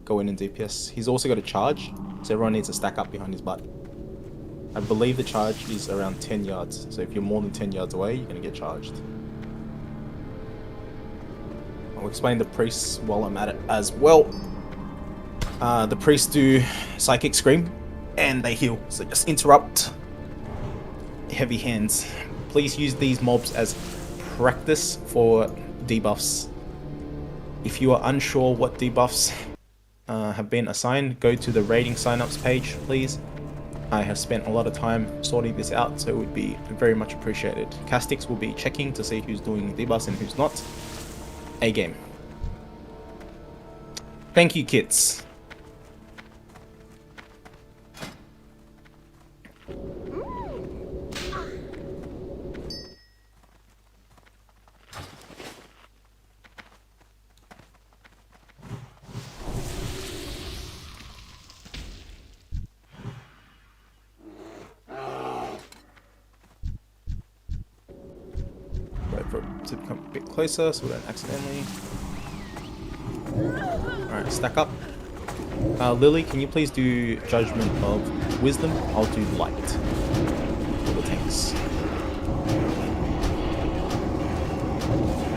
go in and DPS. He's also got a charge, so everyone needs to stack up behind his butt. I believe the charge is around 10 yards, so if you're more than 10 yards away, you're going to get charged. I'll explain the priests while I'm at it as well. The priests do Psychic Scream, and they heal, so just interrupt. Heavy hands. Please use these mobs as practice for debuffs. If you are unsure what debuffs have been assigned, go to the rating signups page, please. I have spent a lot of time sorting this out, so it would be very much appreciated. Castix will be checking to see who's doing debuffs and who's not. A game. Thank you, kits. Wait for it to come a bit closer so we don't accidentally. Alright, stack up. Lily, can you please do Judgment of Wisdom? I'll do Light for the tanks.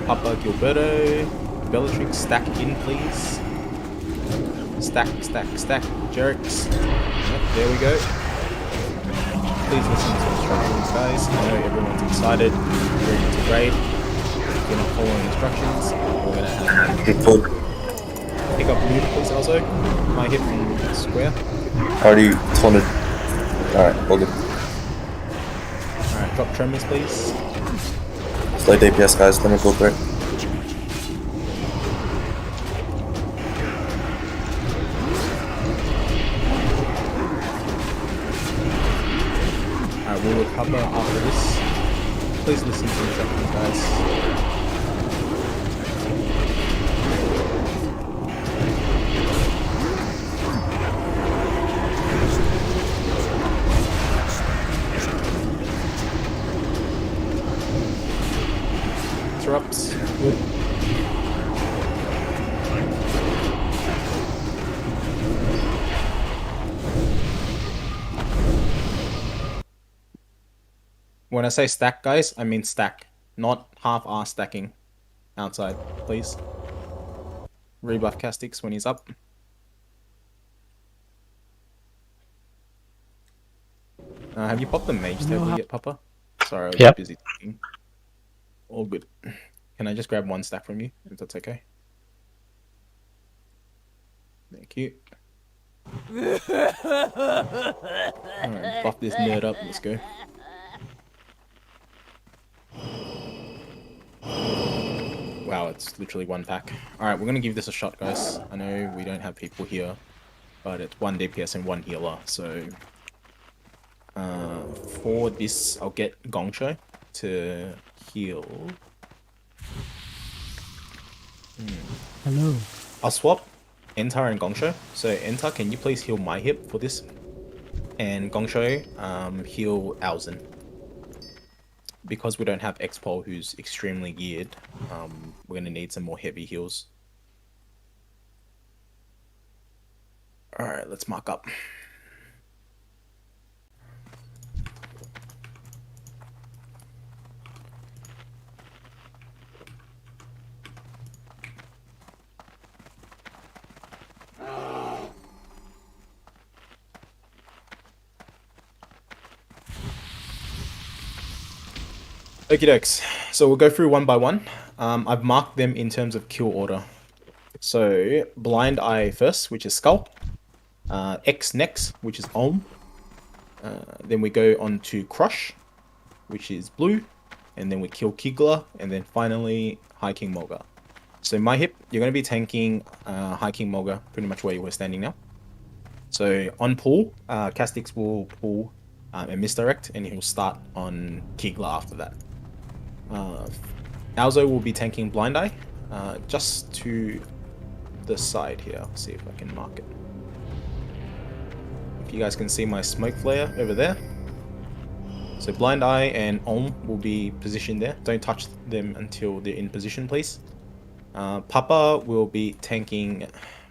Papa Gilberto, Bellatrix, stack in please. Stack, stack, stack. Jerix. Yep, there we go. Please listen to instructions, guys. I know everyone's excited. We're into raid. If you're not following instructions, we're gonna have pick up loot, please. Also, my hit from square. Already taunted. Alright, all good. Alright, drop tremors, please. Slow DPS, guys. Let me pull through. Alright, we'll recover after this. Please listen to instructions, guys. Interrupts. Good. When I say stack, guys, I mean stack, not half-ass stacking outside, please. Rebuff Castix when he's up. Have you popped the mage table yet, Papa? Sorry, I was busy thinking. All good. Can I just grab one stack from you, if that's okay? Thank you. Alright, buff this nerd up, let's go. Wow, it's literally one pack. Alright, we're gonna give this a shot, guys. I know we don't have people here, but it's one DPS and one healer, so... for this, I'll get Gongsho to heal. Hello. I'll swap Entar and Gongsho. So Entar, can you please heal my hip for this? And Gongsho, heal Alzen. Because we don't have X-Pol who's extremely geared, we're gonna need some more heavy heals. Alright, let's mark up. Okie dokes. So we'll go through one by one. I've marked them in terms of kill order. So Blind Eye first, which is Skull. X next, which is Olm. Then we go on to Crush, which is Blue. And then we kill Kigler. And then finally High King Mulga. So my hip, you're going to be tanking High King Mulga pretty much where you were standing now. So on pull, Castix will pull and misdirect, and he'll start on Kigler after that. Alzo will be tanking Blind Eye, just to the side here. I'll see if I can mark it. If you guys can see my smoke flare over there. So Blind Eye and Olm will be positioned there. Don't touch them until they're in position, please. Papa will be tanking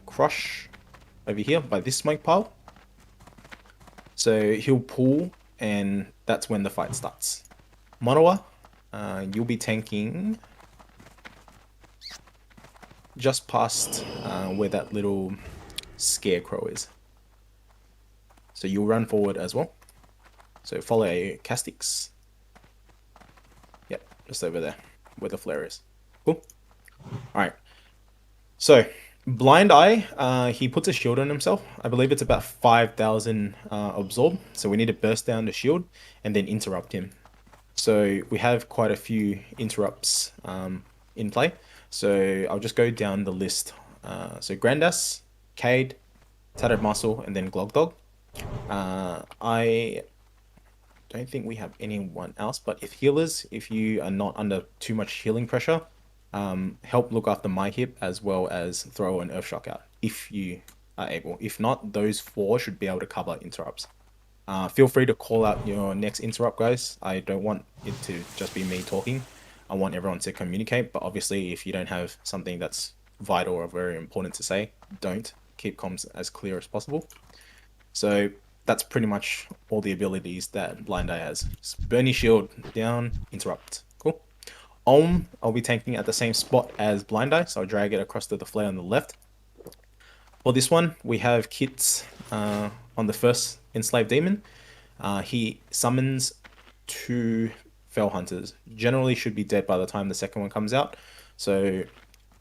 Crush over here by this smoke pile. So he'll pull, and that's when the fight starts. Monoa, you'll be tanking just past where that little scarecrow is. So you'll run forward as well. So follow Castix. Yep, just over there where the flare is. Cool. Alright. So, Blind Eye, he puts a shield on himself. I believe it's about 5,000 absorb. So we need to burst down the shield and then interrupt him. So we have quite a few interrupts in play. So I'll just go down the list. So Grandas, Cade, Tattered Muscle, and then Glogdog. I don't think we have anyone else, but if you are not under too much healing pressure, help look after my hip as well as throw an Earthshock out if you are able. If not, those 4 should be able to cover interrupts. Feel free to call out your next interrupt, guys. I don't want it to just be me talking. I want everyone to communicate, but obviously if you don't have something that's vital or very important to say, don't. Keep comms as clear as possible. So that's pretty much all the abilities that Blind Eye has. Burn your shield down, interrupt. Cool. I'll be tanking at the same spot as Blind Eye, so I'll drag it across to the flare on the left. For this one, we have Kits on the first Enslaved Demon. He summons 2 Fell Hunters. Generally should be dead by the time the second one comes out. So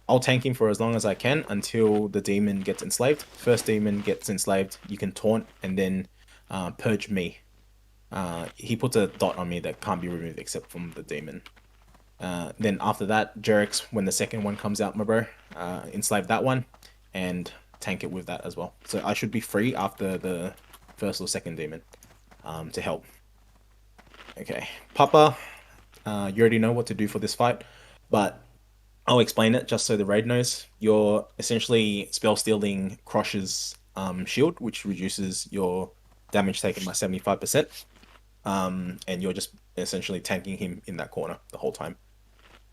I'll tank him for as long as I can until the demon gets enslaved. First demon gets enslaved, you can taunt and then purge me. He puts a dot on me that can't be removed except from the demon. Then after that, Jerick's, when the second one comes out, my bro, enslave that one and tank it with that as well. So I should be free after the first or second demon to help. Okay, Papa, you already know what to do for this fight, but I'll explain it just so the raid knows. You're essentially spell stealing Crush's shield, which reduces your damage taken by 75%. And you're just essentially tanking him in that corner the whole time.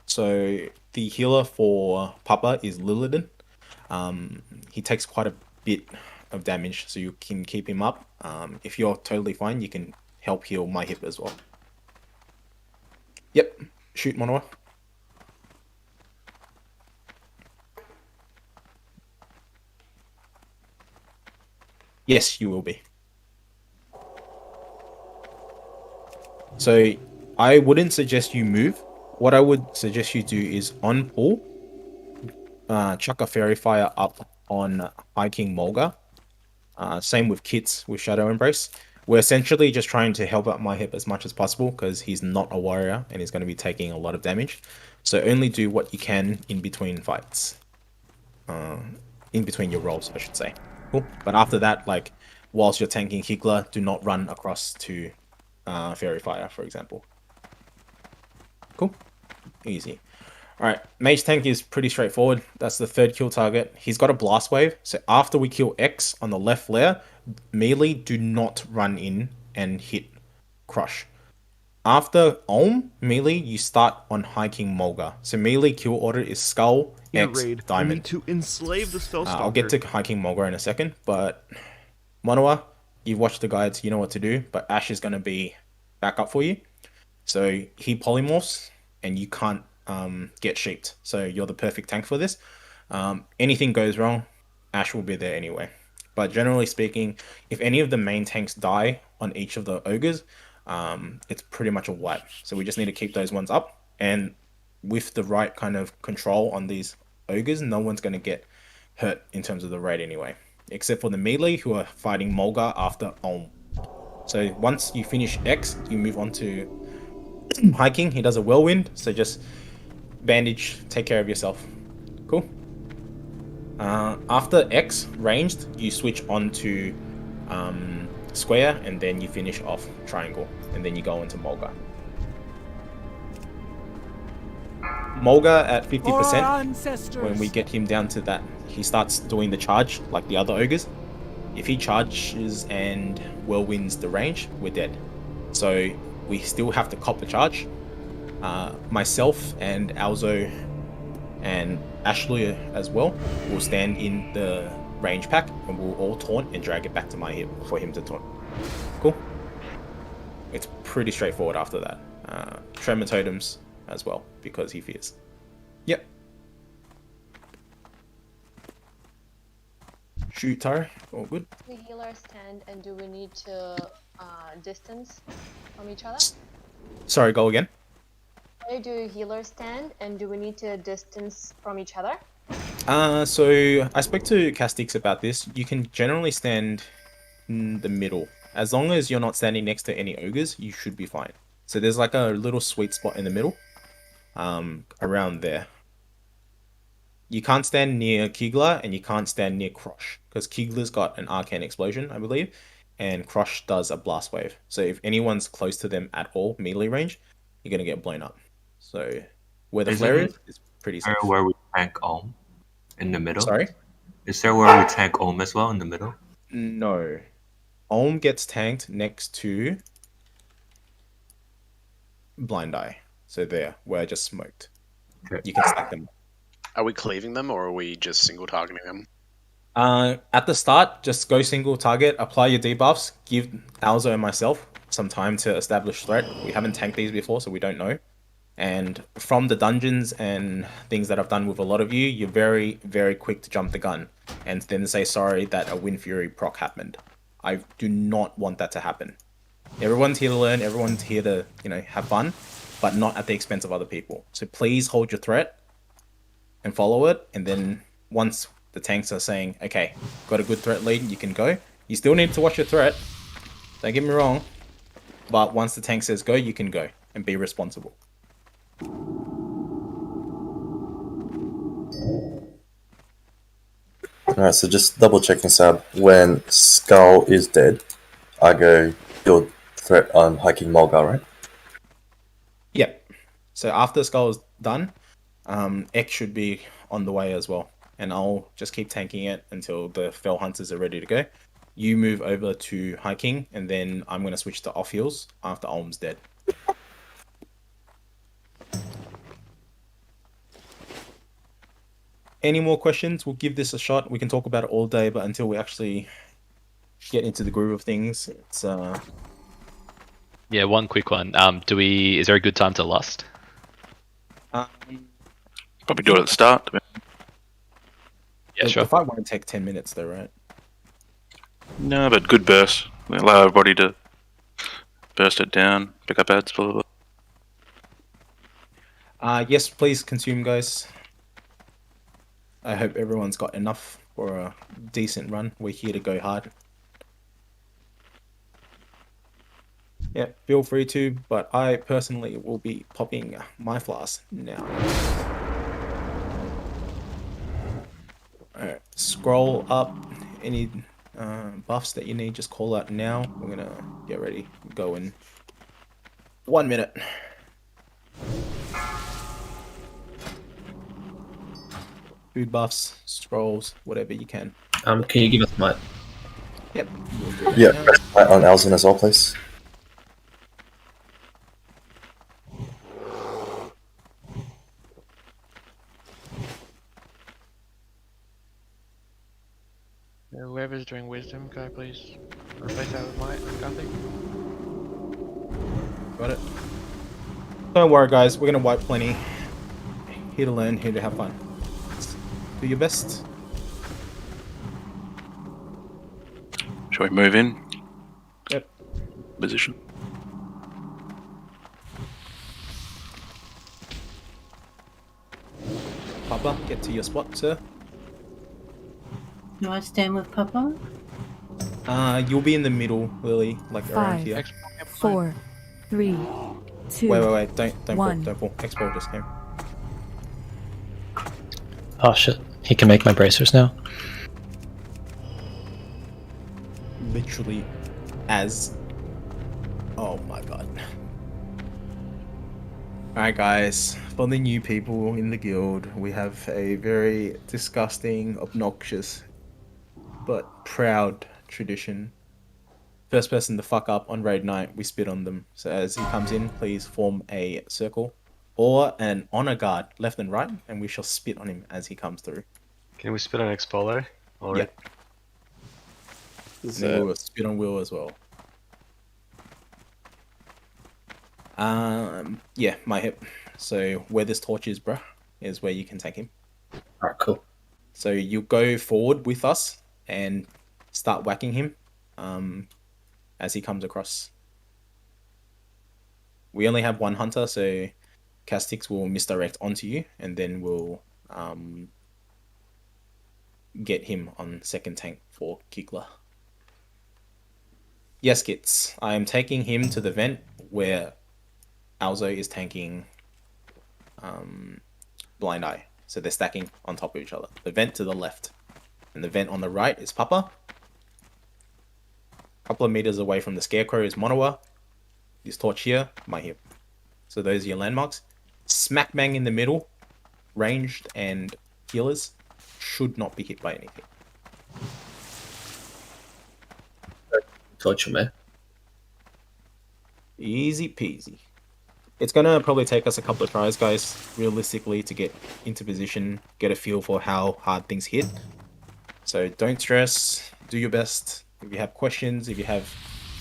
So the healer for Papa is Lillidan. He takes quite a bit of damage, so you can keep him up. If you're totally fine, you can help heal my hip as well. Yep, shoot Monoa. Yes, you will be. So I wouldn't suggest you move. What I would suggest you do is on pull, chuck a Fairy Fire up on High King Mulga. Same with Kits with Shadow Embrace. We're essentially just trying to help out my hip as much as possible because he's not a warrior and he's going to be taking a lot of damage. So only do what you can in between fights. In between your rolls, I should say. Cool. But after that, like, whilst you're tanking Higla, do not run across to Fairy Fire, for example. Cool. Easy. Alright, Mage Tank is pretty straightforward. That's the 3rd kill target. He's got a Blast Wave, so after we kill X on the left flare, melee do not run in and hit Crush. After Olm, melee, you start on High King Mulga. So melee kill order is Skull, X, raid, Diamond. I need to enslave the Spellstalker. I'll get to High King Mulga in a second, but Monoa, you've watched the guides, you know what to do, but Ash is going to be back up for you. So he polymorphs, and you can't get sheeped. So you're the perfect tank for this. Anything goes wrong, Ash will be there anyway. But generally speaking, if any of the main tanks die on each of the ogres, it's pretty much a wipe. So we just need to keep those ones up. And with the right kind of control on these ogres, no one's going to get hurt in terms of the raid anyway. Except for the melee who are fighting Mulga after Olm. So once you finish X, you move on to High King. He does a Whirlwind, so just bandage, take care of yourself. Cool. After X ranged, you switch on to square, and then you finish off triangle, and then you go into Mulga. Mulga at 50%, when we get him down to that, he starts doing the charge like the other ogres. If he charges and whirlwinds the range, we're dead. So we still have to cop the charge. Myself and Alzo and Ashley as well will stand in the range pack, and we'll all taunt and drag it back to my hip for him to taunt. Cool. It's pretty straightforward after that. Tremor totems as well, because he fears. Yep. Shoot, Taro. All good. The healer stand, and do we need to distance from each other? Sorry, go again. Where do healers stand, and do we need to distance from each other? So I spoke to Castix about this. You can generally stand in the middle. As long as you're not standing next to any ogres, you should be fine. So there's like a little sweet spot in the middle, around there. You can't stand near Kigler, and you can't stand near Crush, because Kigler's got an arcane explosion, I believe, and Crush does a blast wave. So if anyone's close to them at all, melee range, you're gonna get blown up. So where the flare is pretty safe. Where we tank Ohm in the middle? Sorry? Is there where we tank Ohm as well in the middle? No. Olm gets tanked next to Blind Eye. So there, where I just smoked. Okay. You can stack them. Are we cleaving them, or are we just single targeting them? At the start, just go single target, apply your debuffs, give Alzo and myself some time to establish threat. We haven't tanked these before, so we don't know. And from the dungeons and things that I've done with a lot of you, you're very, very quick to jump the gun and then say sorry that a Wind Fury proc happened. I do not want that to happen. Everyone's here to learn, everyone's here to, have fun, but not at the expense of other people. So please hold your threat and follow it, and then once the tanks are saying, okay, got a good threat lead, you can go. You still need to watch your threat, don't get me wrong, but once the tank says go, you can go, and be responsible. Alright, so just double checking, Sab. When Skull is dead, I go build threat on hiking Mulgar, right? Yep. So after Skull is done, X should be on the way as well. And I'll just keep tanking it until the Fell Hunters are ready to go. You move over to hiking, and then I'm going to switch to off heals after Olm's dead. Any more questions? We'll give this a shot. We can talk about it all day, but until we actually get into the groove of things, it's Yeah, one quick one. Is there a good time to lust? Probably do it at the start. Yeah, sure. The fight won't take 10 minutes though, right? No, but good burst. Allow everybody to burst it down, pick up ads, blah, blah, blah. Yes, please consume, guys. I hope everyone's got enough for a decent run. We're here to go hard. Yeah, feel free to, but I personally will be popping my flask now. Alright, scroll up. Any buffs that you need, just call out now. We're gonna get ready, go in 1 minute. Food buffs, scrolls, whatever you can. Can you give us my... Yep. Yeah, press right on Alzin as well, please. Whoever's doing wisdom, go please replace that with might and nothing. Got it. Don't worry, guys. We're gonna wipe plenty. Here to learn, here to have fun. Do your best. Shall we move in? Yep. Position. Papa, get to your spot, sir. Do I stand with Papa? You'll be in the middle, Lily, like around here. 5, 4, 3, 2. Wait, don't one. fall, Expo just came. Oh shit, he can make my bracers now. Literally as... Oh my god. Alright guys, for the new people in the guild, we have a very disgusting, obnoxious, but proud tradition. First person to fuck up on raid night, we spit on them. So as he comes in, please form a circle or an honor guard left and right, and we shall spit on him as he comes through. Can we spit on Expolo Alright. And then we'll spin on Will as well. Yeah, my hip. So where this torch is, bruh, is where you can take him. Alright, cool. So you go forward with us and start whacking him as he comes across. We only have one hunter, so Castix will misdirect onto you, and then we'll get him on second tank for Kigler. Yes, Kits. I am taking him to the vent where Alzo is tanking Blind Eye. So they're stacking on top of each other. The vent to the left. And the vent on the right is Papa. A couple of meters away from the Scarecrow is Monoa. This torch here, my hip. So those are your landmarks. Smack bang in the middle, ranged and healers should not be hit by anything. Torture me. Easy peasy. It's gonna probably take us a couple of tries, guys, realistically, to get into position, get a feel for how hard things hit. So don't stress, do your best. If you have questions, if you have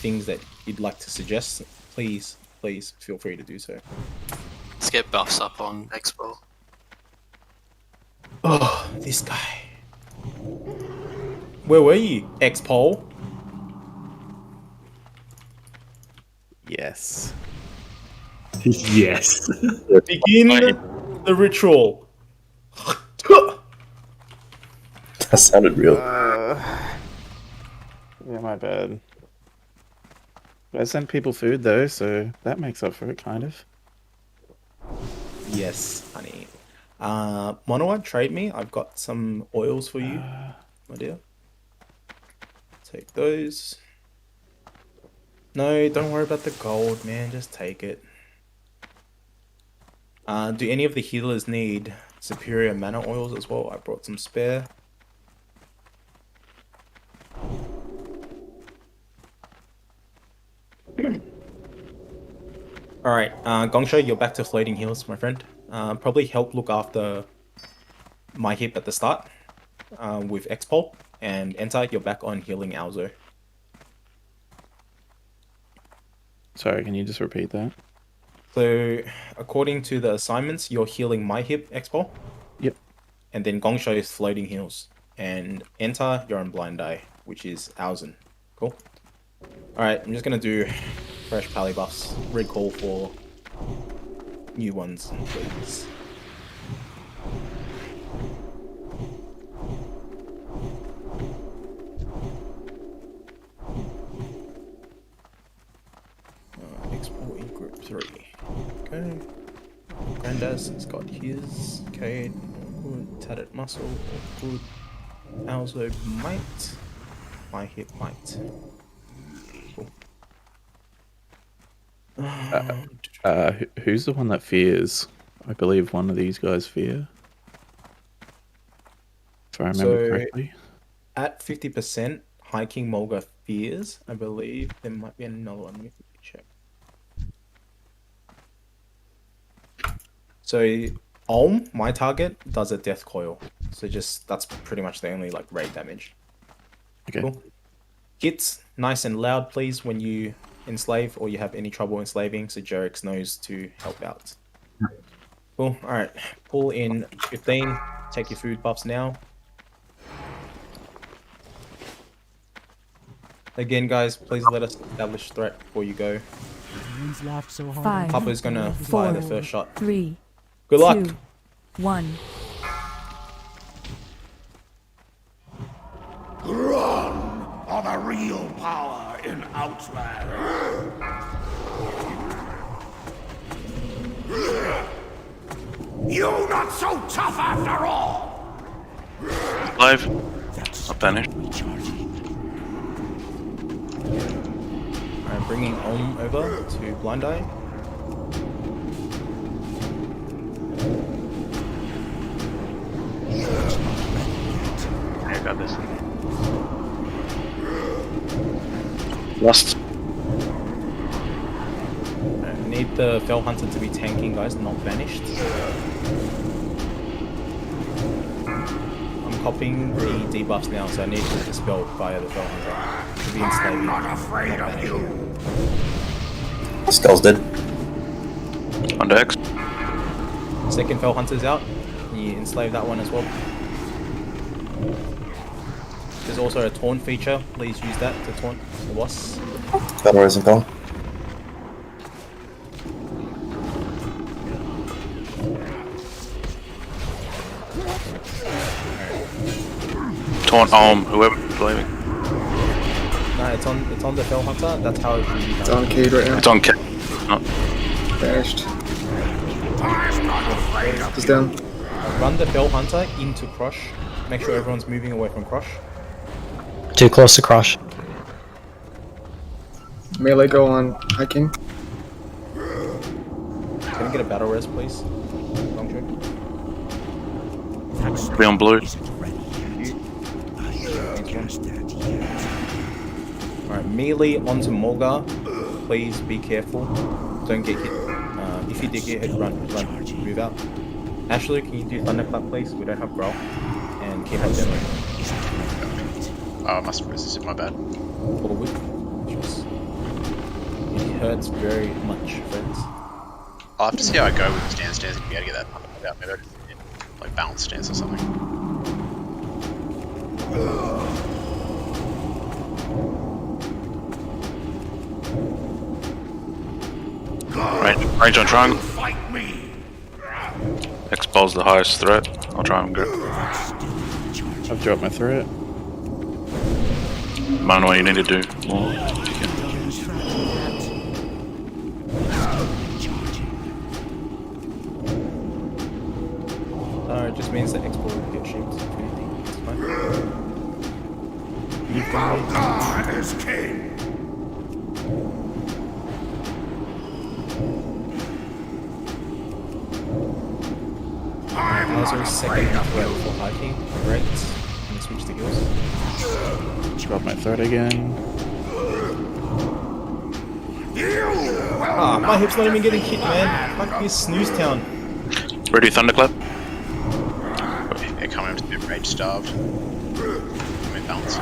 things that you'd like to suggest, please feel free to do so. Let's get buffs up on Expo. Oh, this guy. Where were you, X-Pole? Yes. Yes. Begin the ritual. That sounded real. Yeah, my bad. I sent people food though, so that makes up for it, kind of. Yes, honey. Monoa, trade me. I've got some oils for you, my dear. Take those. No, don't worry about the gold, man. Just take it. Do any of the healers need superior mana oils as well? I brought some spare. Alright, Gongsho, you're back to floating heals, my friend. Probably help look after my hip at the start with X-Pole. And Enter, you're back on healing Alzo. Sorry, can you just repeat that? So, according to the assignments, you're healing my hip, X-Pole. Yep. And then Gongsho is floating heals. And Enter, you're on Blind Eye, which is Alzen. Cool? Alright, I'm just gonna do fresh pally buffs. Recall for new ones, please. Export in group 3. Okay. Grandaz has got his. Okay, good. Tattered muscle, all good. Alzo might. My hip might. Cool. Who's the one that fears? I believe one of these guys fear. If I remember correctly. At 50%, Hiking Mulga fears. I believe there might be another one. Let me check. So, Olm, my target, does a death coil. So that's pretty much the only like raid damage. Okay. Cool. Hits nice and loud, please, when you enslave or you have any trouble enslaving, so Jerix knows to help out. Cool. Alright. Pull in 15. Take your food buffs now. Again, guys, please let us establish threat before you go. Five, Papa's gonna fire the first shot. 3, Good luck. 2, 1. Run are the real power in Outland. You're not so tough after all. Live. I'll banish. I'm bringing Olm over to Blind Eye. I got this. Lost. I need the Fell Hunter to be tanking, guys, not banished. I'm copying the debuffs now, so I need to dispel via the Fell Hunter. To be enslaving. I'm not afraid of you. Skull's dead. Under X. Second Fell Hunter's out. You enslave that one as well. There's also a taunt feature. Please use that to taunt the boss. Battle Rising gone. Taunt whoever's blaming. No, it's on the Fell Hunter. That's how it should be done. It's on Cade right now. It's on K. Vanished. I'm not afraid of He's down. Run the Fell Hunter into Crush. Make sure everyone's moving away from Crush. Too close to Crush. Melee go on hiking. Can I get a battle res, please? Long trick. Be on blue. Alright, melee onto Mulgar. Please be careful. Don't get hit. If you did get hit, run, move out. Ashley, can you do Thunderclap, please? We don't have Gruul. And keep up demo. Oh, I must have resisted, my bad. Forward. It hurts very much, friends. I'll have to see how I go with the stance if you gotta get that Thunderclap out. Maybe I just did, like balance stance or something. Range on triangle. fight me. X-Ball's the highest threat. I'll try and go. I've dropped my threat. I don't know what you need to do more. If you can. It just means that X-Ball will get shaped. If anything, it's fine. God is king. How's our second threat for hiking? Great. And switch to heals. Drop my threat again. Ah, my hip's not even getting hit, man. Fuck this snooze town. Ready, Thunderclap? They're coming to be rage starved. I'm in balance.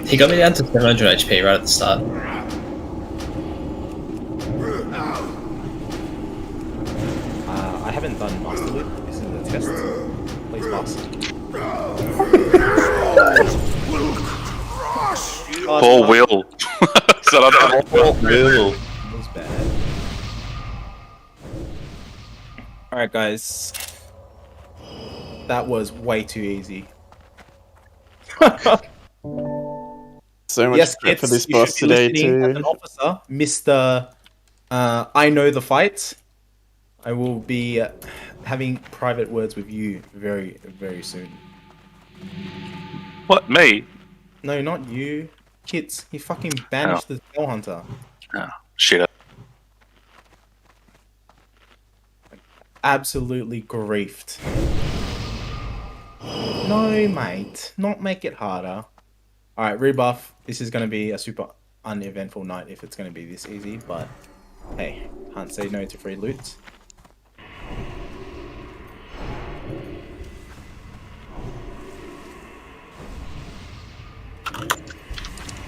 He got me down to 700 HP right at the start. I haven't done Master Loop. This is a test. Please pass. Poor Will. Poor Will. It was bad. Alright, guys. That was way too easy. So much Yes, prep for kids, this you boss should be today listening as too. an officer, Mr. I know the fight. I will be having private words with you very, very soon. What, me? No, not you. Kits. He fucking banished the Spell Hunter. Oh, shit. Absolutely griefed. No, mate. Not make it harder. Alright, rebuff. This is going to be a super uneventful night if it's going to be this easy, but hey, can't say no to free loot.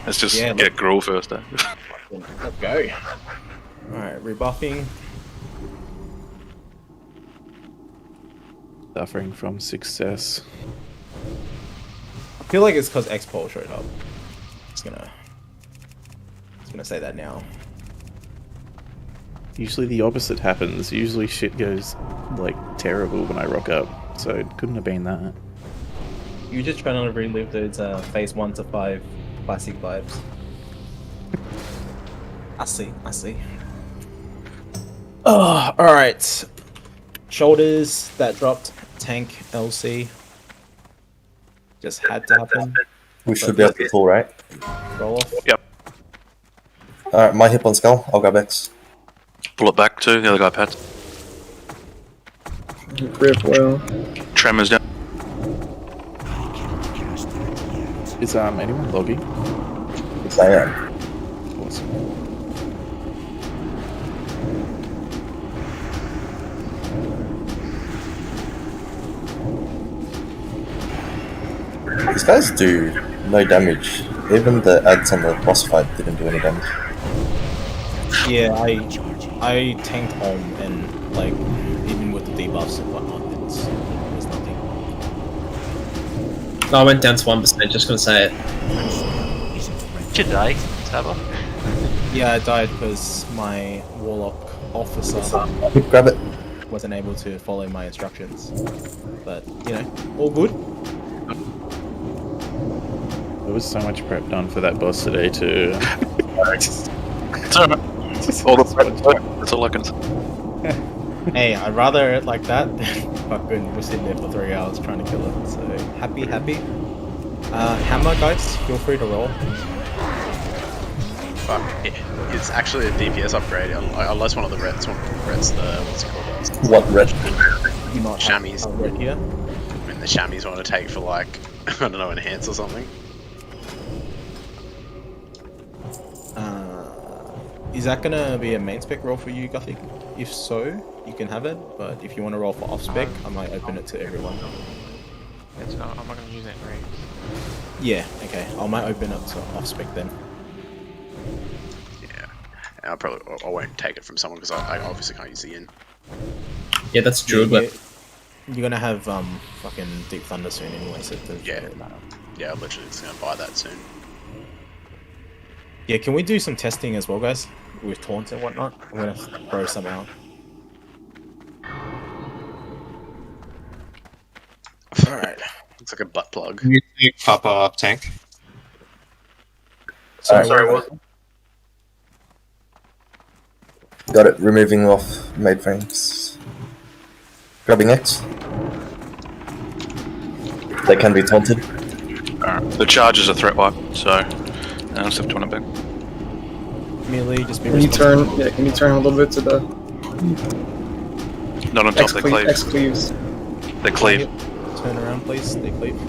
Let's just get Gruul first, though. Let's go. Alright, rebuffing. Suffering from success. I feel like it's because X-Pole showed up. Just gonna say that now. Usually the opposite happens. Usually shit goes like terrible when I rock up. So it couldn't have been that. You're just trying to relive those phase 1 to 5 classic vibes. I see. Oh, alright. Shoulders that dropped. Tank LC. Just had to happen. We should be able to pull, right? Roll off. Yep. Alright, my hip on Skull. I'll grab X. Pull it back too. The other guy pats. Rip well. Tremors down. Is anyone logging? Yes, I am. Awesome. These guys do no damage. Even the ads on the boss fight didn't do any damage. Yeah, I tanked home and like even with the debuffs and whatnot, it's nothing. Oh, I went down to 1%, just gonna say it. Did you die, Saba? Yeah, I died because my warlock officer Grab it. wasn't able to follow my instructions. But you know, all good. There was so much prep done for that boss today too. It's alright. All the prep, that's all I can say. Hey, I'd rather it like that than fucking we're sitting there for 3 hours trying to kill it. So happy. Hammer guys, feel free to roll. Fuck, it's actually a DPS upgrade, unless one of the reds, what's it called? What red? You might Chamois. have a red here. I mean, the chamois want to take for like, I don't know, enhance or something. Is that gonna be a main spec roll for you, Gothic? If so, you can have it. But if you want to roll for off spec, I might open it to everyone. It's not, I'm not going to use that in raids. Yeah, okay. I might open it to off spec then. Yeah, and I won't take it from someone because I obviously can't use the in. Yeah, that's true, but You're gonna have fucking Deep Thunder soon anyway, so it doesn't Yeah. really matter. Yeah, I'm literally just gonna buy that soon. Yeah, can we do some testing as well, guys? With taunts and whatnot? I'm gonna throw some out. Alright. Looks like a butt plug. You take Papa up tank. Sorry, what? Got it. Removing off made frames. Grabbing X. They can be taunted. The charge is a threat wipe, so I just have to run it back. Melee, just be Can you turn? responsible. Yeah, can you turn a little bit to the Not on top, they cleave. X cleaves? They cleave. Turn around, please. They cleave.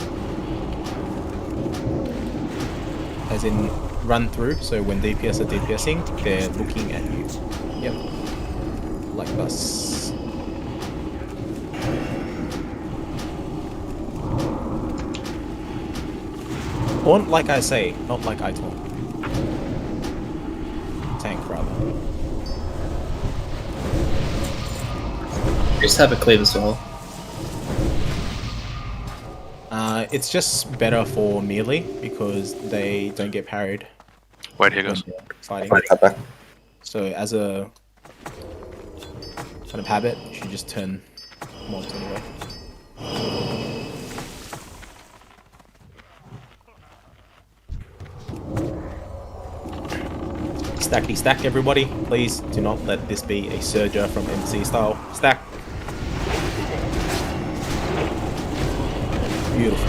As in, run through, so when DPS are DPSing, they're looking at you. Yep. Like this. Taunt like I say, not like I taunt. Tank, rather. just have a cleave as well. It's just better for melee because they don't get parried. Wait, here goes. Fighting. Back. So as a kind of habit, you should just turn mobs anyway. Stackety stack, everybody. Please do not let this be a Surger from MC style. Stack. Beautiful.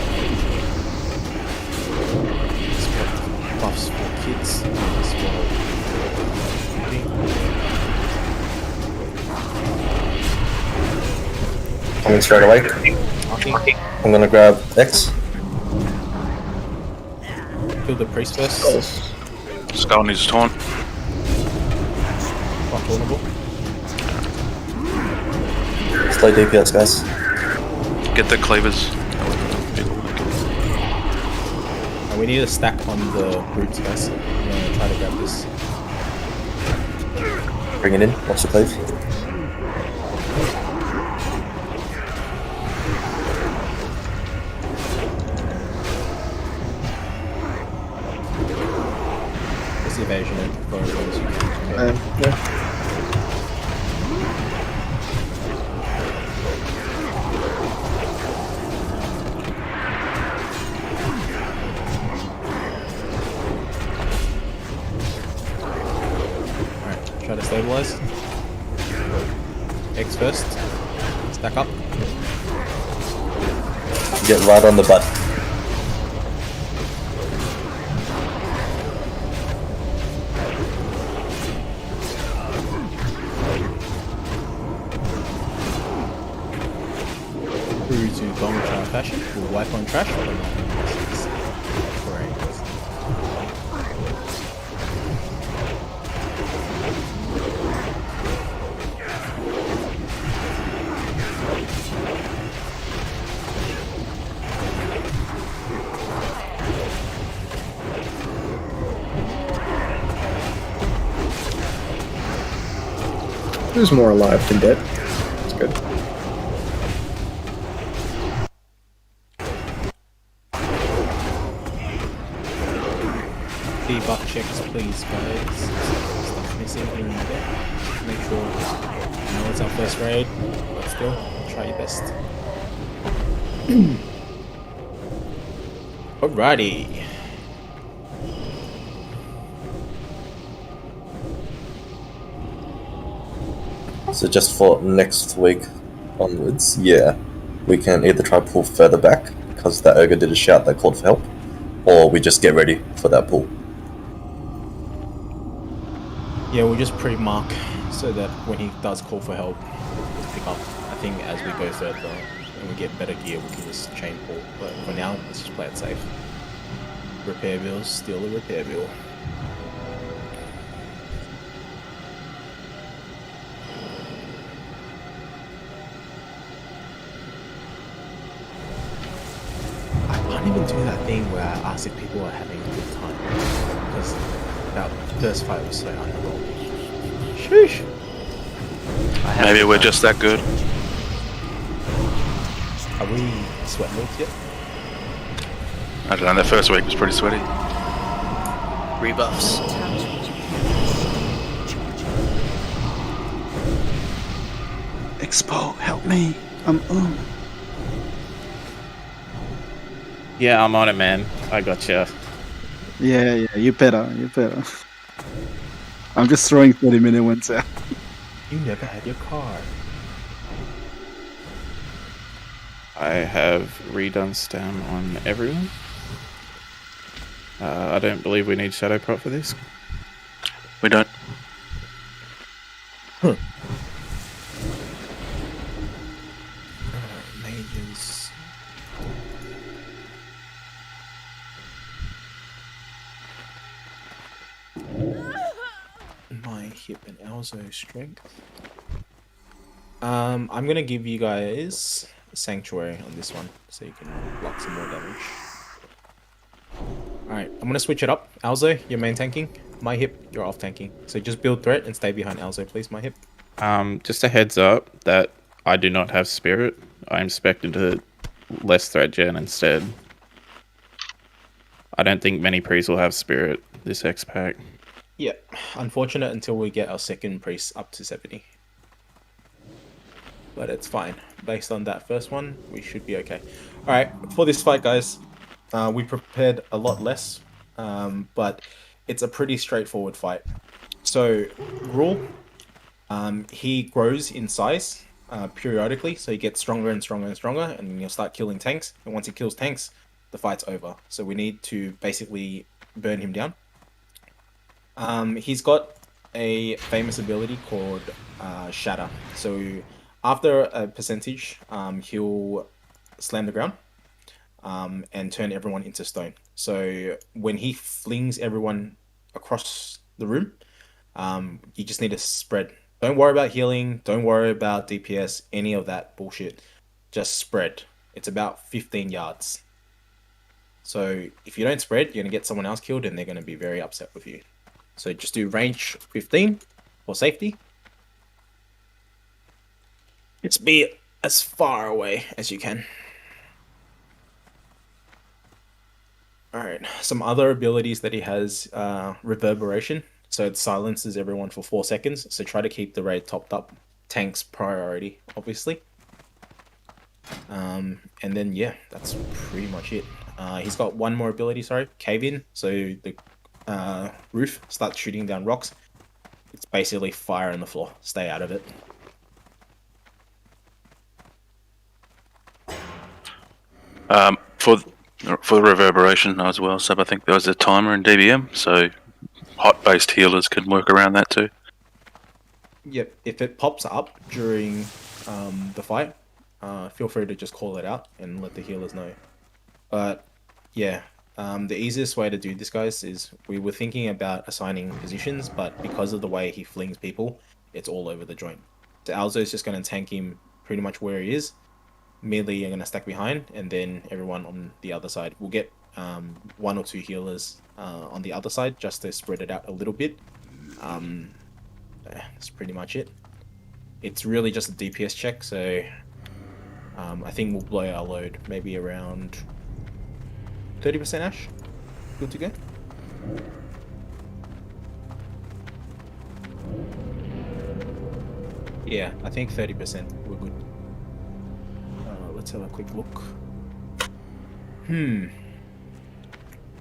Buffs for kids as well. Coming straight away. I'm gonna grab X. Kill the priest first. Skull needs taunt. Quite vulnerable. Slow DPS, guys. Get the cleavers. And we need a stack on the brutes, guys. I'm gonna try to grab this. Bring it in. Watch the cleave. What's the evasion in for as long as you can? Yeah. Alright, try to stabilize. X first. Stack up. Get right on the butt. Through to bomb trash fashion. We'll wipe on trash or not. Great. There's more alive than dead. That's good. Debuff checks, please, guys. Stuff missing here and there. Make sure you know it's our first raid, but still, try your best. Alrighty. So just for next week onwards, yeah, we can either try to pull further back, because that ogre did a shout that called for help, or we just get ready for that pull. Yeah, we'll just pre-mark so that when he does call for help, we'll pick up. I think as we go further and we get better gear, we can just chain pull. But for now, let's just play it safe. Repair bills, steal a repair bill. I can't even do that thing where I ask if people are having a good time, because that first fight was so underwhelming. Sheesh. Maybe we're just that good. Are we sweat lords yet? I don't know, the first week was pretty sweaty. Rebuffs. Expo, help me. Yeah, I'm on it, man. I gotcha. Yeah, you better. I'm just throwing 30-minute ones out. You never had your card. I have redone stam on everyone. I don't believe we need Shadow Prot for this. We don't. Mages. My hip and Elzo strength. I'm gonna give you guys Sanctuary on this one, so you can block some more damage. Alright, I'm gonna switch it up. Alzo, you're main tanking. My hip, you're off tanking. So just build threat and stay behind Alzo, please, my hip. Just a heads up that I do not have Spirit. I'm spec'd into less threat gen instead. I don't think many priests will have Spirit this X pack. Yeah, unfortunate until we get our second priest up to 70. But it's fine. Based on that first one, we should be okay. Alright, for this fight, guys, we prepared a lot less, but it's a pretty straightforward fight. So, Gruul, he grows in size periodically, so he gets stronger and stronger and stronger, and he'll start killing tanks. And once he kills tanks, the fight's over. So we need to basically burn him down. He's got a famous ability called Shatter. So after a percentage, he'll slam the ground and turn everyone into stone. So when he flings everyone across the room, you just need to spread. Don't worry about healing. Don't worry about DPS, any of that bullshit. Just spread. It's about 15 yards. So if you don't spread, you're going to get someone else killed and they're going to be very upset with you. So just do range 15 for safety. Just be as far away as you can. Alright, some other abilities that he has, Reverberation. So it silences everyone for 4 seconds. So try to keep the raid topped up. Tanks priority, obviously. And then, yeah, that's pretty much it. He's got one more ability, sorry. Cave In. So the roof starts shooting down rocks. It's basically fire on the floor. Stay out of it. For the reverberation as well, so I think there was a timer in DBM, so hot-based healers can work around that too. Yep, if it pops up during the fight, feel free to just call it out and let the healers know. But yeah, the easiest way to do this, guys, is we were thinking about assigning positions, but because of the way he flings people, it's all over the joint. So Alzo is just going to tank him pretty much where he is. Melee are going to stack behind, and then everyone on the other side will get 1 or 2 healers on the other side just to spread it out a little bit. That's pretty much it. it's really just a DPS check, so I think we'll blow our load maybe around 30% Ash. Good to go. Yeah, I think 30%. We're good. Let's have a quick look.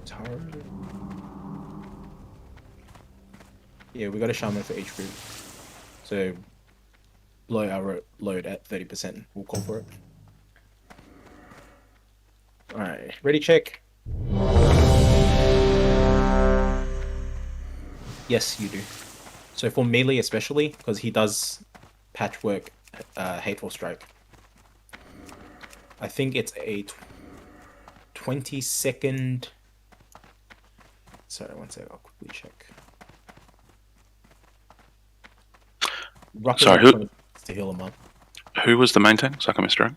Taro. Yeah, we got a shaman for each group. So blow our load at 30%. We'll call for it. Alright, ready, check. Yes, you do. So for melee especially, because he does patchwork Hateful Strike. I think it's a 20-second... Sorry, one second, I'll quickly check. Roughly Sorry, 20 minutes to heal him up. Who was the main tank? So I can miss drag.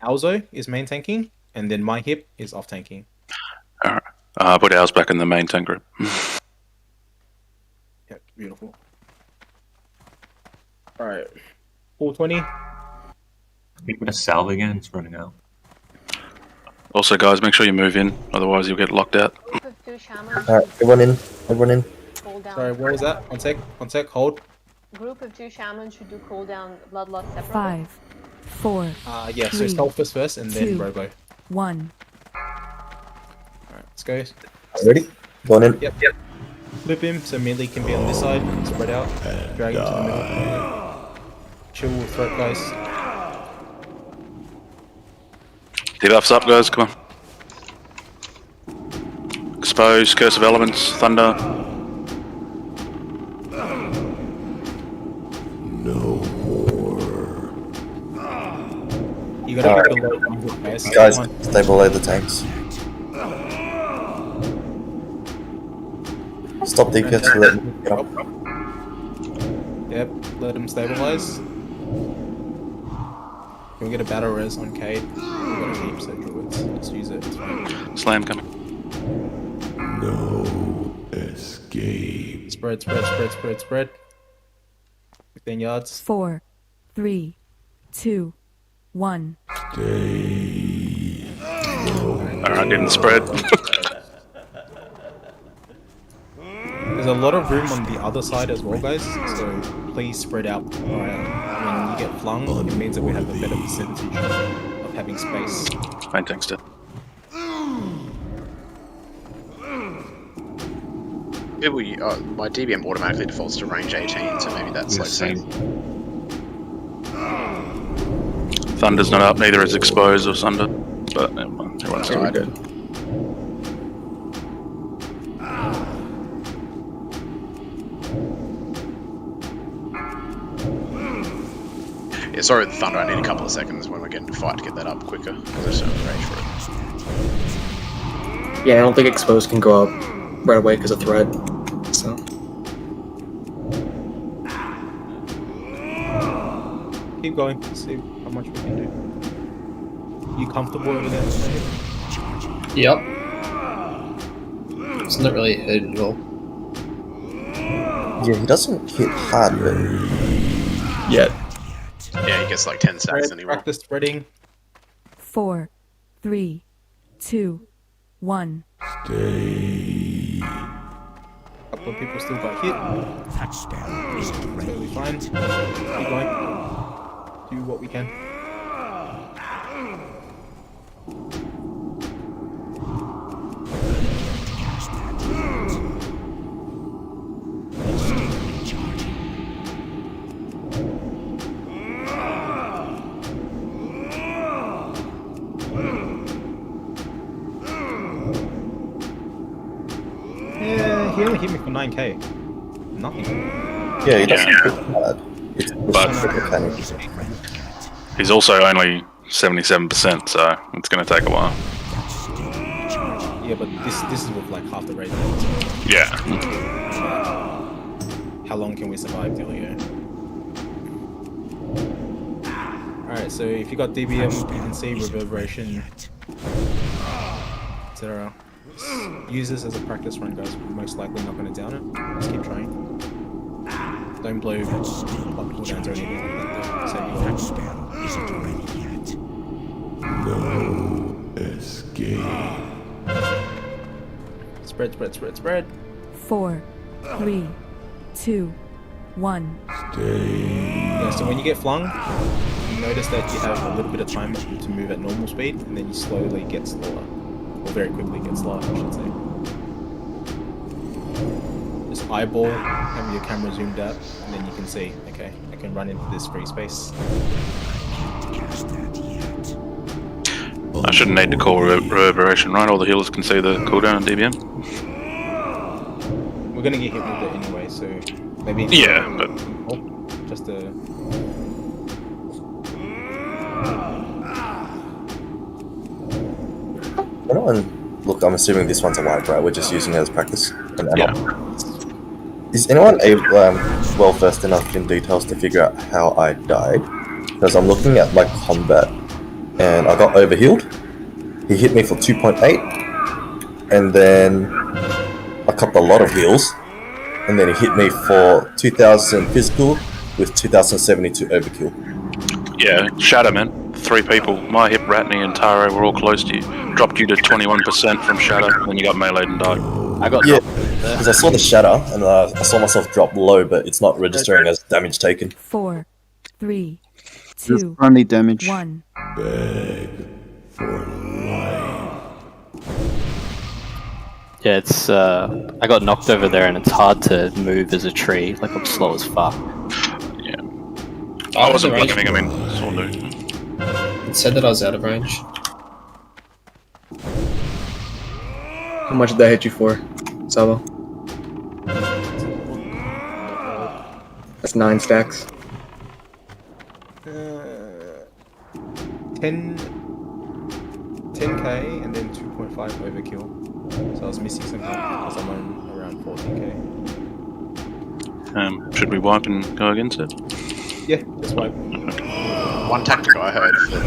Alzo is main tanking, and then my hip is off tanking. Alright. I put ours back in the main tank group. Yep, beautiful. Alright. 420. Keep a salve again, it's running out. Also, guys, make sure you move in, otherwise you'll get locked out. Alright, everyone in. Everyone in. Sorry, what was that? One sec, hold. Group of 2 shamans should do cooldown bloodlust separately. 5, 4. Yeah, so 3, Stolfus first and then 2, Robo. 1. Alright, let's go. Ready? Go on in. Yep. Flip him so melee can be on this side, spread out, drag him to the middle. Chill with threat, guys. Debuffs up, guys, come on. Expose, Curse of Elements, Thunder. You gotta get below 100 guys. Guys, stay below the tanks. Stop DPS to let them get up. Yep, let him stabilize. Can we get a battle res on Cade? We've got a heap, so druids. Just use it, it's fine. Slam coming. No escape. Spread. 15 yards. 4, 3, 2, 1. Stay. Alright, didn't spread. There's a lot of room on the other side as well, guys, so please spread out around. When you get flung, it means that we have a better percentage of having space. Main tank's dead. My DBM automatically defaults to range 18, so maybe that's like same. Thunder's not up, neither is Expose or Sunder. But never mind, everyone's Alright. good. Yeah, sorry with the Thunder, I need a couple of seconds when we're getting to fight to get that up quicker, because I just don't have range for it. Yeah, I don't think Expose can go up right away because of thread. So. Keep going, see how much we can do. You comfortable over there? Yep. It's not really hurt at all. Yeah, he doesn't hit hard, but... Yet. Yeah, he gets like 10 stacks anyway. Practice spreading. 4, 3, 2, 1. Stay. A couple of people still got hit. Touchdown. It's totally fine. Keep going. Do what we can. Yeah, he only hit me for 9k. Nothing. Yeah, he doesn't hit hard. It's But mechanic. he's also only 77%, so it's going to take a while. Yeah, but this is with like half the rate. Yeah. How long can we survive, Delio? Alright, so if you got DBM, you can see reverberation, etc. Use this as a practice run, guys. We're most likely not going to down it. Just keep trying. Don't blow block cooldowns or anything like that. That spell isn't ready yet. No escape. Spread, spread, spread, spread. 4, 3, 2, 1. Yeah, so when you get flung, you notice that you have a little bit of time to move at normal speed, and then you slowly get slower. Or very quickly get slower, I should say. Just eyeball, have your camera zoomed out, and then you can see, okay, I can run into this free space. I shouldn't need to call reverberation, right? All the healers can see the cooldown on DBM. We're gonna get hit with it anyway, so maybe. Yeah, but just to. Look, I'm assuming this one's a wipe, right? We're just using it as practice. Yeah. Is anyone able, well versed enough in details to figure out how I died? Because I'm looking at my combat, and I got overhealed. He hit me for 2.8, and then I copped a lot of heals, and then he hit me for 2,000 physical with 2,072 overkill. yeah, Shadow, man. 3 people. My hip, Ratney, and Taro were all close to you. Dropped you to 21% from Shadow, and then you got meleeed and died. I got because I saw the shatter, and I saw myself drop low, but it's not registering as damage taken. 4, 3, There's 2, only damage. 1. Beg for life. Yeah, it's I got knocked over there and it's hard to move as a tree. Like I'm slow as fuck. Yeah. I wasn't blinking, I mean, saw no. It said that I was out of range. How much did that hit you for, Sabo? That's 9 stacks. 10k and then 2.5 overkill. So I was missing some help because I'm on around 14k. Should we wipe and go against it? Yeah, just wipe. One tactic I heard for the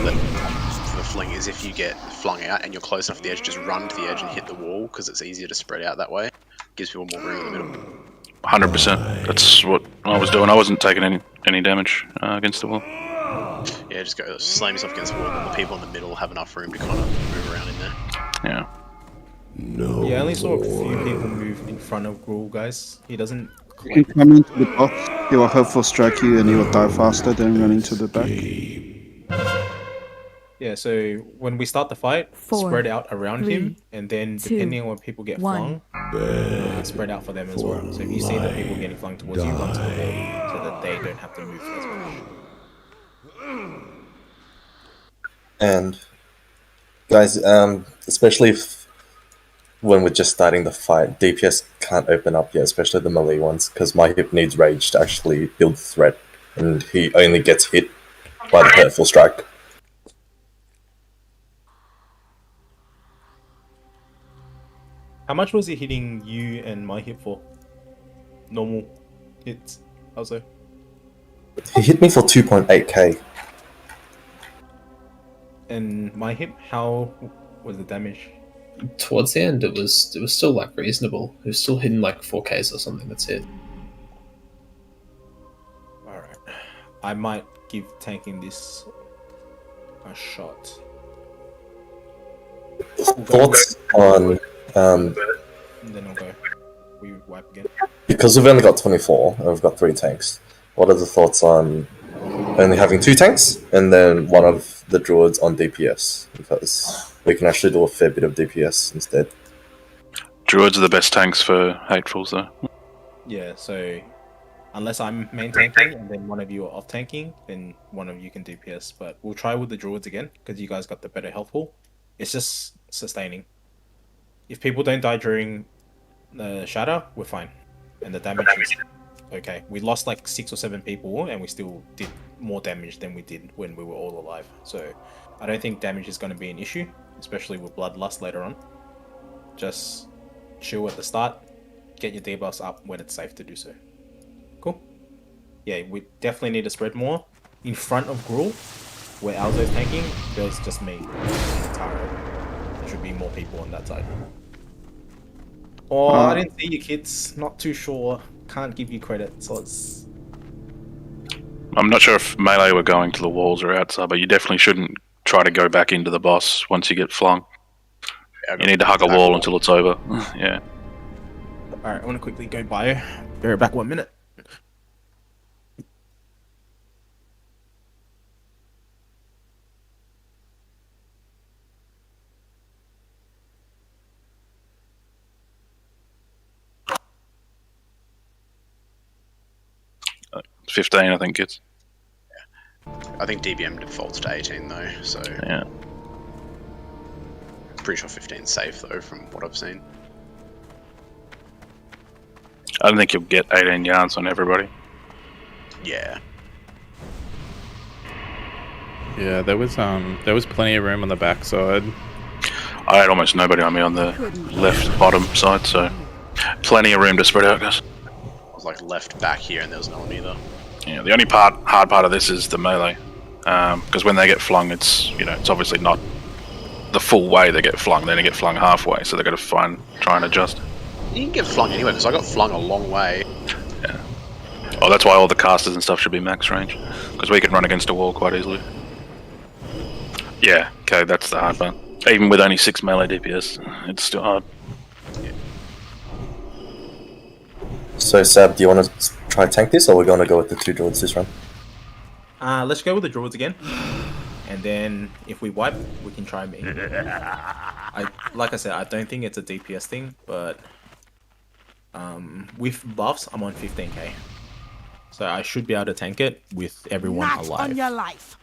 fling is if you get flung out and you're close enough to the edge, just run to the edge and hit the wall because it's easier to spread out that way. Gives people more room in the middle. 100%. That's what I was doing. I wasn't taking any damage against the wall. Yeah, just go slam yourself against the wall, and the people in the middle have enough room to kind of move around in there. Yeah. No. Yeah, I only saw a few people move in front of Gruul, guys. He doesn't. You can come into the box, he will hopefully strike you and you will die faster than running to the back. Yeah, so when we start the fight, 4, spread out around 3, him, and then 2, depending on when people get 1. flung, spread out for them as well. So if you see the people getting flung towards you, run to the wall so that they don't have to move as much. And guys, especially when we're just starting the fight, DPS can't open up yet, especially the melee ones, because my hip needs rage to actually build threat, and he only gets hit by the hurtful strike. How much was he hitting you and my hip for? Normal hits, also. He hit me for 2.8k. And my hip, how was the damage? Towards the end, it was still like reasonable. It was still hitting like 4Ks or something. That's it. Alright. I might give tanking this a shot. Thoughts on And then I'll go. We wipe again. because we've only got 24 and we've got 3 tanks. What are the thoughts on only having 2 tanks and then one of the druids on DPS? Because we can actually do a fair bit of DPS instead. Druids are the best tanks for hatefuls, though. Yeah, so unless I'm main tanking and then one of you are off tanking, then one of you can DPS. But we'll try with the druids again because you guys got the better health pool. It's just sustaining. If people don't die during the shatter, we're fine. And the damage is okay. We lost like 6 or 7 people and we still did more damage than we did when we were all alive. So I don't think damage is going to be an issue, especially with Bloodlust later on. Just chill at the start, get your debuffs up when it's safe to do so. Cool. Yeah, we definitely need to spread more. In front of Gruul, where Alzo's tanking, there's just me and Taro. There should be more people on that side. Oh, I didn't see you kids. Not too sure. Can't give you credit, so it's I'm not sure if melee were going to the walls or outside, but you definitely shouldn't try to go back into the boss once you get flung. You need to hug a wall until it's over. Yeah. Alright, I want to quickly go bio. Be right back 1 minute. Uh, 15, I think it's. I think DBM defaults to 18 though, so yeah. Pretty sure 15 is safe though, from what I've seen. I don't think you'll get 18 yards on everybody. Yeah. Yeah, there was plenty of room on the backside. I had almost nobody on me on the left bottom side, so plenty of room to spread out, guys. I was like left back here and there was no one either. Yeah, the only hard part of this is the melee, because when they get flung, it's it's obviously not the full way they get flung. Then they get flung halfway, so they've got to try and adjust. You can get flung anyway, because I got flung a long way. Yeah. Oh, that's why all the casters and stuff should be max range, because we can run against a wall quite easily. Yeah, okay, that's the hard part. Even with only 6 melee DPS, it's still hard. Yeah. So Sab, do you want to try tank this, or we're going to go with the 2 druids this run? Let's go with the druids again. And then if we wipe, we can try me. Like I said, I don't think it's a DPS thing, but with buffs, I'm on 15k. So I should be able to tank it with everyone alive. On your life.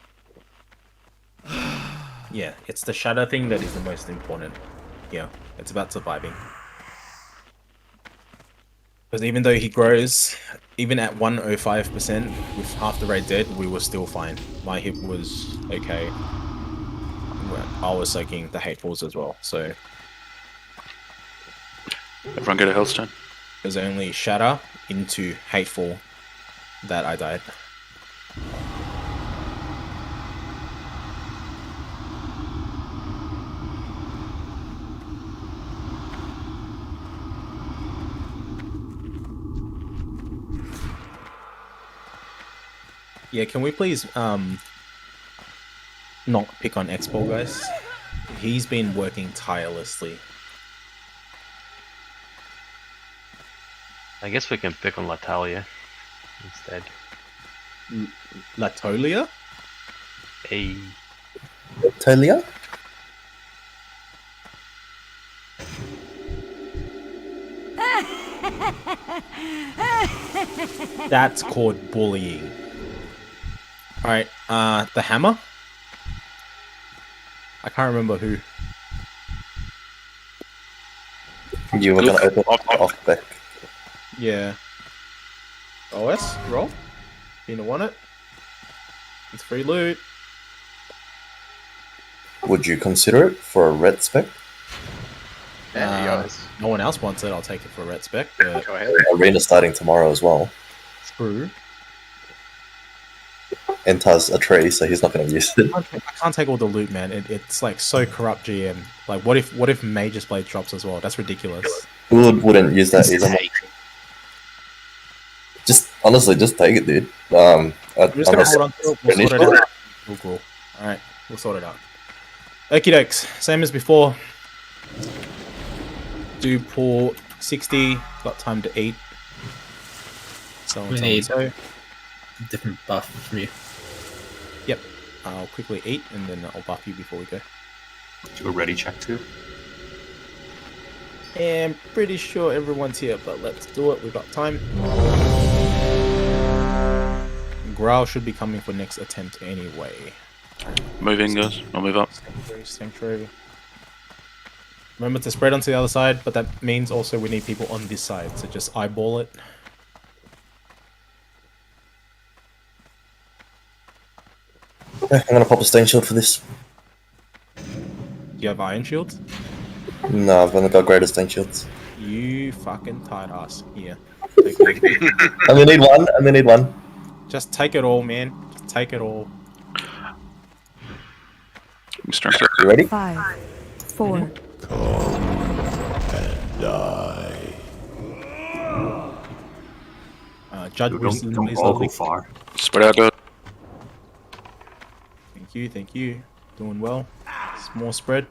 Yeah, it's the shadow thing that is the most important. Yeah, it's about surviving. Because even though he grows, even at 105% with half the rate dead, we were still fine. My hip was okay. I was soaking the hatefuls as well, so... Everyone get a health stone. There's only shatter into hateful that I died. Yeah, can we please not pick on Expo, guys? He's been working tirelessly. I guess we can pick on Latalia instead. Latolia? Hey. Latolia? That's called bullying. Alright, the hammer? I can't remember who. You were going to open off back. Yeah. OS, roll. You want it? It's free loot. Would you consider it for a red spec? No one else wants it, I'll take it for a red spec. But... Go ahead. Arena starting tomorrow as well. True. Enters a tree, so he's not going to use it. I can't take all the loot, man. It's like so corrupt GM. Like, what if Mage's Blade drops as well? That's ridiculous. Wouldn't use that either. Just honestly, just take it, dude. I'm just gonna hold on to it. We'll sort it out. Cool. Alright, we'll sort it out. Okie dokes, same as before. Do pull 60, got time to eat. So We need a different buff from you. Yep. I'll quickly eat and then I'll buff you before we go. Do a ready check too. I'm pretty sure everyone's here, but let's do it. We've got time. Gruul should be coming for next attempt anyway. Move in, guys. I'll move up. Sanctuary. Remember to spread onto the other side, but that means also we need people on this side, so just eyeball it. I'm going to pop a stain shield for this. Do you have iron shields? No, I've only got greater stain shields. You fucking tight ass. Here. I'm going to need one. Just take it all, man. Just take it all. You ready? 5, 4. Die. Judge Wilson, Don't please all help go me. far. Spread out, guys. you, thank you. Doing well. More spread.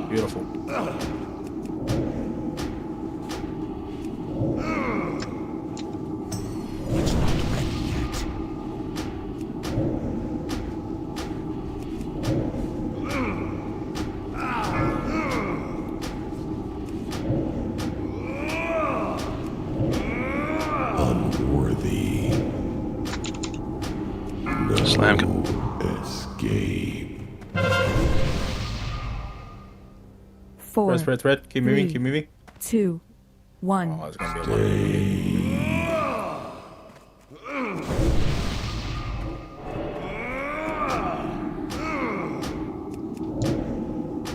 Beautiful. Unworthy. Slam. Escape. 4, Red. Keep moving. 2, 1. Oh, it's gonna be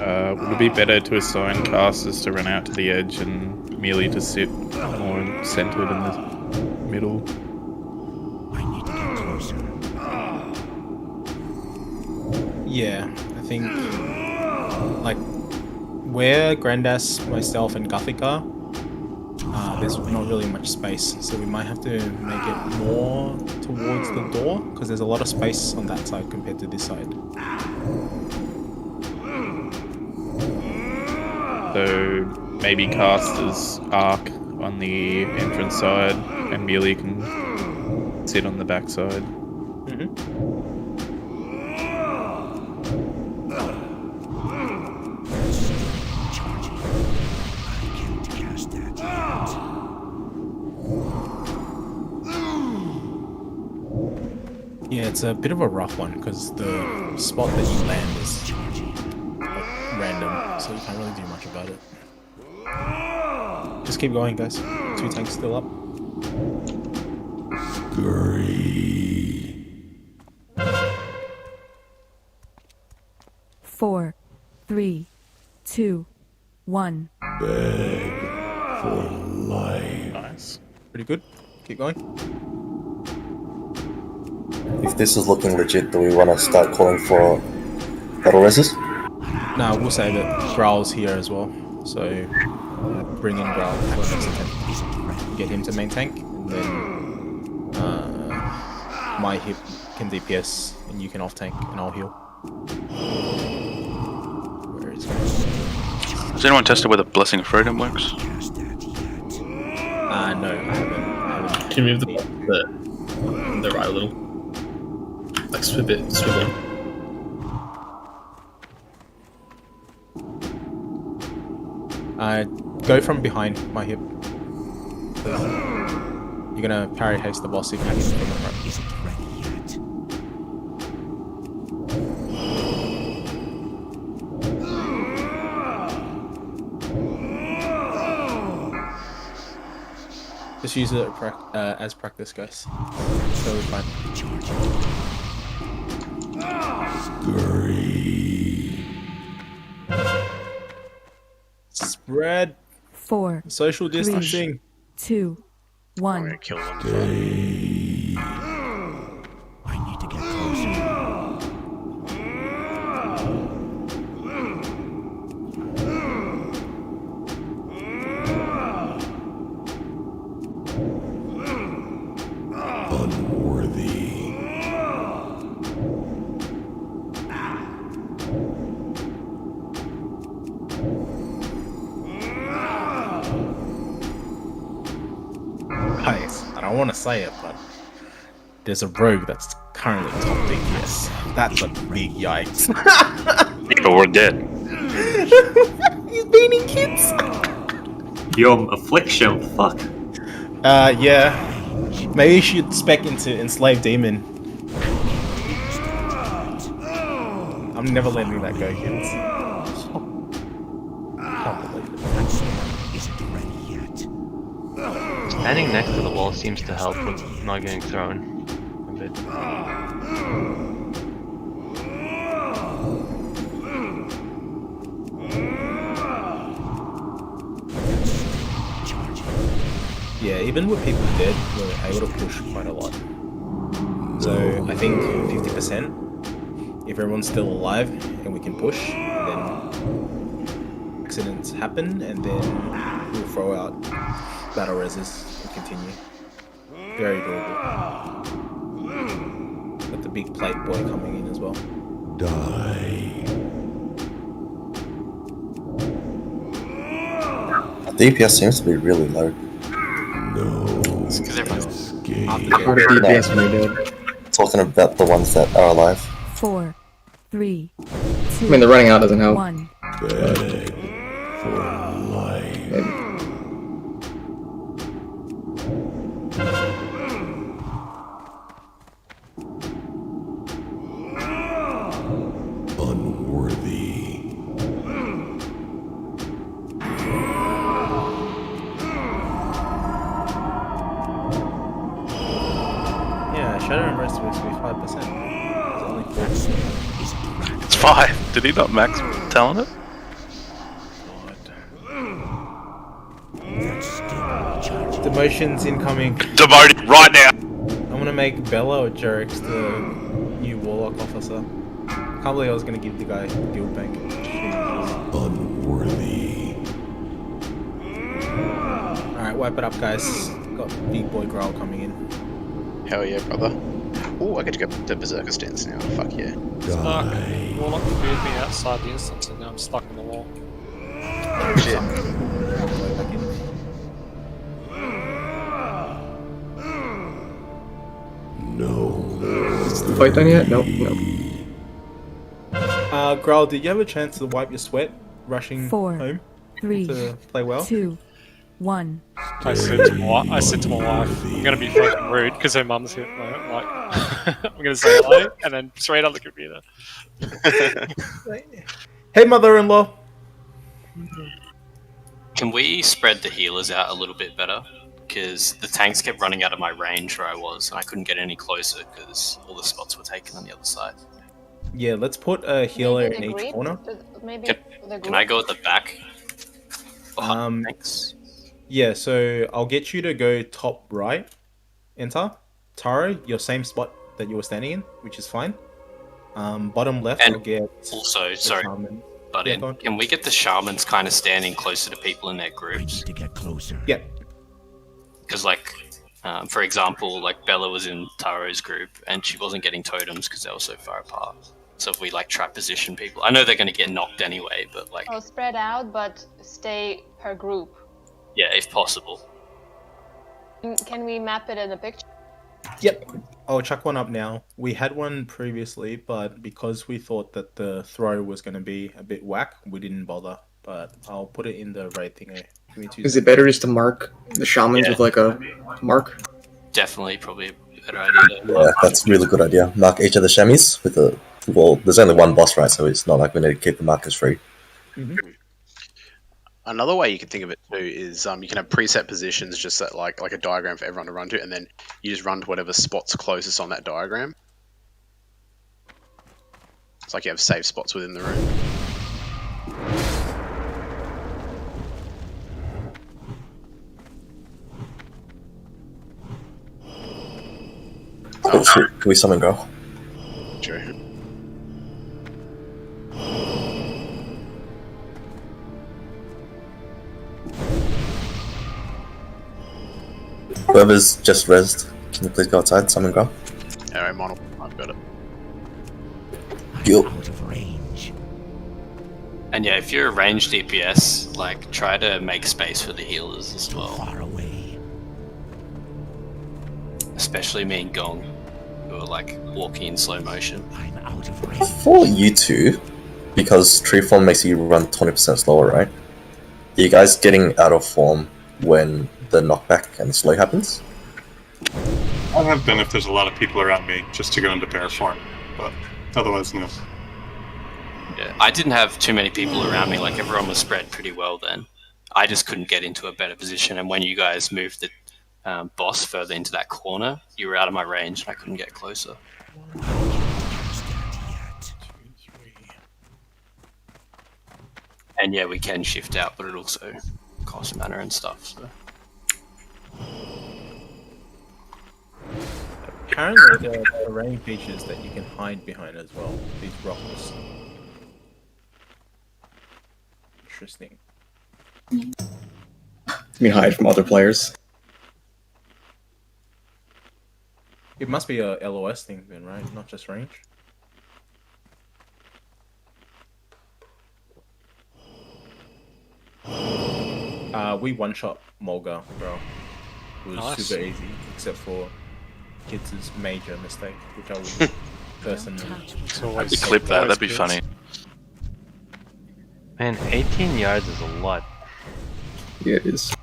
a would it be better to assign casters to run out to the edge and merely to sit more centered in the middle? I need to get closer. Yeah, I think like where Grandas, myself, and Gothic are, there's not really much space, so we might have to make it more towards the door because there's a lot of space on that side compared to this side. So maybe casters arc on the entrance side and melee can sit on the back side. Yeah, it's a bit of a rough one because the spot that you land is random, so you can't really do much about it. Just keep going, guys. 2 tanks still up. Scurry. 4, 3, 2, 1. Beg for life. Nice. Pretty good. Keep going. If this is looking legit, do we want to start calling for battle reses? Nah, we'll save it. Growl's here as well, so bring in Growl for next attempt. Get him to main tank, and then my hip can DPS, and you can off tank, and I'll heal. Where is he? Has anyone tested whether Blessing of Freedom works? No, I haven't. Can you move the right a little? Like swivel. Go from behind my hip. You're gonna parry haste the boss if you hit from the front. Isn't ready yet. Just use it as practice, guys. It's totally fine. Scurry. Spread. 4, Social distancing. 2, 1. I'm gonna kill them. Stay. I need to get closer. Unworthy. I don't want to say it, but there's a rogue that's currently top DPS. That's a big yikes. But we're dead. He's beating kids. Yo, Affliction, fuck. Yeah. Maybe you should spec into Enslaved Demon. I'm never letting that go, kids. Can't believe it. Standing next to the wall seems to help with not getting thrown a bit. Yeah, even with people dead, we're able to push quite a lot. So I think 50%, if everyone's still alive and we can push, then accidents happen and then we'll throw out battle reses and continue. Very doable. Let the big plate boy coming in as well. The DPS seems to be really low. It's because everyone's Part of DPS when they do. Talking about the ones that are alive. 4, 3, 2. I mean, the running out doesn't help. 1. Yeah, Shadow and Rest was 5%. It's only 4%. It's 5. Did he not max telling it? Demotions incoming. Demoted right now. I'm gonna make Bella or Jerix the new Warlock officer. Can't believe I was gonna give the guy guild bank. Unworthy. Alright, wipe it up, guys. Got big boy Gruul coming in. Hell yeah, brother. Oh, I get to go to Berserker stance now. Fuck yeah. Stuck. Warlock cleared me outside the instance and now I'm stuck on the wall. Oh shit. Is the fight done yet? Nope. Gruul, did you have a chance to wipe your sweat rushing 4, home 3, to play well? 2, 1. I said to my wife, I'm gonna be fucking rude because her mum's here. Like, I'm gonna say hello and then straight on the computer. Hey, mother-in-law. Can we spread the healers out a little bit better? Because the tanks kept running out of my range where I was, and I couldn't get any closer because all the spots were taken on the other side. Yeah, let's put a healer in each Agreed. corner. Maybe Can I go at the back? Thanks. Yeah, so I'll get you to go top right. Enter. Taro, your same spot that you were standing in, which is fine. Bottom left, And I'll get also, sorry, Shaman. but Yeah, go on. can we get the shamans kind of standing closer to people in their groups? To get closer. Yeah. Because, like, for example, like Bella was in Taro's group and she wasn't getting totems because they were so far apart. So if we like trap position people, I know they're going to get knocked anyway, but like, Oh, spread out, but stay per group. yeah, if possible. Can we map it in a picture? Yep. I'll chuck one up now. We had one previously, but because we thought that the throw was going to be a bit whack, we didn't bother. But I'll put it in the raid thingy. Give me 2 Is it better just to mark the shamans with like a mark? Definitely, probably a better idea. Yeah, that's a really good idea. Mark each of the chamois with a... Well, there's only one boss, right? So it's not like we need to keep the markers free. Another way you can think of it too is you can have preset positions, just that like a diagram for everyone to run to, and then you just run to whatever spot's closest on that diagram. It's like you have safe spots within the room. Oh shit, can we summon Gruul? Sure. Whoever's just rezzed, can you please go outside, summon Gruul? Alright, Mono, I've got it. Guild. Out of range. And yeah, if you're a ranged DPS, like try to make space for the healers as well. Far away. Especially me and Gong, who are like walking in slow motion. I'm out of range. For you two, because tree form makes you run 20% slower, right? Are you guys getting out of form when the knockback and slow happens? I have been if there's a lot of people around me just to go into bear form, but otherwise, no. Yeah, I didn't have too many people around me, like everyone was spread pretty well then. I just couldn't get into a better position, and when you guys moved the boss further into that corner, you were out of my range and I couldn't get closer. And yeah, we can shift out, but it also costs mana and stuff, so... Apparently there are terrain features that you can hide behind as well. These rocks. Interesting. You mean hide from other players? It must be a LOS thing then, right? Not just range. We one-shot Mulga, bro. It was Nice. super easy, except for Kids' major mistake, which I would personally... I'd clip that, that'd be funny. Man, 18 yards is a lot. Yeah, it is.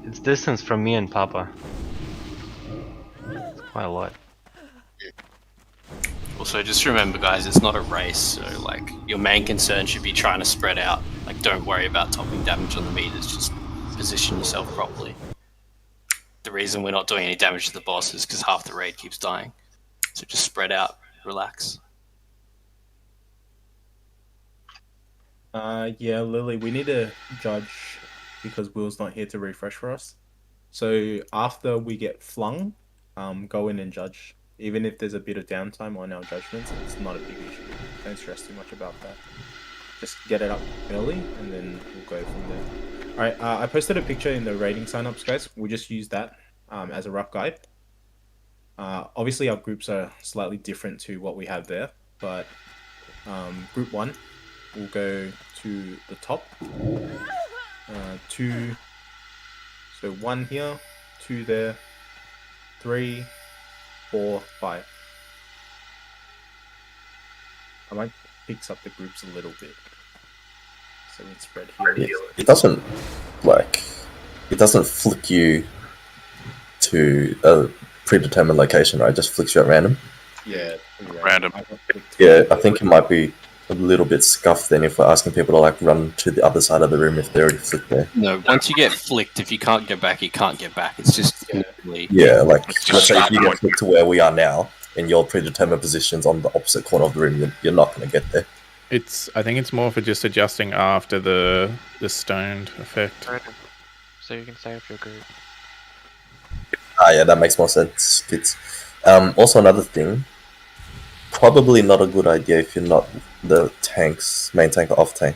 It's distance from me and Papa. It's quite a lot. Also, just remember, guys, it's not a race, so like your main concern should be trying to spread out. Like, don't worry about topping damage on the meters. Just position yourself properly. The reason we're not doing any damage to the boss is because half the raid keeps dying. So just spread out, relax. Yeah, Lily, we need to judge because Will's not here to refresh for us. So after we get flung, go in and judge. Even if there's a bit of downtime on our judgments, it's not a big issue. Don't stress too much about that. Just get it up early and then we'll go from there. Alright, I posted a picture in the rating signups, guys. We'll just use that as a rough guide. Obviously our groups are slightly different to what we have there, but group 1 will go to the top. 2, so 1 here, 2 there, 3, 4, 5. I might fix up the groups a little bit so we spread here. It doesn't flick you to a predetermined location, right? It just flicks you at random. Yeah, random. Yeah, I think it might be a little bit scuffed then if we're asking people to like run to the other side of the room if they're already flicked there. No, once you get flicked, if you can't go back, you can't get back. It's just Yeah, like let's say if you get flicked to where we are now and your predetermined position's on the opposite corner of the room, you're not going to get there. I think it's more for just adjusting after the stoned effect. So you can stay with your group. Ah, yeah, that makes more sense, kids. Also, another thing, probably not a good idea if you're not the tanks, main tank or off tank,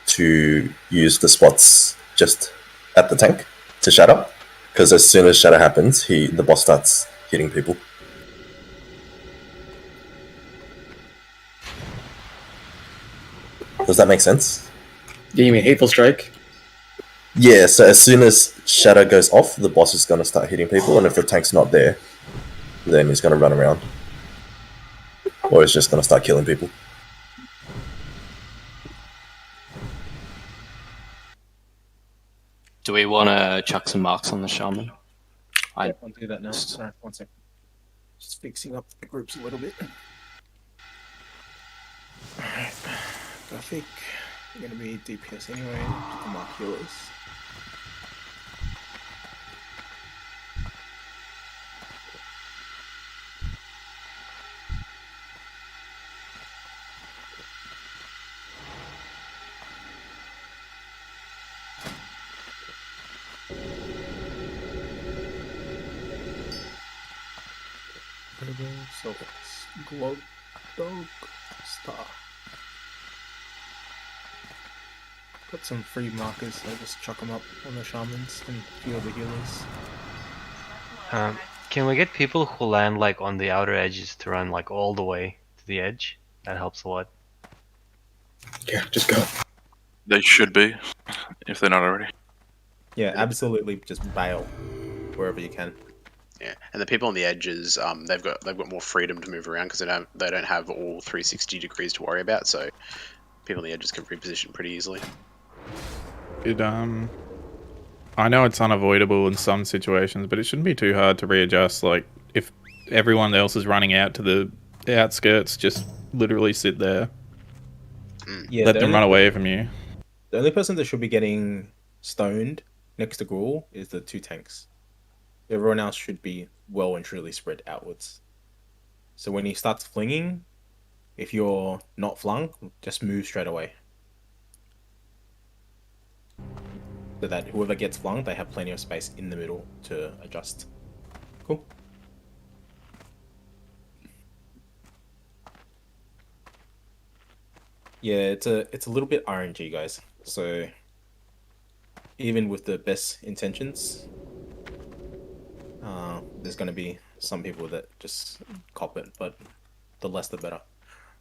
to use the spots just at the tank to shatter, because as soon as shatter happens, the boss starts hitting people. Does that make sense? Yeah, you mean Hateful Strike? Yeah, so as soon as shatter goes off, the boss is going to start hitting people, and if the tank's not there, then he's going to run around. Or he's just going to start killing people. Do we want to chuck some marks on the shaman? I'll do that now. Sorry, 1 second. Just fixing up the groups a little bit. Alright, I think we're going to be DPS anyway, just to mark healers. So it's Glow Dog Star. Got some free markers, so just chuck them up on the shamans and heal the healers. Can we get people who land like on the outer edges to run like all the way to the edge? That helps a lot. Yeah, just go. They should be, if they're not already. Yeah, absolutely. Just bail wherever you can. Yeah, and the people on the edges, they've got more freedom to move around because they don't have all 360 degrees to worry about. So people on the edges can reposition pretty easily. I know it's unavoidable in some situations, but it shouldn't be too hard to readjust. Like if everyone else is running out to the outskirts, just literally sit there. Yeah, let them run away from you. The only person that should be getting stoned next to Gruul is the 2 tanks. Everyone else should be well and truly spread outwards. So when he starts flinging, if you're not flung, just move straight away. So that whoever gets flung, they have plenty of space in the middle to adjust. Cool. Yeah, it's a little bit RNG, guys. So even with the best intentions, there's going to be some people that just cop it, but the less the better.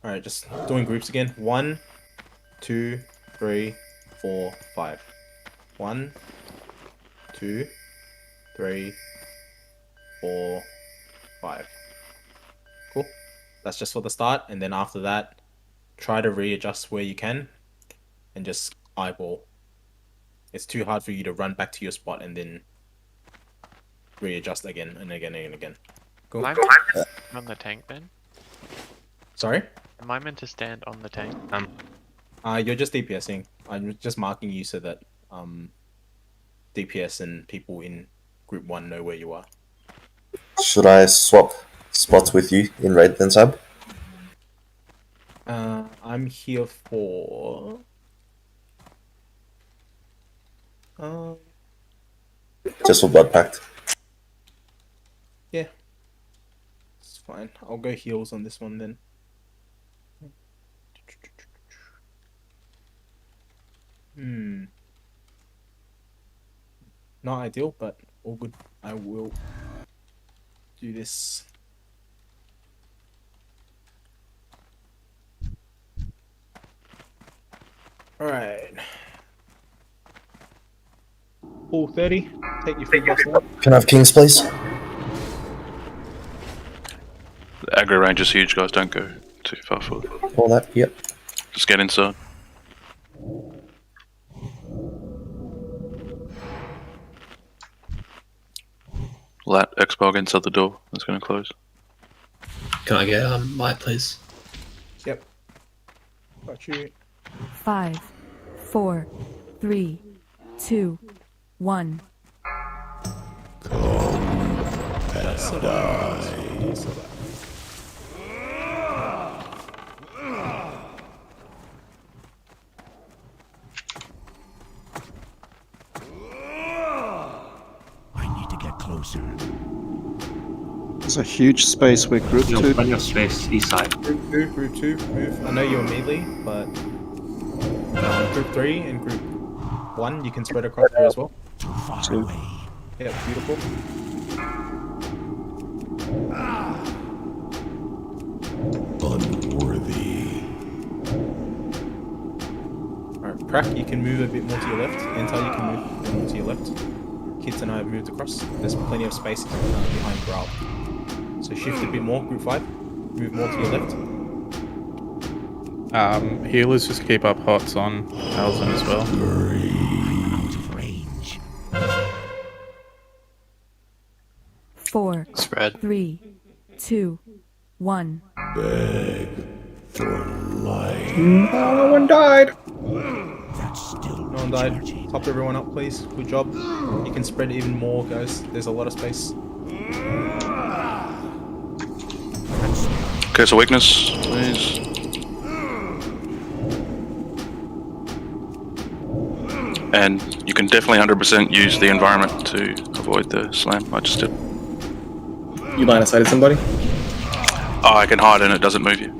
Alright, just doing groups again. 1, 2, 3, 4, 5. 1, 2, 3, 4, 5. Cool. That's just for the start, and then after that, try to readjust where you can, and just eyeball. It's too hard for you to run back to your spot and then readjust again and again and again. Cool. Am I meant to stand on the tank then? Sorry? Am I meant to stand on the tank? You're just DPSing. I'm just marking you so that DPS and people in group 1 know where you are. Should I swap spots with you in raid then, Sab? I'm here for... Just for Blood Pact. Yeah. It's fine. I'll go heals on this one then. Not ideal, but all good. I will do this. Alright. Full 30. Take your free buffs now. Can I have kings, please? The aggro range is huge, guys. Don't go too far forward. All that, yep. Just get inside. Lat Xbog inside the door. That's going to close. Can I get might, please? Yep. Got you. 5, 4, 3, 2, 1. That's so bad. So bad. I need to get closer. There's a huge space where group 2. Plenty of space east side. Group 2, move. I know you're melee, but group 3 and group 1, you can spread across there as well. Too far away. Yeah, beautiful. Unworthy. Alright, Prack, you can move a bit more to your left. Antar, you can move a bit more to your left. Kids and I have moved across. There's plenty of space behind Gruul. So shift a bit more, group 5. Move more to your left. Healers just keep up hots on Talzin as well. Out of range. 4, Spread. 3, 2, 1. Beg for life. No one died. That's still No one died. Top everyone up, please. Good job. You can spread even more, guys. There's a lot of space. Okay, so weakness, please. And you can definitely 100% use the environment to avoid the slam. I just did. You line of sighted somebody? Oh, I can hide and it doesn't move you.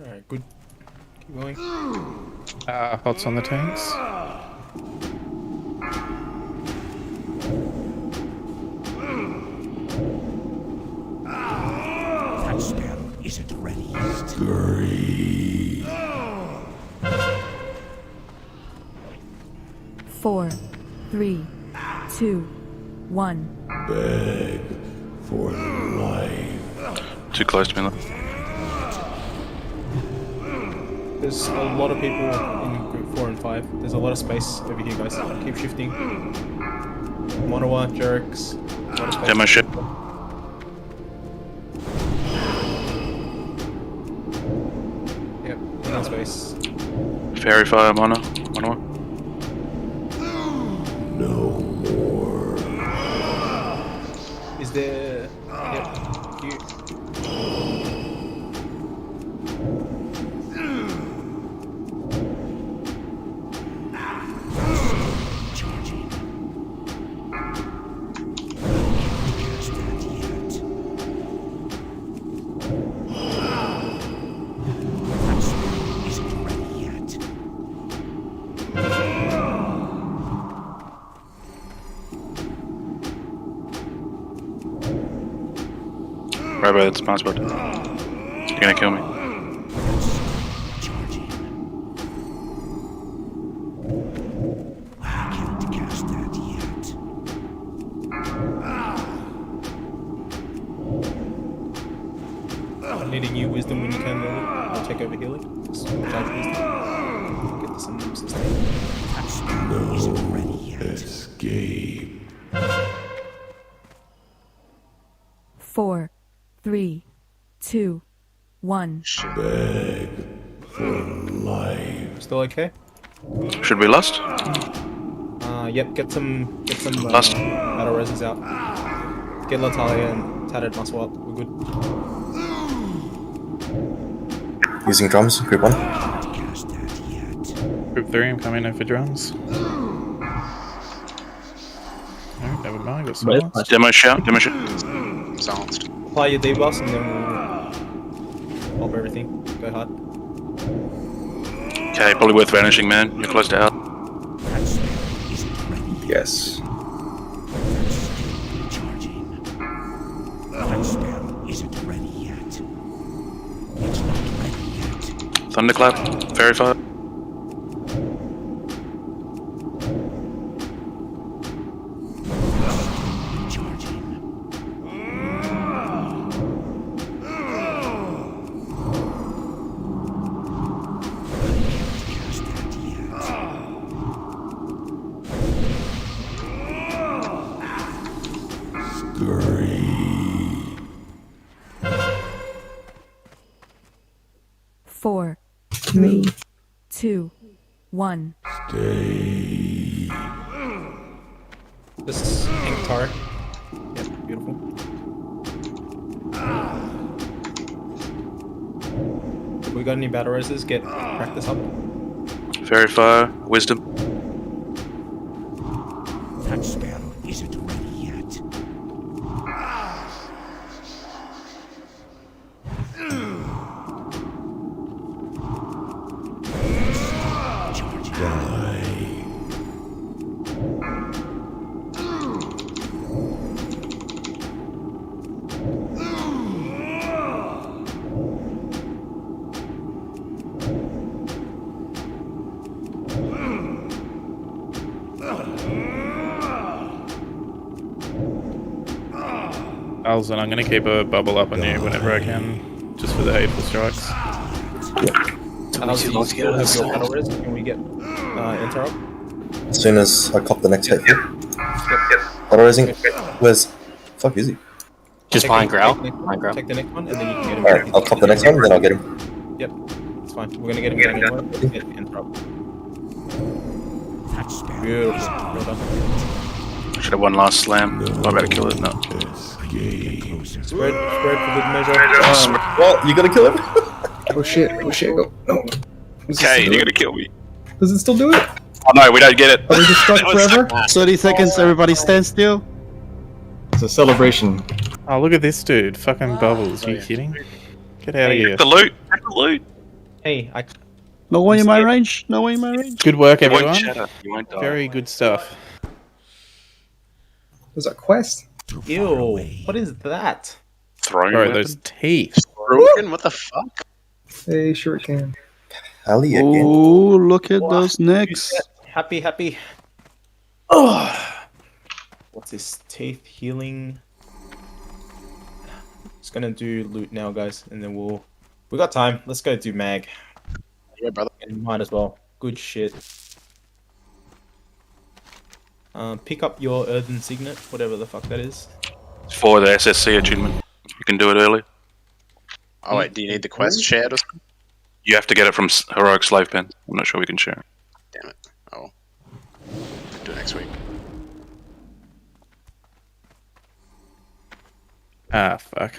Alright, good. Keep going. Hots on the tanks. That spell isn't ready yet. Greed. 4, 3, 2, 1. Beg for life. Too close to me, look. There's a lot of people in group 4 and 5. There's a lot of space over here, guys. Keep shifting. Monowa, Jerix. Demo ship. Yep, in space. Fairy fire, mono. No more. Is there... Yep, you. Right by the spawn spot. You're gonna kill me. I'm needing you wisdom when you can, Lily. I'll take over healing. Just charge wisdom. Get some sustain. Escape. 4, 3, 2, 1. Beg for life. Still okay? Should we lust? Yep. Get some Lust. battle roses out. Get Latalia and Tattered Muscle up. We're good. Using drums, group 1. Group 3, I'm coming in for drums. No, never mind, got silence. Demo shout, demo shout. Silenced. Apply your debuffs and then we'll pop everything. Go hard. Okay, probably worth vanishing, man. You're close to out. Yes. Thunderclap, verify. Four, 3, 2, 1. Stay. This is Hank Tar. Yep, beautiful. If we got any battle roses, get practice up. Verify, wisdom. That spell isn't ready yet. Alzan, I'm gonna keep a bubble up on you whenever I can, just for the hateful strikes. Too long to get have your battle res. Can we get enter up? As soon as I cop the next hateful. Yep. Auto raising. Where's fuck is he? Just Take behind the- Gruul. take the next one, Behind Gruul. Take the next one, and then you can get him. Alright, I'll cop the next one, then I'll get him. Yep, it's fine. We're gonna get him down anyway. Get enter up. Beautiful. Well done. Should have one last slam. I better kill it. No. Spread for good measure. Well, you gotta kill him. Oh shit, go. No. Okay, you're gonna kill me. Does it still do it? Oh no, we don't get it. Are we just stuck That was forever? 30 seconds, everybody stand still. It's a celebration. Oh, look at this dude. Fucking bubbles. Are you kidding? Get out of here. The loot. Take the loot. Hey, I. No one in my range. No one in my range. Good work, You won't everyone. shatter. You won't die. Very good stuff. There's a quest. Ew. What is that? Throwing Bro, weapon. those teeth. Broken? What the fuck? Hey, sure it can. Ali again. Oh, look at those necks. Happy. Oh. What's this? Teeth healing. Just gonna do loot now, guys, and then we got time. Let's go do mag. Yeah, brother. And might as well. Good shit. Pick up your Earthen Signet, whatever the fuck that is. For the SSC attunement. You can do it early. Oh wait, do you need the quest shared or something? You have to get it from Heroic Slave Pen. I'm not sure we can share. Damn it. Oh. Do it next week. Ah, fuck.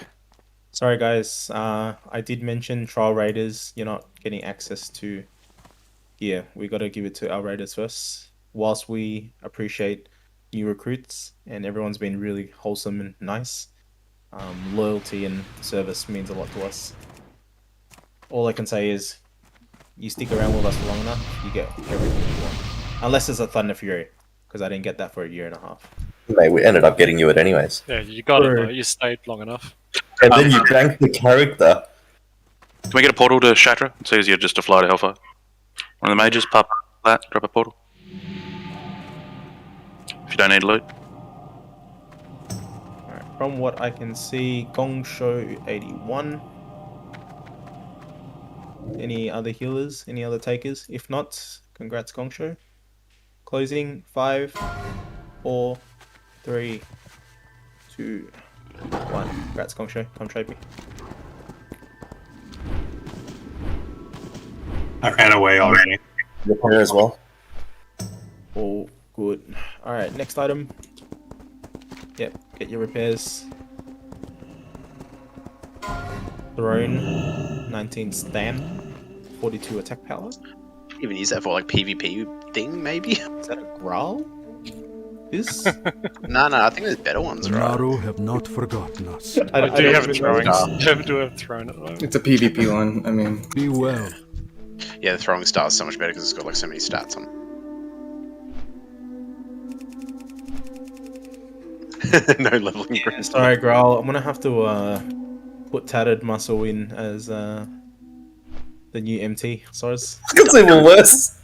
Sorry, guys. I did mention Trial Raiders. You're not getting access to. Yeah, we gotta give it to our Raiders first. Whilst we appreciate new recruits and everyone's been really wholesome and nice, loyalty and service means a lot to us. All I can say is, you stick around with us for long enough, you get everything you want. Unless it's a Thunder Fury, because I didn't get that for a year and a half. Mate, we ended up getting you it anyways. Yeah, you got it, Or- though. You stayed long enough. and then you crank the character. Can we get a portal to Shatra? It's easier just to fly to Hellfire. One of the mages, pop that, drop a portal. If you don't need loot. Alright, from what I can see, Gong Show 81. Any other healers? Any other takers? If not, congrats Gong Show. Closing 5, 4, 3, 2, 1. Congrats Gong Show. Come trade me. I ran away already. Repair as well. All good. Alright, next item. Yep, get your repairs. Throne, 19 stam, 42 attack power. Even use that for like PvP thing, maybe? Is that a Gruul? This? No, I think there's better ones, right? Naru have not forgotten us. I do have a throwing. Do have a throne at the moment. It's a PvP one. I mean, Be well. Yeah, the throwing star is so much better because it's got like so many stats on it. No leveling. Yeah, sorry, Gruul. I'm gonna have to put Tattered Muscle in as the new MT. Sorry. It's even worse.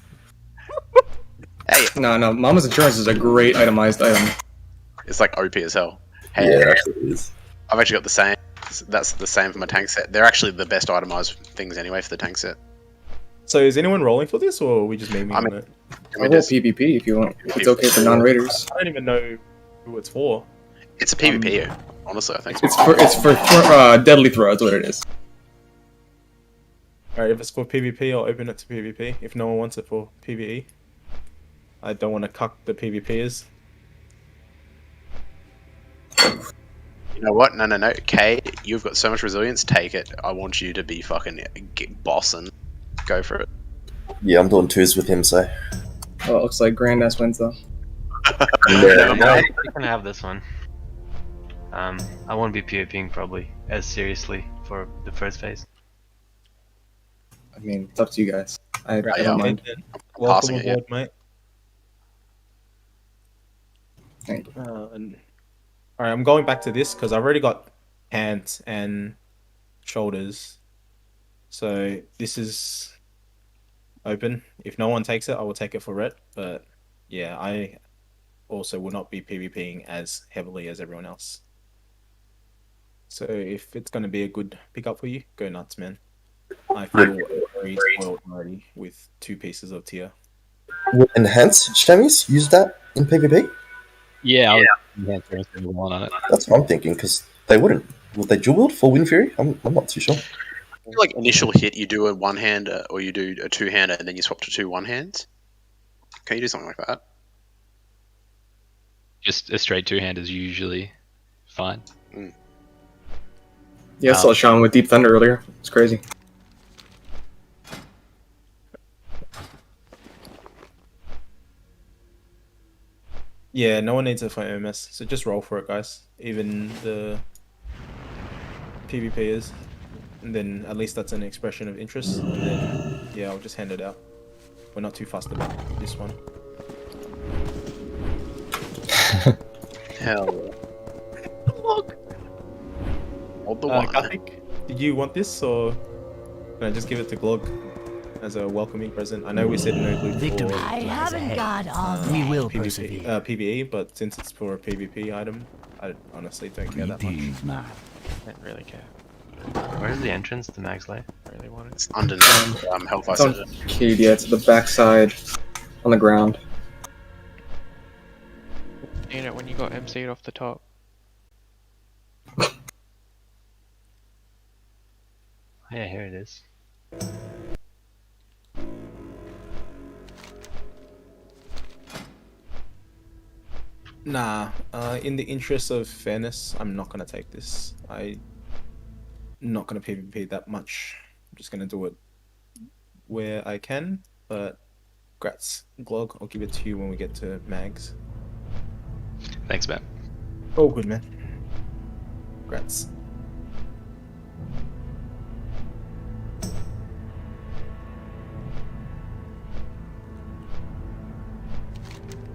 Hey, no. Mama's Insurance is a great itemized item. it's like OP as hell. Hey, Yeah, it actually is. I've actually got the same. That's the same for my tank set. They're actually the best itemized things anyway for the tank set. So is anyone rolling for this, or are we just memeing on it? I'll roll PvP if you want. If it's okay for non-raiders. I don't even know who it's for. It's a PvP, honestly, I think. It's for deadly throw. That's what it is. Alright, if it's for PvP, I'll open it to PvP. If no one wants it for PvE, I don't want to cuck the PvPers. You know what? No. Kay, you've got so much resilience. Take it. I want you to be fucking bossing. Go for it. Yeah, I'm doing 2s with him, so. Oh, it looks like Grandass wins though. Yeah, You can have this one. I won't be PvPing probably as seriously for the first phase. I mean, it's up to you guys. I Yeah, don't mind. Welcome it, aboard, mate. Thank you. Alright, I'm going back to this because I've already got hands and shoulders. So this is open. If no one takes it, I will take it for ret. But yeah, I also will not be PvPing as heavily as everyone else. So if it's going to be a good pickup for you, go nuts, man. I feel very spoiled already with 2 pieces of tier. Would enhanced Shammies use that in PvP? Yeah, I would one on it. That's what I'm thinking, because they wouldn't. Would they dual wield for Wind Fury? I'm not too sure. I feel like initial hit, you do a one-hander or you do a two-hander and then you swap to 2 one-hands. Can you do something like that? Just a straight 2-hand is usually fine. Yeah, I saw Sean with Deep Thunder earlier. It's crazy. Yeah, no one needs it for MS, so just roll for it, guys. Even the PvPers. And then at least that's an expression of interest. And then, yeah, I'll just hand it out. We're not too fussed about this one. Hell. Look! Hold the one. Gothic, did you want this, or can I just give it to Glog as a welcoming present? I know we said no loot for I haven't got all we will PvE, but since it's for a PvP item, I honestly don't care that much. I don't really care. Where's the entrance to Mag's Life? I really want it. It's underneath Hellfire It's on Center. Cade, yeah, it's at the backside on the ground. You know, when you got MC'd off the top. Yeah, here it is. Nah, in the interest of fairness, I'm not gonna take this. I'm not gonna PvP that much. I'm just gonna do it where I can, but grats, Glog, I'll give it to you when we get to Mags. Thanks, man. Oh, good, man. Grats.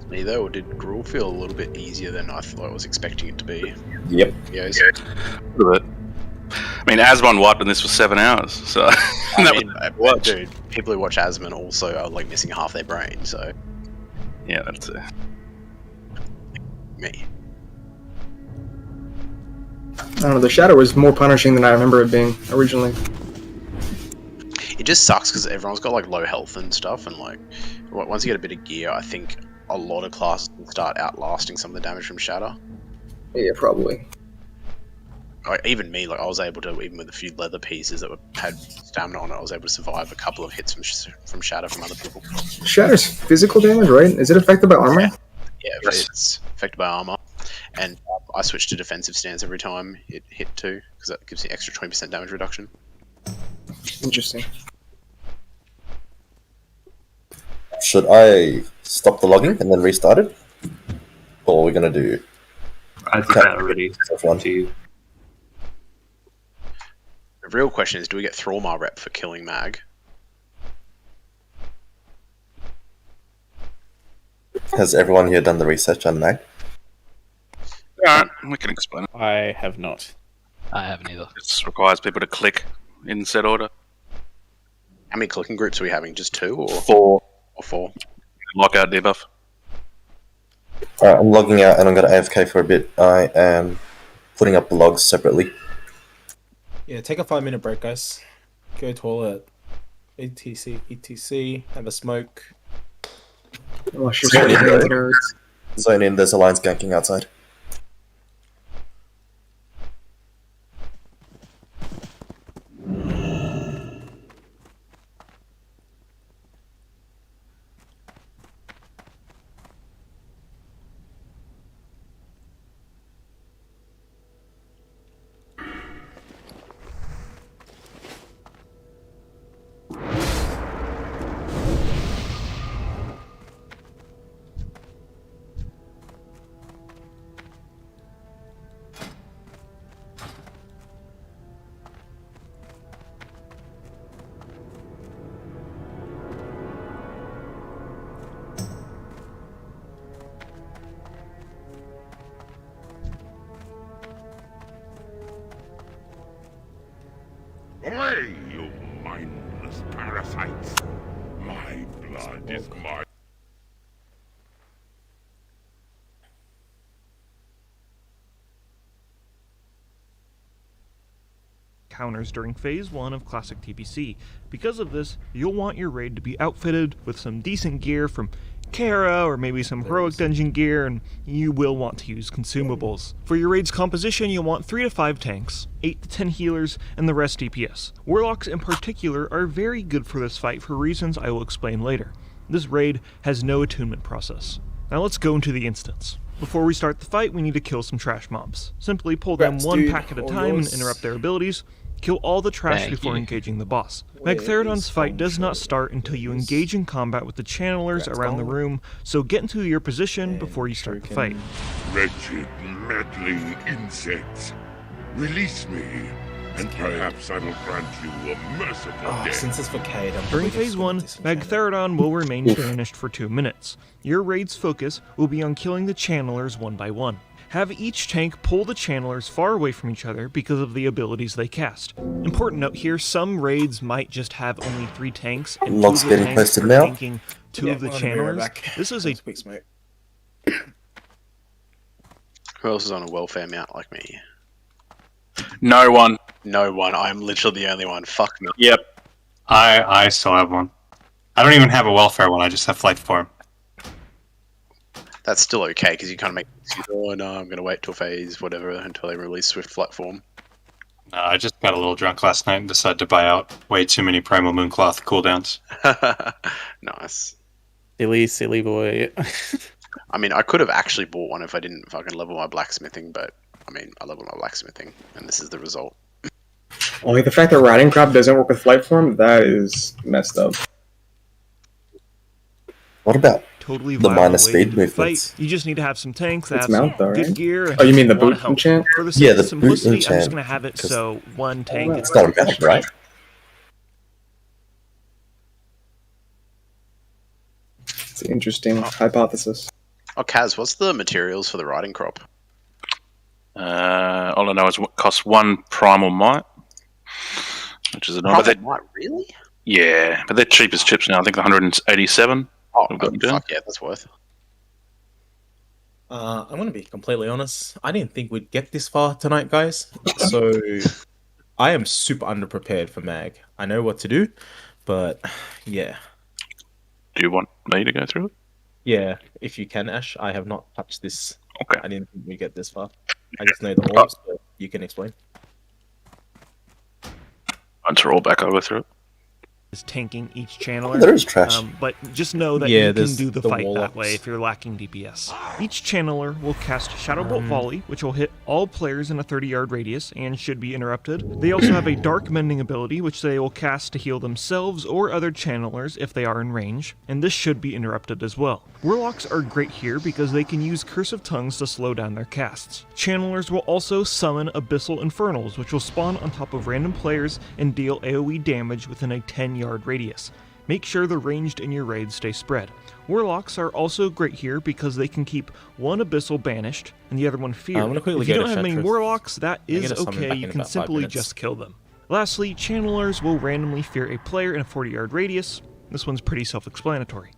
Me though, or did Gruul feel a little bit easier than I thought I was expecting it to be? Yep. Yes. A little bit. I mean, Asmon wiped on this for 7 hours, so... I mean, dude, people who watch Asmon also are like missing half their brain, so... Yeah, that's it. Me. I don't know, the Shadow was more punishing than I remember it being originally. It just sucks because everyone's got like low health and stuff, and like once you get a bit of gear, I think a lot of classes can start outlasting some of the damage from Shatter. Yeah, probably. Like, even me, like I was able to, even with a few leather pieces that had stamina on it, I was able to survive a couple of hits from Shatter from other people. Shatter's physical damage, right? Is it affected by armor? Yeah, it's affected by armor, and I switched to defensive stance every time it hit too, because that gives me extra 20% damage reduction. Interesting. Should I stop the logging and then restart it? Or are we gonna do? I did that already. To you. The real question is, do we get Thrallmar rep for killing Mag? Has everyone here done the research on Mag? Alright, we can explain it. I have not. I haven't either. It requires people to click in set order. How many clicking groups are we having? Just 2 or 4? Or 4? Lockout debuff. Alright, I'm logging out and I'm gonna AFK for a bit. I am putting up the logs separately. Yeah, take a 5-minute break, guys. Go toilet. ETC, have a smoke. Wash your Zone hands, in, nerds. Zone in, there's a line skanking outside. Away, you mindless parasites! My blood is my... Counters during Phase 1 of Classic TPC. Because of this, you'll want your raid to be outfitted with some decent gear from Kara or maybe some heroic dungeon gear, and you will want to use consumables. For your raid's composition, you'll want 3 to 5 tanks, 8 to 10 healers, and the rest DPS. Warlocks in particular are very good for this fight for reasons I will explain later. This raid has no attunement process. Now let's go into the instance. Before we start the fight, we need to kill some trash mobs. Simply pull them one pack at a time and interrupt their abilities. Kill all the trash before engaging the boss. Magtheridon's fight does not start until you engage in combat with the channelers around the room, so get into your position before you start the fight. Wretched, meddling insects! Release me, and perhaps I will grant you a merciful death. Since it's for Cade, During Phase 1, Magtheridon will remain banished for 2 minutes. Your raid's focus will be on killing the channelers one by one. Have each tank pull the channelers far away from each other because of the abilities they cast. Important note here, some raids might just have only 3 tanks, and Logs 2 of the getting tanks posted are now. tanking 2 of the channelers. This is a... Who else is on a welfare mount like me? No one. No one. I'm literally the only one. Fuck me. Yep. I still have one. I don't even have a welfare one, I just have flight form. That's still okay, because you kind of make oh no, I'm going to wait till phase whatever until they release Swift Flight Form. I just got a little drunk last night and decided to buy out way too many Primal Mooncloth cooldowns. Nice. Silly boy. I mean, I could have actually bought one if I didn't fucking level my blacksmithing, but I mean, I level my blacksmithing, and this is the result. Only the fact that Riding Crop doesn't work with Flight Form, that is messed up. What about totally the minus way to speed do the movements? fight. You just need to have some tanks that It's have some mount though, good right? gear. Oh, you mean the and wanna boot help. enchant? For the sake Yeah, of the boot simplicity, I'm just enchant, going to have it 'cause so one tank. It's not a mount, right? It's an interesting hypothesis. Oh, Kaz, what's the materials for the riding crop? All I know is what costs 1 primal might. which is annoying. But Probably might, really? yeah, but they're cheapest chips now. I think 187. Oh, I've got them down. fuck yeah, that's worth. I'm gonna be completely honest. I didn't think we'd get this far tonight, guys. So I am super underprepared for Mag. I know what to do, but yeah. Do you want me to go through it? Yeah, if you can, Ash. I have not touched this. Okay. I didn't think we get this far. I just know the orbs, but you can explain. Once we're all back, I'll go through it. Is tanking each channeler. There is trash. But just know that Yeah, you can there's do the the fight that wall-ups. way if you're lacking DPS. Each channeler will cast Shadow Bolt Volley, which will hit all players in a 30-yard radius and should be interrupted. They also have a Dark Mending ability, which they will cast to heal themselves or other channelers if they are in range, and this should be interrupted as well. Warlocks are great here because they can use Curse of Tongues to slow down their casts. Channelers will also summon Abyssal Infernals, which will spawn on top of random players and deal AoE damage within a 10-yard radius. Make sure the ranged in your raid stay spread. Warlocks are also great here because they can keep one Abyssal banished and the other one feared. I'm gonna quickly If you go don't to have many Shattrath. Warlocks, that I get is a summon okay, back you in can about 5 simply minutes. just kill them. Lastly, Channelers will randomly fear a player in a 40-yard radius. This one's pretty self-explanatory.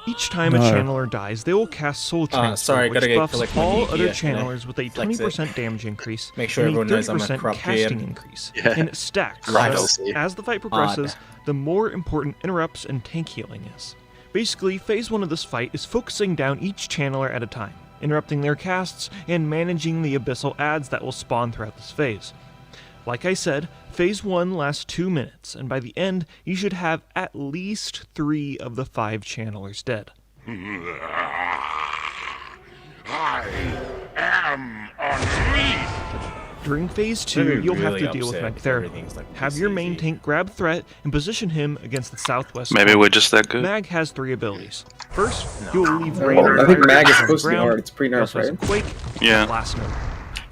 Each time a No. channeler dies, they will cast Soul Transfer, sorry, which gotta get buffs collect my all new other gear, channelers with a flex it. 20% damage increase Make sure and a everyone knows I'm a 30% corrupt casting GM. increase. Yeah. And it stacks, Right, so I'll as the fight progresses, the more important interrupts and tank healing is. Basically, phase 1 of this fight is focusing down each channeler at a time, interrupting their casts, and managing the abyssal adds that will spawn throughout this phase. Like I said, phase 1 lasts 2 minutes, and by the end, you should have at least 3 of the 5 channelers dead. I am unleashed. During phase 2, Very you'll have really to deal with upset if Magtheridon. everything's like Have your main tank grab threat and position him against the southwest. Maybe corner. we're just that good. Mag has 3 abilities. First, you will leave Well, rain and I think fire Mag is on the supposed to be ground. hard. It's pretty He also nerfed, has right? Quake. Yeah. And Blast Node.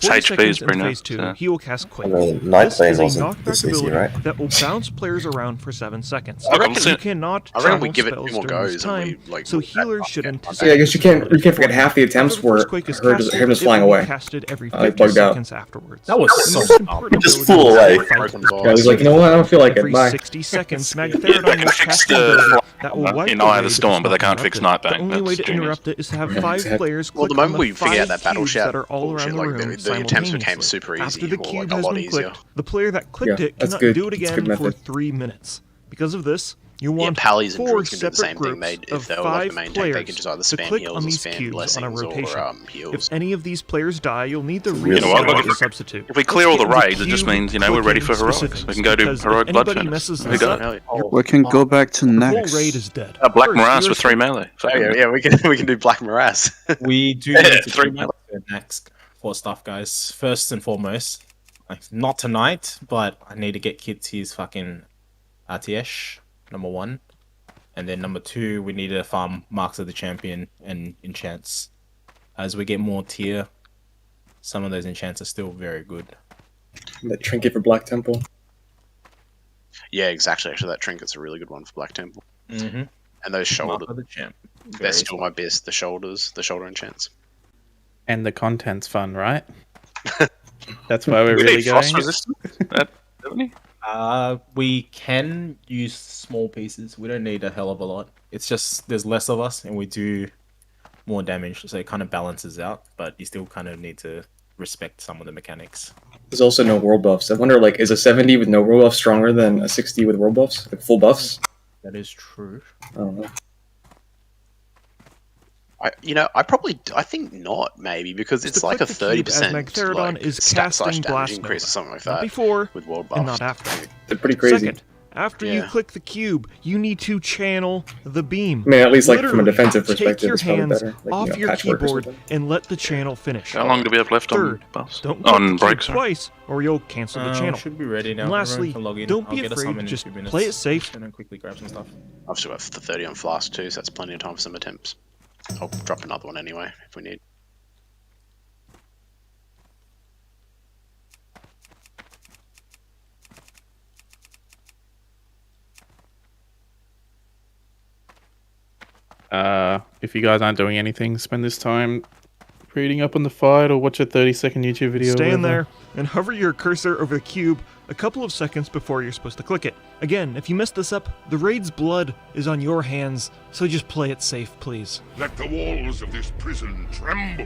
His 40 HP seconds is pretty in phase nerfed, 2, so- he will cast Quake. I mean, Night This Bane is a wasn't knockback this easy, ability right? that will bounce players around for 7 seconds. I reckon- You cannot I reckon we channel give it spells 2 more during this goes and we, time, like, so move that healers up should again. anticipate. Yeah, I guess you can't forget half the attempts After the were first Quake is him casted, just it flying will be away. casted every I 50 bugged out. seconds afterwards. That was The so most dumb. important Just ability flew is away. the fight Broken control. balls. Yeah, he's like, you know what? I don't feel like it. Every Bye. 60 seconds, Magtheridon will Fix cast the an ability that will wipe in the Eye of raid the if Storm, it's but they not can't fix interrupted. Night Bane. The only way That's to genius. interrupt it is to have Yeah, 5 exactly. players Well, click the on moment the we figure out 5 that battle cubes shout that are all bullshit, around the like, room the attempts became simultaneously. super easy, After the or, cube like, a has lot been easier. clicked, the player that clicked Yeah, it that's cannot good. do it That's a good again for method. 3 minutes. Because of this, you Yeah, want Pallies and 4 Druids can do the separate same thing. groups If of they were like 5 the main tank, players they can just either to spam click heals on or these spam cubes on a blessings rotation. or heals. If any of these players die, you'll need to You know what, look, restart as a substitute. If we clear all the Let's get raids, it just cube means, you know, we're ready for clicking heroics. specifics, We can go to because if heroic blood anybody furnace. messes We this got up, it. We can go back to the whole next. raid is dead. Black First, Morass you're with 3 melee. Oh, yeah, we can do Black Morass. We do Yeah, need to 3 do that next for stuff, guys. First and foremost, like, not tonight, but I need to get Kids his fucking RTS, number 1. And then number 2, we need to farm Marks of the Champion and enchants. As we get more tier, some of those enchants are still very good. The trinket for Black Temple. Yeah, exactly. Actually, that trinket's a really good one for Black Temple. Mm-hmm. And those Mark shoulders, of the Champ. they're Very still my best. The shoulder enchants. And the content's fun, right? That's why we're We really need frost going. resistance. Don't we? We can use small pieces. We don't need a hell of a lot. It's just there's less of us and we do more damage, so it kind of balances out. But you still kind of need to respect some of the mechanics. There's also no world buffs. I wonder, like, is a 70 with no world buffs stronger than a 60 with world buffs? Like, full buffs? That is true. I don't know. I think not, maybe, because it's to like a click the cube as 30% Magtheridon like, is stat slash casting damage Blast increase or Nova. something like Not that before with world and buffs. not after. They're pretty crazy. Second, after you Yeah. click the cube, you need to channel the beam. I mean, at least, like, from a Literally, defensive take perspective, your it's probably hands better. Like, off you know, your patchwork or keyboard something. and let the channel finish. How long do we have left on Third, buffs? don't click On the breaks, cube sorry. twice, or you'll cancel the channel. Should be ready now. And lastly, Everyone can log in. don't I'll be get us afraid some to in just 2 minutes. play it safe. And then quickly grab some stuff. I've still got the 30 on Flask too, so that's plenty of time for some attempts. I'll drop another one anyway if we need. If you guys aren't doing anything, spend this time Reading up on the fight or watch a 30-second YouTube video. Stay in whatever. there and hover your cursor over the cube a couple of seconds before you're supposed to click it. Again, if you mess this up, the raid's blood is on your hands, so just play it safe, please. Let the walls of this prison tremble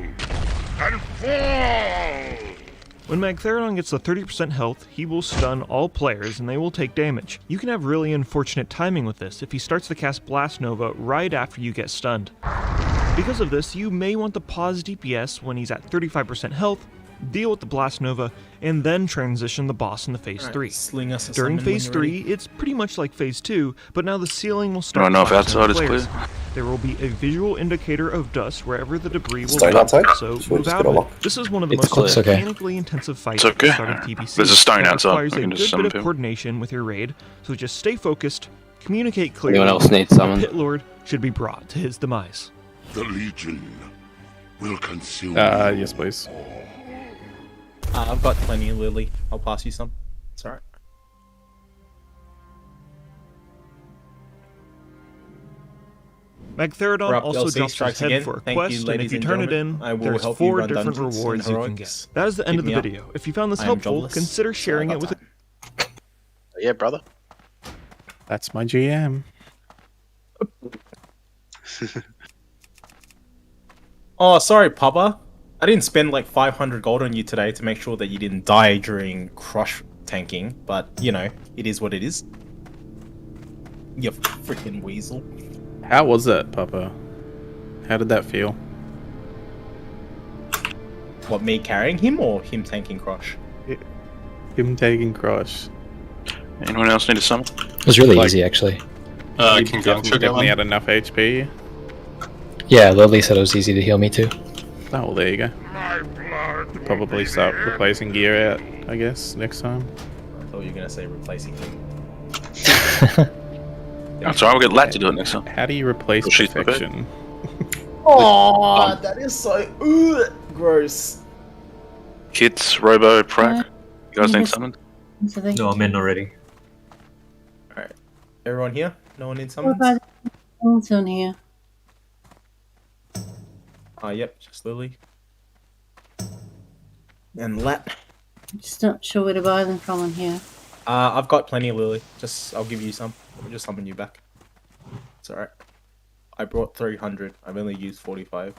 and fall! When Magtheridon gets to 30% health, he will stun all players and they will take damage. You can have really unfortunate timing with this if he starts to cast Blast Nova right after you get stunned. Because of this, you may want to pause DPS when he's at 35% health, deal with the Blast Nova, and then transition the boss into Phase 3. Sling us a During summon Phase when you're 3, it's pretty much like Phase 2, but now the ceiling will start I don't know if collapsing on outside is players. clear. There will be a visual indicator of dust wherever the debris will Stone go, outside? so Should we move just out get a of lock? it. This is one of the It's most clear. It's okay. mechanically intensive fights It's okay. at the start of TPC. There's a stone that outside. requires We a can good just bit summon of him. coordination with your raid, so just stay focused, communicate clearly. Anyone else need or summon? Pit Lord should be brought to his demise. The Legion will consume Yes, please. I've got plenty of Lily. I'll pass you some. It's alright. Magtheridon We're up, also DLC drops his strikes head again. for a Thank you, quest, and ladies if you and turn it gentlemen. in, I will there's help you 4 run different dungeons and rewards you can heroics. get. That is the end Hit of the me up. video. If you found this I am helpful, jobless, consider so I sharing got it with time. Yeah, brother. That's my GM. Oh, sorry, Papa. I didn't spend like 500 gold on you today to make sure that you didn't die during crush tanking, but you know, it is what it is. You freaking weasel. How was that, Papa? How did that feel? What, me carrying him or him tanking crush? Him taking crush. Anyone else need a summon? It was really easy, actually. You Can definitely had enough HP. Yeah, Lily said it was easy to heal me too. Oh, well, there you go. Probably start replacing gear out, I guess, next time. I thought you were gonna say replacing him. That's alright, we'll get Lat to do it next time. How do you replace Well, she's perfection? Oh, that is so gross. Kids, Robo, Prac. You guys need summons? No, I'm in already. Alright. Everyone here? No one in summons? What's on here? Yep, just Lily. And Lat. I'm just not sure where to buy them from on here. I've got plenty of Lily. I'll give you some. I'll just summon you back. It's alright. I brought 300. I've only used 45.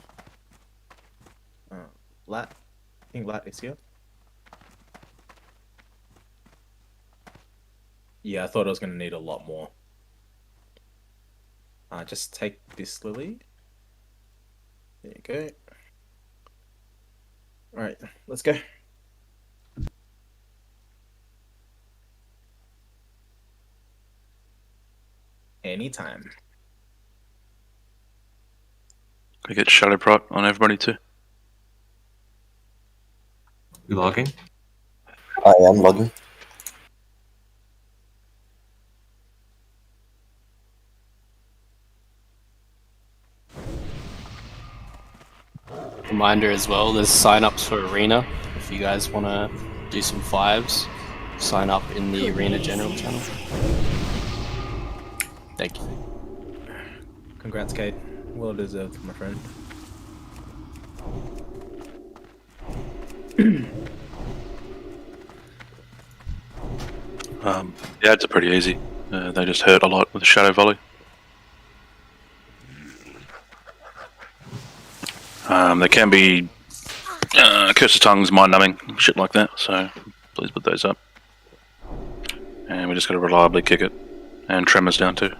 Lat. I think Lat is here. Yeah, I thought I was going to need a lot more. Just take this Lily. There you go. Alright, let's go. Anytime. I get Shadow Prot on everybody too. You logging? I am logging. Reminder as well, there's sign-ups for Arena. If you guys want to do some 5s, sign up in the Arena General channel. Thank you. Congrats, Kate. Well deserved, my friend. The ads are pretty easy. They just hurt a lot with the Shadow Volley. There can be Curse of Tongues, Mind Numbing, shit like that, so please put those up. And we just gotta reliably kick it. And Tremors down too.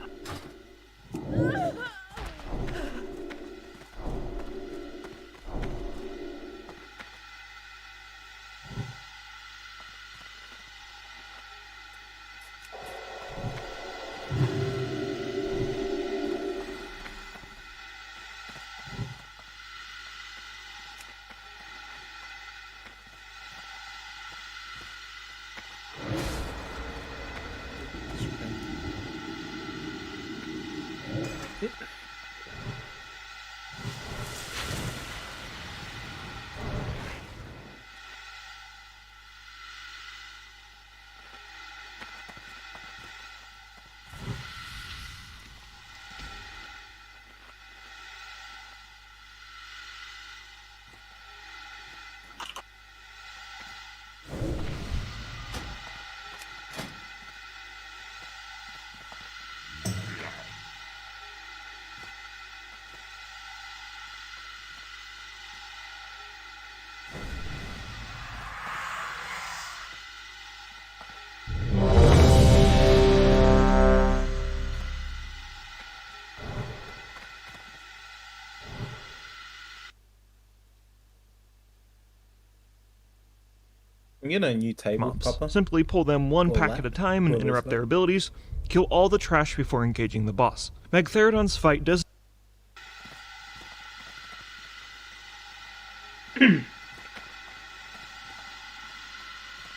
We get a new table, mobs. Papa. Simply pull them one Or pack lap, at a time and whoever's interrupt that. their abilities. Kill all the trash before engaging the boss. Magtheridon's fight does.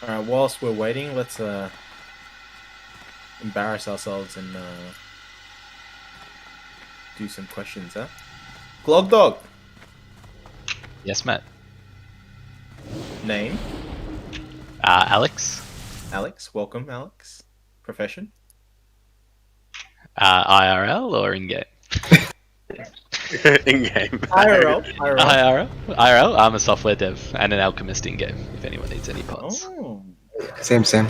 Alright, whilst we're waiting, let's embarrass ourselves and do some questions, huh? Glog Dog! Yes, Matt. Name? Alex. Alex, welcome, Alex. Profession? IRL or in-game? In-game. IRL. IRL. I'm a software dev and an alchemist in-game, if anyone needs any pots. Oh. Same.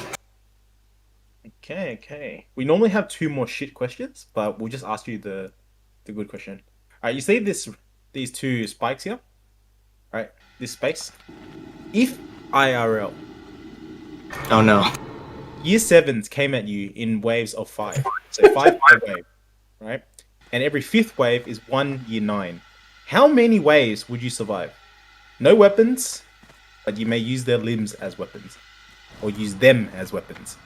Okay. We normally have 2 more shit questions, but we'll just ask you the good question. Alright, you see these 2 spikes here? Alright, this space. If IRL. Oh no. Year 7s came at you in waves of 5. So 5 per wave, right? And every 5th wave is 1 year 9. How many waves would you survive? No weapons, but you may use their limbs as weapons. Or use them as weapons.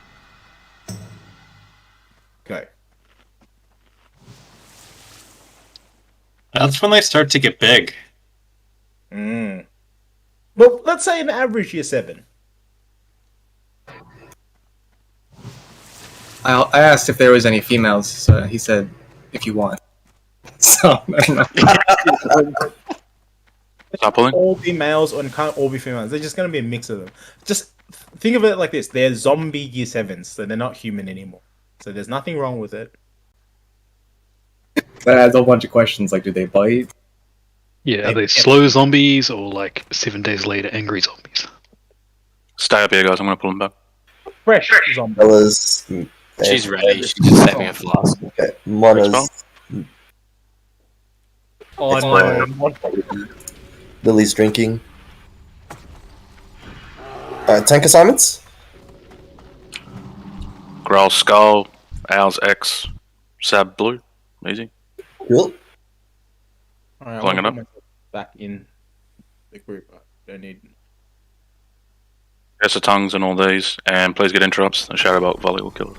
Go. That's when they start to get big. Well, let's say an average year 7. I asked if there was any females, so he said, if you want. So, I don't know. Stop pulling. All be males or can't all be females. They're just going to be a mix of them. Just think of it like this. They're zombie year 7s, so they're not human anymore. So there's nothing wrong with it. That adds a whole bunch of questions, like, do they bite? Yeah, are they slow zombies or like 7 days later angry zombies? Stay up here, guys. I'm gonna pull them back. Fresh zombies. Fellas, She's ready. She's just having a flask. Okay, Mona's. Oh, no. Lily's drinking. Tank assignments? Gruul Skull, Owl's X, Sab Blue. Easy. Cool. Alright, Pulling I'm it gonna up. put myself back in the group. I don't need. Yes, the tongues and all these, and please get interrupts. The Shadowbolt volley will kill us.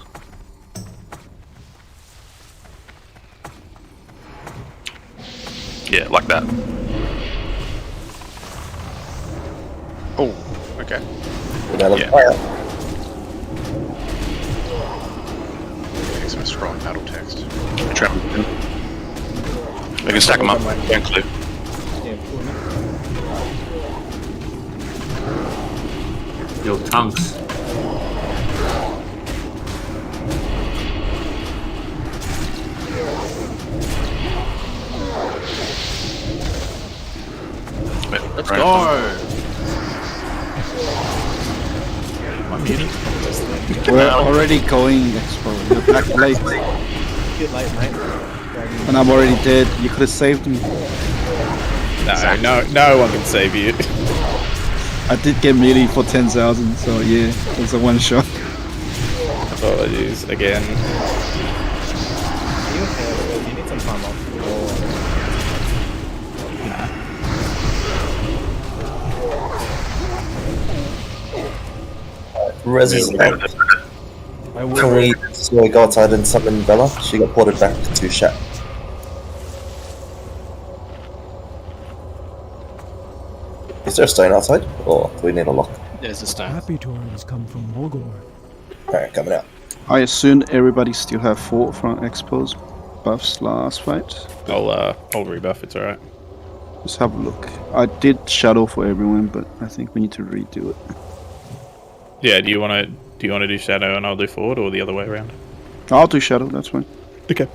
Yeah, like that. Oh, okay. Yeah. Getting some scrolling battle text. We can stack them up. Don't clue. Yo, tongues. Let's go! We're already going, Expo. You're back late. Get late, mate. And I'm already dead. You could have saved me. No one can save you. I did get melee for 10,000, so yeah, it was a one shot. Apologies again. You okay? You need some time off. Rez is back. Can we go outside and summon Bella? She got ported back to Shat. Is there a stone outside? Or do we need a lock? There's a stone. Happy torrents come from Mulgore. Alright, coming out. I assume everybody still have fought from Expo's buffs last fight. I'll rebuff, it's alright. Just have a look. I did shadow for everyone, but I think we need to redo it. Yeah, do you wanna do shadow and I'll do forward, or the other way around? I'll do shadow, that's fine. Okay.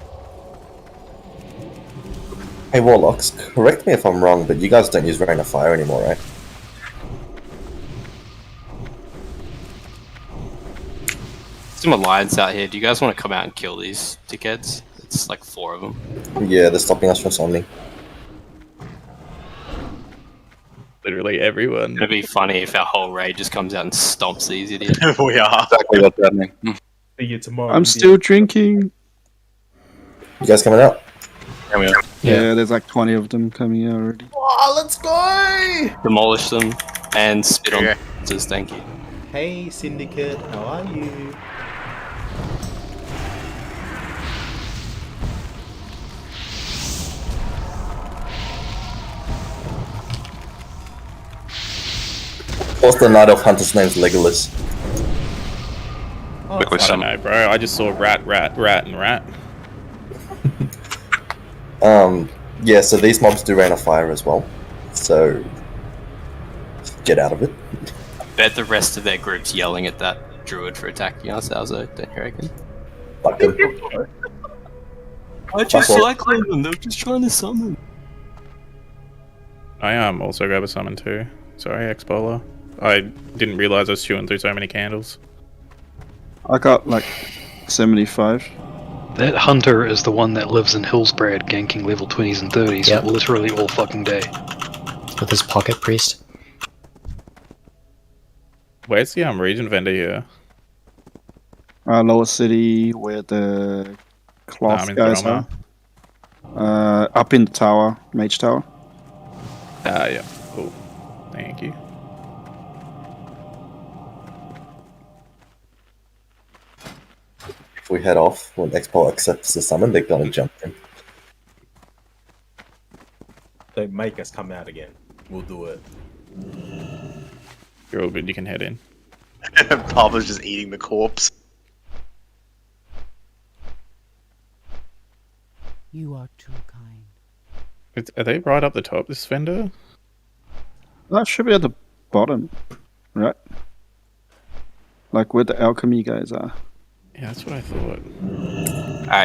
Hey Warlocks, correct me if I'm wrong, but you guys don't use Rain of Fire anymore, right? Some alliance out here. Do you guys want to come out and kill these dickheads? It's like 4 of them. Yeah, they're stopping us from summoning. Literally everyone. It'd be funny if our whole raid just comes out and stomps these idiots. We are. Exactly what's happening. See you tomorrow. I'm still drinking. You guys coming out? Here we are. Yeah, there's like 20 of them coming out already. Oh, let's go! Demolish them and spit on Okay. pizzas, thank you. Hey, Syndicate, how are you? What's the Night Elf Hunter's name's Legolas? Oh, I don't know, bro. I just saw rat, and rat. Yeah, so these mobs do rain of fire as well. So get out of it. I bet the rest of their group's yelling at that druid for attacking us, Alzo, don't you reckon? Fuck them. I just cyclone them, they're just trying to summon. I also grab a summon too. Sorry, X-Bowler. I didn't realize I was chewing through so many candles. I got like 75. That hunter is the one that lives in Hillsbrad, ganking level 20s and 30s Yep. literally all fucking day. With his pocket priest. Where's the region vendor here? Lower city, where the cloth I'm in guys Throma. are. Up in the tower, mage tower. Yeah. Cool. Thank you. If we head off, when Expo accepts the summon, they're gonna jump in. They make us come out again. We'll do it. You're all good, you can head in. Papa's just eating the corpse. You are too kind. Are they right up the top, this vendor? That should be at the bottom, right? Like where the alchemy guys are. Yeah, that's what I thought.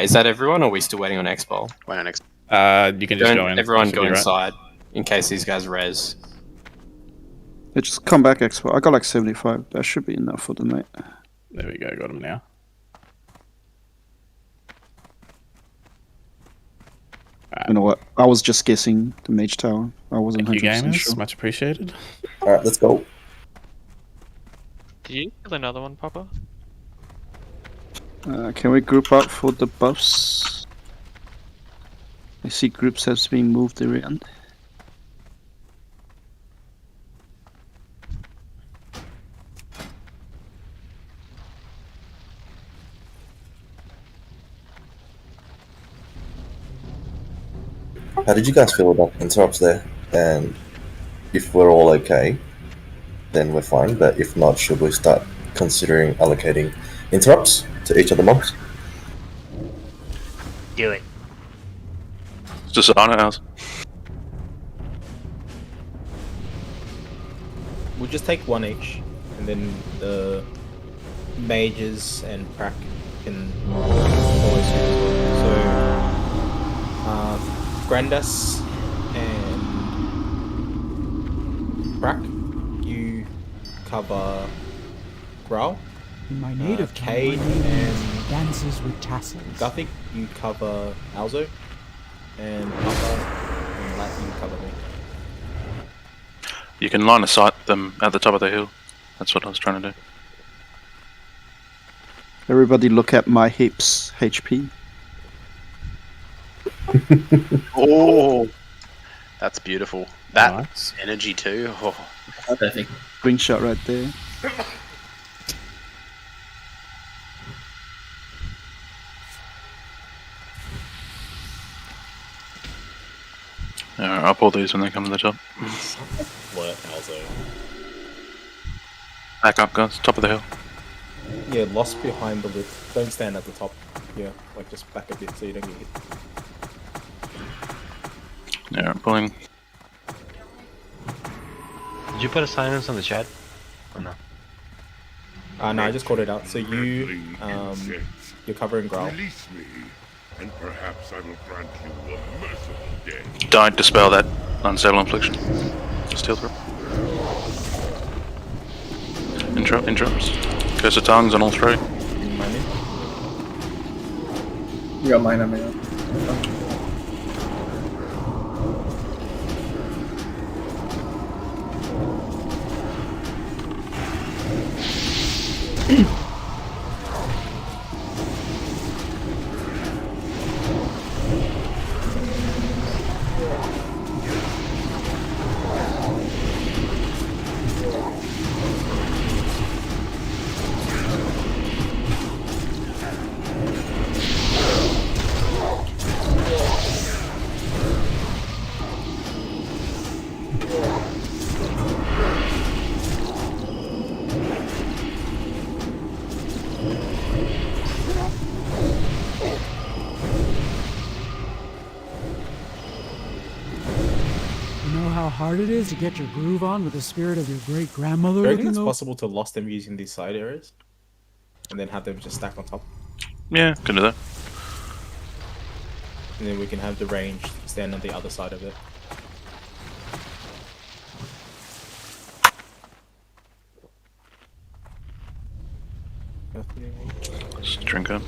Is that everyone, or are we still waiting on Expo? Wait on Expo. You can just go in. Everyone Should go be right. inside, in case these guys res. Yeah, just come back, Expo. I got like 75. That should be enough for the night. There we go, got him now. You know what? I was just guessing the mage tower. I wasn't Thank you 100% gamers, sure. much appreciated. Alright, let's go. Did you kill another one, Papa? Can we group up for the buffs? I see groups has been moved around. How did you guys feel about the interrupts there? And if we're all okay, then we're fine. But if not, should we start considering allocating interrupts to each of the mobs? Do it. It's just on it, house. We'll just take one each, and then the mages and Prac can always use. So, Grandus and Prac, you cover Gruul. In my native Cade tongue, my name is and dances with tassels. Gothic, you cover Alzo. And Papa and Lat, you cover me. You can line of sight them at the top of the hill. That's what I was trying to do. Everybody look at my hips HP. Oh, that's beautiful. That Nice. energy too. Oh. Perfect. Screenshot right there. Alright, I'll pull these when they come to the top. What, Alzo? Back up, guys. Top of the hill. Yeah, lost behind the lift. Don't stand at the top. Yeah, like just back a bit so you don't get hit. Yeah, pulling. Did you put a silence on the chat? Or no? No, I just called it out. So you, you're covering Gruul. Release me, and perhaps I will grant you a merciful death. Don't dispel that unstable infliction. Just heal through. Interrupts. Curse of tongues on all three. You got mine on me. hard it is to get your groove on with the spirit of your great grandmother Do you reckon looking it's over? possible to lost them using these side areas? And then have them just stack on top? Yeah, can do that. And then we can have the range stand on the other side of it. Let's drink up.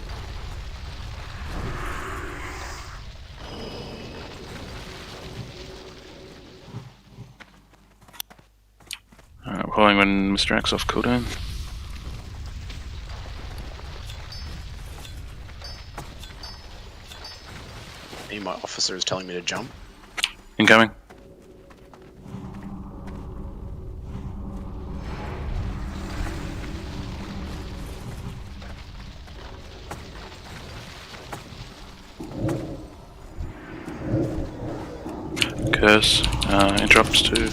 Alright, pulling when Mr. X off cooldown. My officer is telling me to jump. Incoming. Curse. Interrupts to...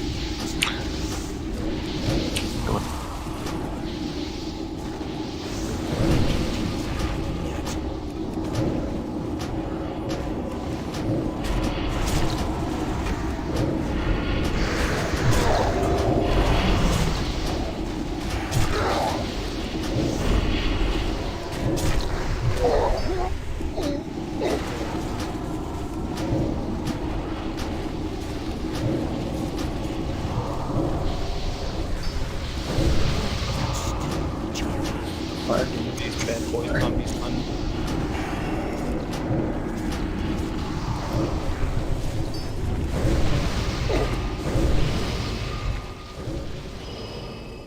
These bad boys can't be stunned.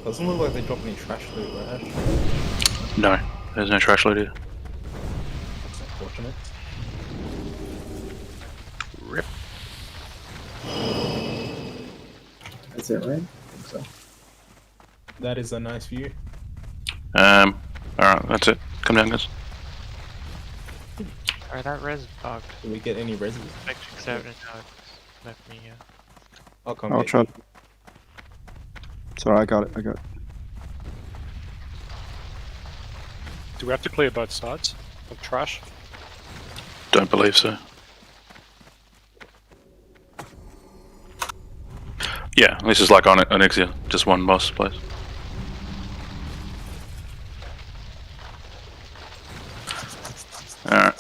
Doesn't look like they dropped any trash loot, right, Ash? No, there's no trash loot here. That's unfortunate. Rip. That's it, right? I think so. That is a nice view. Alright, that's it. Come down, guys. Alright, that res is bugged. Did we get any res? Electric 7 and now it's left me here. I'll come I'll get try. you. Sorry, I got it. I got it. Do we have to clear both sides of trash? Don't believe so. Yeah, this is like on Onyxia, just one boss place. Alright.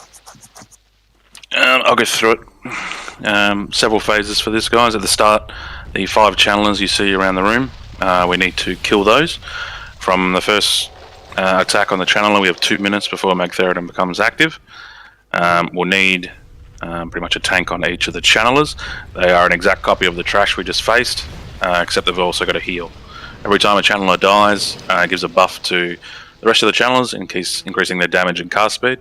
I'll go through it. Several phases for this, guys. At the start, the 5 channelers you see around the room, we need to kill those. From the first attack on the channeler, we have 2 minutes before Magtheridon becomes active. We'll need pretty much a tank on each of the channelers. They are an exact copy of the trash we just faced, except they've also got a heal. Every time a channeler dies, it gives a buff to the rest of the channelers, increasing their damage and cast speed.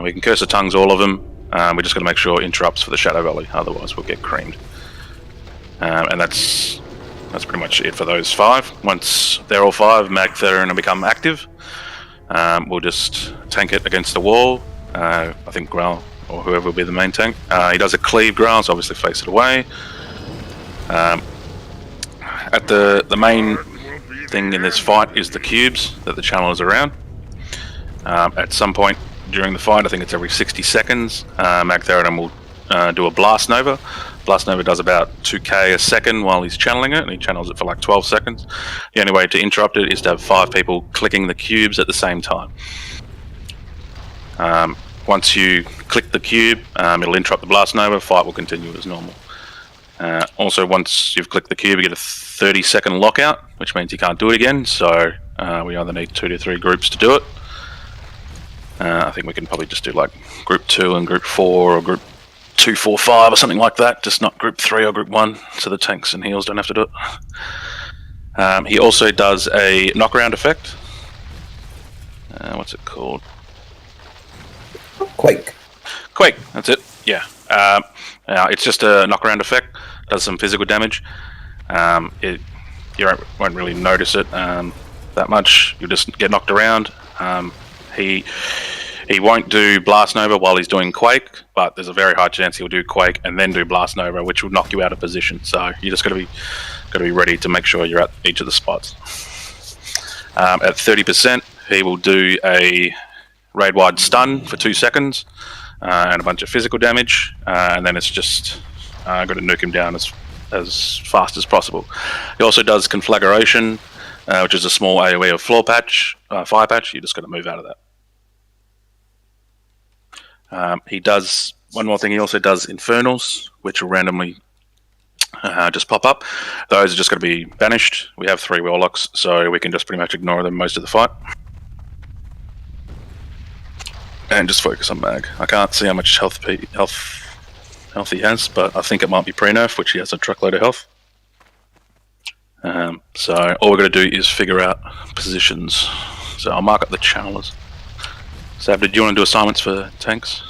We can curse the tongues, all of them. We just got to make sure interrupts for the Shadow Valley, otherwise we'll get creamed. And that's pretty much it for those 5. Once they're all 5, Magtheridon will become active. We'll just tank it against the wall. I think Gruul or whoever will be the main tank. He does a cleave Gruul, so obviously face it away. At the main thing in this fight is the cubes that the channelers are around. At some point during the fight, I think it's every 60 seconds, Magtheridon will do a Blast Nova. Blast Nova does about 2k a second while he's channeling it, and he channels it for like 12 seconds. The only way to interrupt it is to have 5 people clicking the cubes at the same time. Once you click the cube, it'll interrupt the Blast Nova, fight will continue as normal. Also, once you've clicked the cube, you get a 30-second lockout, which means you can't do it again, so we either need 2 to 3 groups to do it. I think we can probably just do like group 2 and group 4 or group 2, 4, 5 or something like that, just not group 3 or group 1, so the tanks and heals don't have to do it. He also does a knockaround effect. What's it called? Quake. Quake, that's it, yeah. It's just a knockaround effect, does some physical damage. You won't really notice it that much, you'll just get knocked around. He won't do Blast Nova while he's doing Quake, but there's a very high chance he'll do Quake and then do Blast Nova, which will knock you out of position. So you just got to be ready to make sure you're at each of the spots. At 30%, he will do a raid-wide stun for 2 seconds and a bunch of physical damage, and then it's just got to nuke him down as as fast as possible. He also does conflagration, which is a small AoE of fire patch. You just got to move out of that. He does one more thing. He also does infernals, which will randomly just pop up. Those are just going to be banished. We have 3 warlocks, so we can just pretty much ignore them most of the fight. And just focus on Mag. I can't see how much health he has, but I think it might be pre-nerf, which he has a truckload of health. So all we're going to do is figure out positions. So I'll mark up the channelers. Sab, did you want to do assignments for tanks?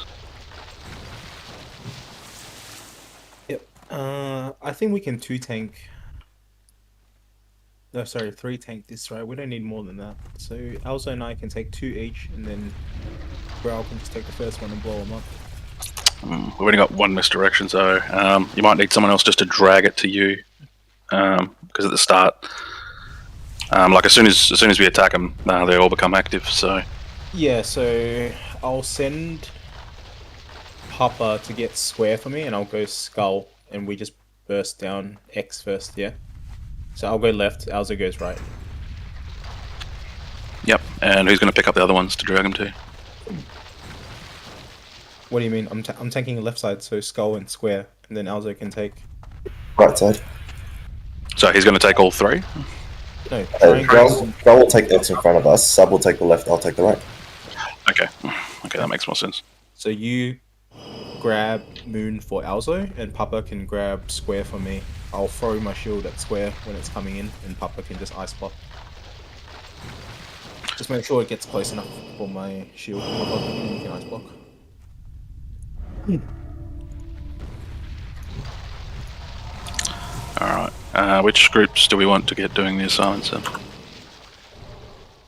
Yep. I think we can 2-tank. No, sorry, 3-tank this, right? We don't need more than that. So Alzo and I can take 2 each, and then Gruul can just take the first one and blow them up. We've only got 1 misdirection, so you might need someone else just to drag it to you. Because at the start, like as soon as we attack them, they all become active. So yeah, so I'll send Papa to get square for me, and I'll go skull, and we just burst down X first. Yeah. So I'll go left. Alzo goes right. Yep. And who's going to pick up the other ones to drag them to? What do you mean? I'm tanking the left side, so skull and square, and then Alzo can take right side. So he's going to take all 3? No. Gruul will take X in front of us. Sub will take the left. I'll take the right. Okay. Okay, that makes more sense. So you grab Moon for Alzo, and Papa can grab square for me. I'll throw my shield at square when it's coming in, and Papa can just ice block. Just make sure it gets close enough for my shield, Papa, and you can ice block. Alright. Which groups do we want to get doing the assignments in?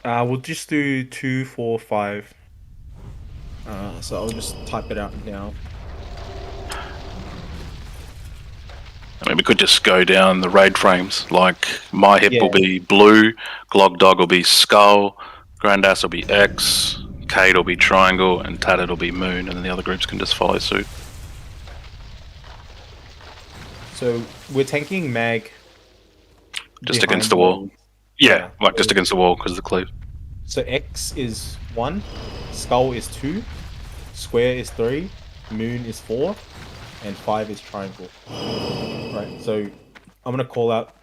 We'll just do 2, 4, 5. So I'll just type it out now. I mean, we could just go down the raid frames. Like, my hip will be blue, Glog Dog will be skull, Grandass will be X, Cade will be triangle, and Tatted will be moon, and then the other groups can just follow suit. So we're tanking Mag just against the wall. Yeah, like just against the wall because of the cleave. So X is 1, skull is 2, square is 3, moon is 4, and 5 is triangle. Right, so I'm gonna call out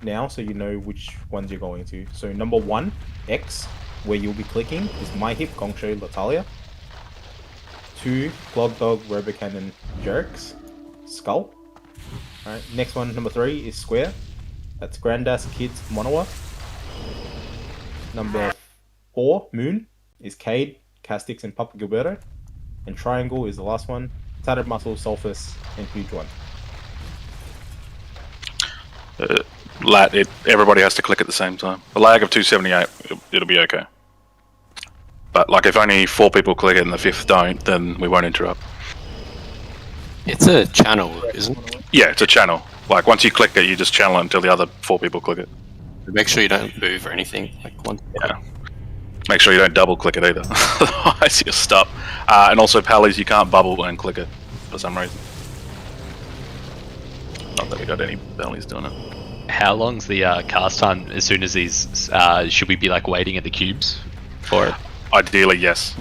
now so you know which ones you're going to. So number 1, X, where you'll be clicking, is My Hip, Gongsho, Latalia. 2, Glog Dog, Robocannon, Jerks, Skull. Alright, next one, number 3, is Square. That's Grandass, Kids, Monowa. Number 4, Moon, is Cade, Castix, and Papa Gilberto. And Triangle is the last one. Tattered Muscle, Sulfus, and Huge One. Everybody has to click at the same time. A lag of 278, it'll be okay. But like if only 4 people click it and the 5th don't, then we won't interrupt. It's a channel, isn't it? Yeah, it's a channel. Like once you click it, you just channel it until the other 4 people click it. Make sure you don't move or anything. Like one. Yeah. Make sure you don't double click it either. Otherwise you stop. And also Pallies, you can't bubble and click it for some reason. Not that we got any bellies doing it. How long's the cast time? As soon as these, should we be like waiting at the cubes for it? Ideally, yes.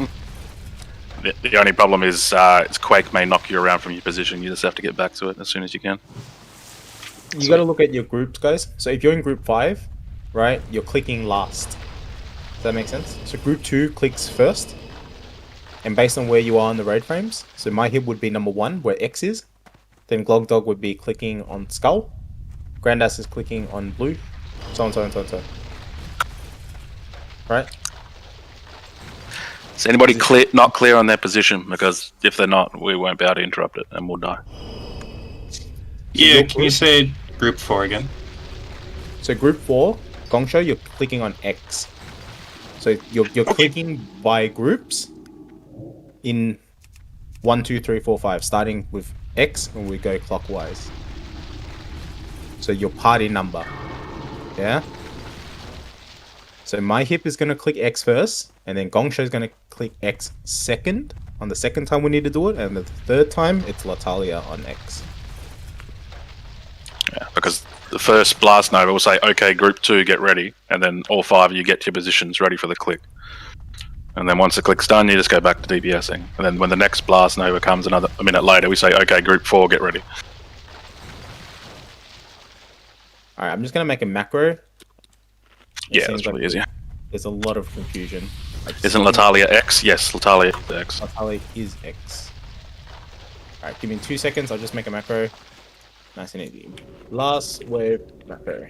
The only problem is Quake may knock you around from your position. You just have to get back to it as soon as you can. You gotta look at your groups, guys. So if you're in group 5, right, you're clicking last. Does that make sense? So group 2 clicks first. And based on where you are in the raid frames, so My Hip would be number 1, where X is. Then Glog Dog would be clicking on Skull. Grandass is clicking on blue. So on, so on, so on, so on. Right? Is anybody not clear on their position? Because if they're not, we won't be able to interrupt it and we'll die. Yeah, can you say group 4 again? So group 4, Gongsho, you're clicking on X. So you're clicking by groups in 1, 2, 3, 4, 5, starting with X and we go clockwise. So your party number. Yeah? So My Hip is going to click X first, and then Gongsho is going to click X second on the second time we need to do it, and the third time it's Latalia on X. the first blast nova will say, "Okay, group 2, get ready," and then all 5 of you get your positions ready for the click. And then once the click's done, you just go back to DPSing. And then when the next blast nova comes a minute later, we say, "Okay, group 4, get ready." Alright, I'm just gonna make a macro. Yeah, that's really easier. There's a lot of confusion. Isn't Latalia X? Yes, Latalia is X. Latalia is X. Alright, give me 2 seconds, I'll just make a macro. Nice and easy. Last wave macro.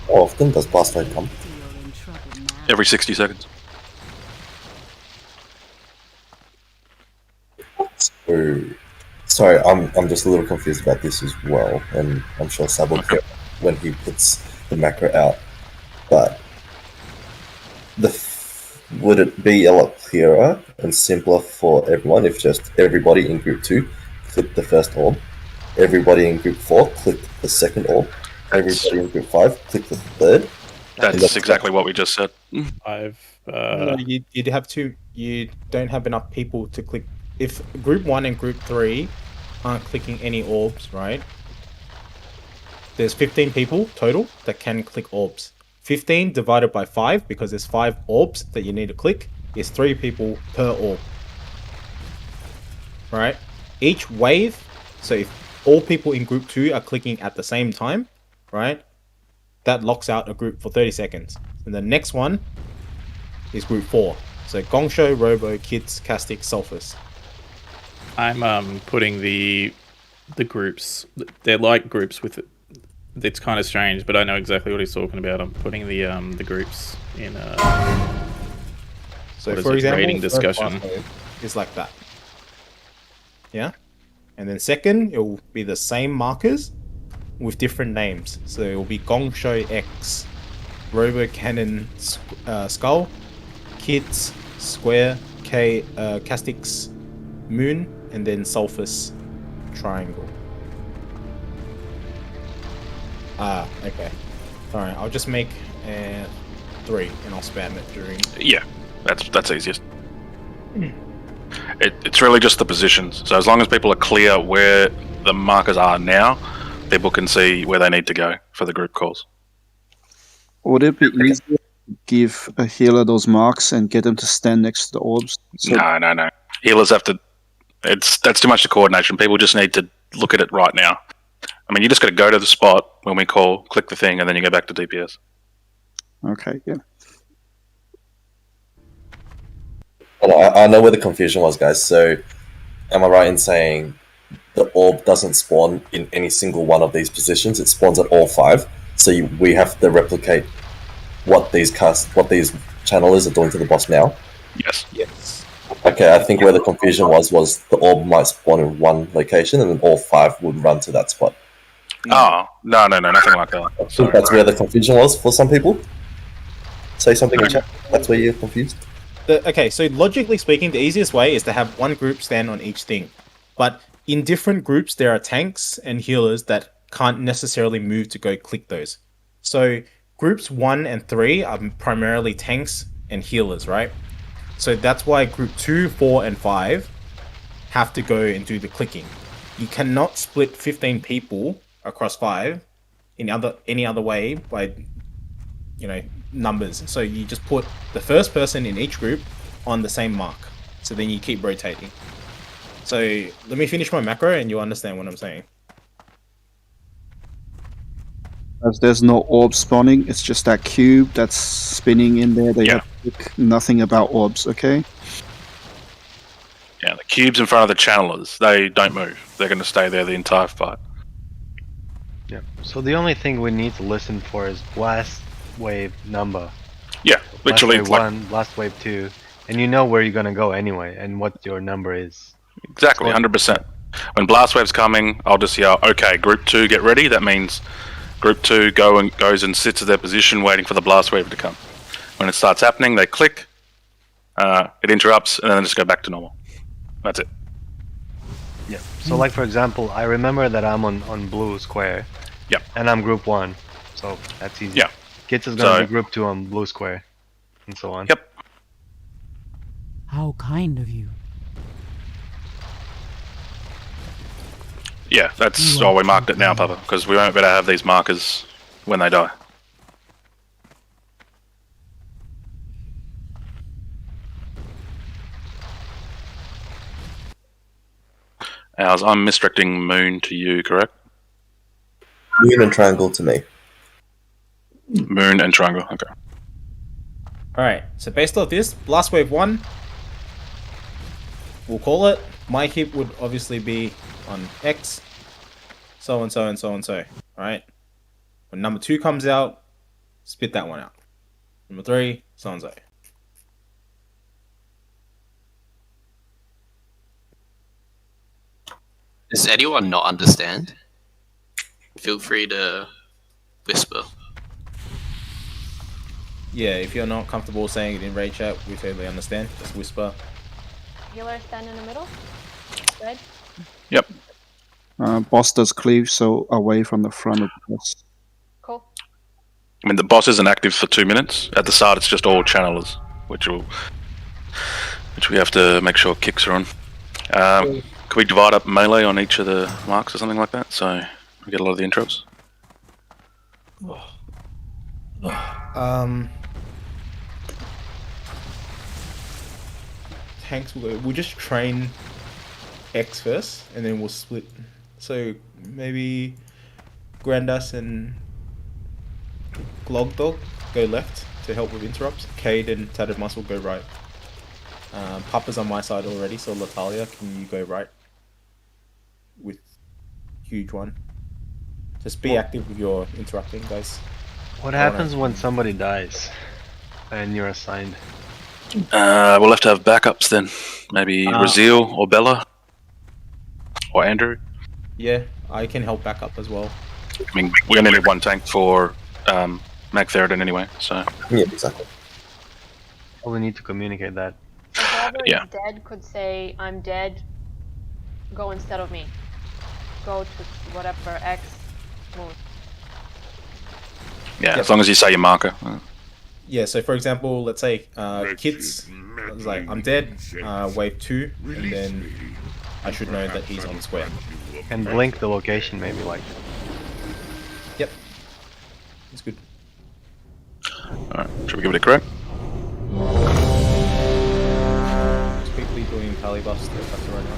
How often does blast wave come? Every 60 seconds. So, sorry, I'm just a little confused about this as well, and I'm sure Sab will clear when he puts the macro out. But would it be a lot clearer and simpler for everyone if just everybody in group 2 clicked the first orb, everybody in group 4 clicked the second orb, everybody in group 5 clicked the third? That's exactly what we just said. No, you'd have to. You don't have enough people to click. If group 1 and group 3 aren't clicking any orbs, right? There's 15 people total that can click orbs. 15 divided by 5, because there's 5 orbs that you need to click, is 3 people per orb. Right? Each wave, so if all people in group 2 are clicking at the same time, right? That locks out a group for 30 seconds. And the next one is group 4. So Gongsho, Robo, Kids, Castic, Sulfus. I'm putting the groups. They're like groups with. It's kind of strange, but I know exactly what he's talking about. I'm putting the groups in. So for example, rating discussion is like that. Yeah, and then second, it will be the same markers with different names. So it will be Gongsho X, Robo Cannon Skull, Kids Square, Castix Moon, and then Sulfus Triangle. Okay. Alright, I'll just make 3 and I'll spam it during. Yeah, that's easiest. It's really just the positions. So as long as people are clear where the markers are now, people can see where they need to go for the group calls. Would it be easier to give a healer those marks and get them to stand next to the orbs? So No. Healers have to. That's too much coordination. People just need to look at it right now. I mean, you just got to go to the spot when we call, click the thing, and then you go back to DPS. Okay, yeah. Well, I know where the confusion was, guys. So, am I right in saying the orb doesn't spawn in any single one of these positions? It spawns at all 5. So we have to replicate what these channelers are doing to the boss now. Yes. Yes. Okay, I think where the confusion was the orb might spawn in one location, and then all 5 would run to that spot. Oh, no, nothing like that. I think that's where the confusion was for some people. Say something in chat. That's where you're confused. Okay, so logically speaking, the easiest way is to have one group stand on each thing. But in different groups, there are tanks and healers that can't necessarily move to go click those. So groups 1 and 3 are primarily tanks and healers, right? So that's why group 2, 4, and 5 have to go and do the clicking. You cannot split 15 people across 5 in any other way by, numbers. So you just put the first person in each group on the same mark. So then you keep rotating. So let me finish my macro and you'll understand what I'm saying. As there's no orb spawning, it's just that cube that's spinning in there. They have to click nothing about orbs, okay? Yeah, the cubes in front of the channelers, they don't move. They're going to stay there the entire fight. Yeah. So the only thing we need to listen for is blast wave number. Yeah, literally. Blast wave 1, blast wave 2, and you know where you're gonna go anyway, and what your number is. Exactly, 100%. When blast wave's coming, I'll just yell, "Okay, group 2, get ready." That means group 2 goes and sits at their position, waiting for the blast wave to come. When it starts happening, they click. It interrupts, and then they just go back to normal. That's it. Yeah. So like for example, I remember that I'm on blue square. Yep. And I'm group 1, so that's easy. Yeah. Kits is gonna So- be group 2 on blue square, and so on. Yep. How kind of you. Yeah, that's why we marked it now, Papa, because we won't be able to have these markers when they die. Ours, I'm misdirecting Moon to you, correct? Moon and Triangle to me. Moon and Triangle, okay. Alright, so based off this, Blast Wave 1, we'll call it. My hit would obviously be on X, so and so and so and so. Alright? When number 2 comes out, spit that one out. Number 3, so and so. Does anyone not understand? Feel free to whisper. Yeah, if you're not comfortable saying it in raid chat, we totally understand. Just whisper. Healer stand in the middle. Spread. Yep. Boss does cleave, so away from the front of the boss. Cool. I mean, the boss isn't active for 2 minutes. At the start, it's just all channelers, which we have to make sure kicks are on. Can we divide up melee on each of the marks or something like that, so we get a lot of the interrupts? Tanks will go. We'll just train X first, and then we'll split. So maybe Grandas and Glogdog go left to help with interrupts. Cade and Tattered Muscle go right. Papa's on my side already, so Latalia, can you go right? With huge one. Just be active with your interrupting, guys. What happens when somebody dies and you're assigned? We'll have to have backups then. Maybe Raziel or Bella or Andrew. Yeah, I can help back up as well. I mean, we only need one tank for Magtheridon anyway, so. Yeah, exactly. Well, we need to communicate that. Whoever Yeah. is dead could say, I'm dead, go instead of me. Go to whatever X move. Yeah, as long as you say your marker. Yeah, so for example, let's say Kits is like, I'm dead, wave 2, and then I should know that he's on the square. And blink the location maybe like. Yep. It's good. Alright, should we give it a crack? Just quickly doing pally buffs to Factor right now.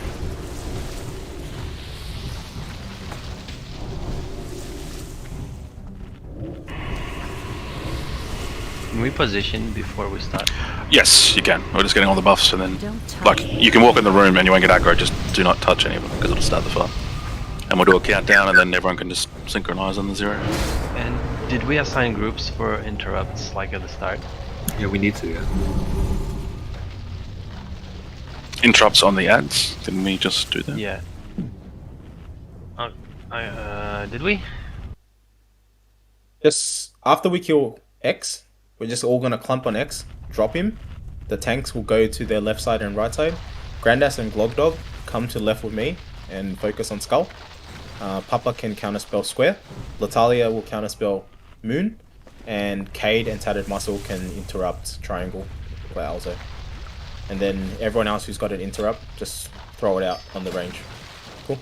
Can we position before we start? Yes, you can. We're just getting all the buffs and then, like, you can walk in the room and you won't get aggro, just do not touch any of them because it'll start the fight. And we'll do a countdown and then everyone can just synchronize on the 0. And did we assign groups for interrupts like at the start? Yeah, we need to, yeah. Interrupts on the ads, didn't we just do that? Yeah. Did we? Just after we kill X, we're just all gonna clump on X, drop him. The tanks will go to their left side and right side. Grandas and Glogdog come to left with me and focus on Skull. Papa can counterspell Square. Latalia will counterspell Moon. And Cade and Tattered Muscle can interrupt Triangle for Alzo. And then everyone else who's got an interrupt, just throw it out on the range. Cool.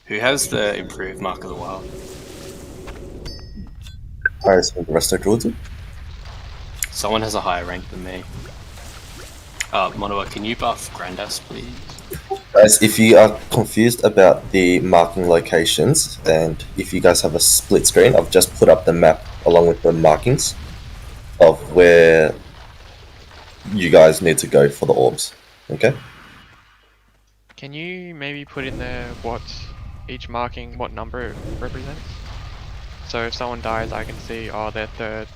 Who has the improved Mark of the Wild? I assume the rest of Druids. Someone has a higher rank than me. Monoa, can you buff Grandas, please? Guys, if you are confused about the marking locations, and if you guys have a split screen, I've just put up the map along with the markings of where you guys need to go for the orbs. Okay? Can you maybe put in there what each marking, what number it represents? So if someone dies, I can see, oh, they're third.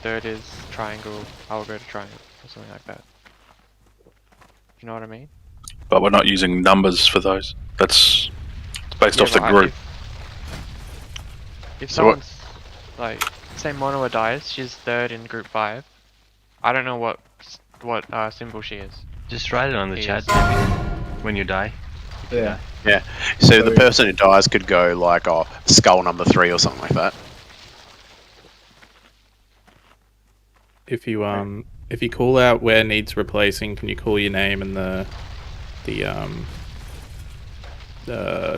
Third is triangle, I'll go to triangle, or something like that. You know what I mean? But we're not using numbers for those. That's based off the group. If So what- someone's, like, say Monoa dies, she's third in group 5. I don't know what symbol she is. Just write it on the He chat is. maybe, when you die. Yeah. Yeah. So the person who dies could go like, oh, skull number 3 or something like that. If you call out where needs replacing, can you call your name and the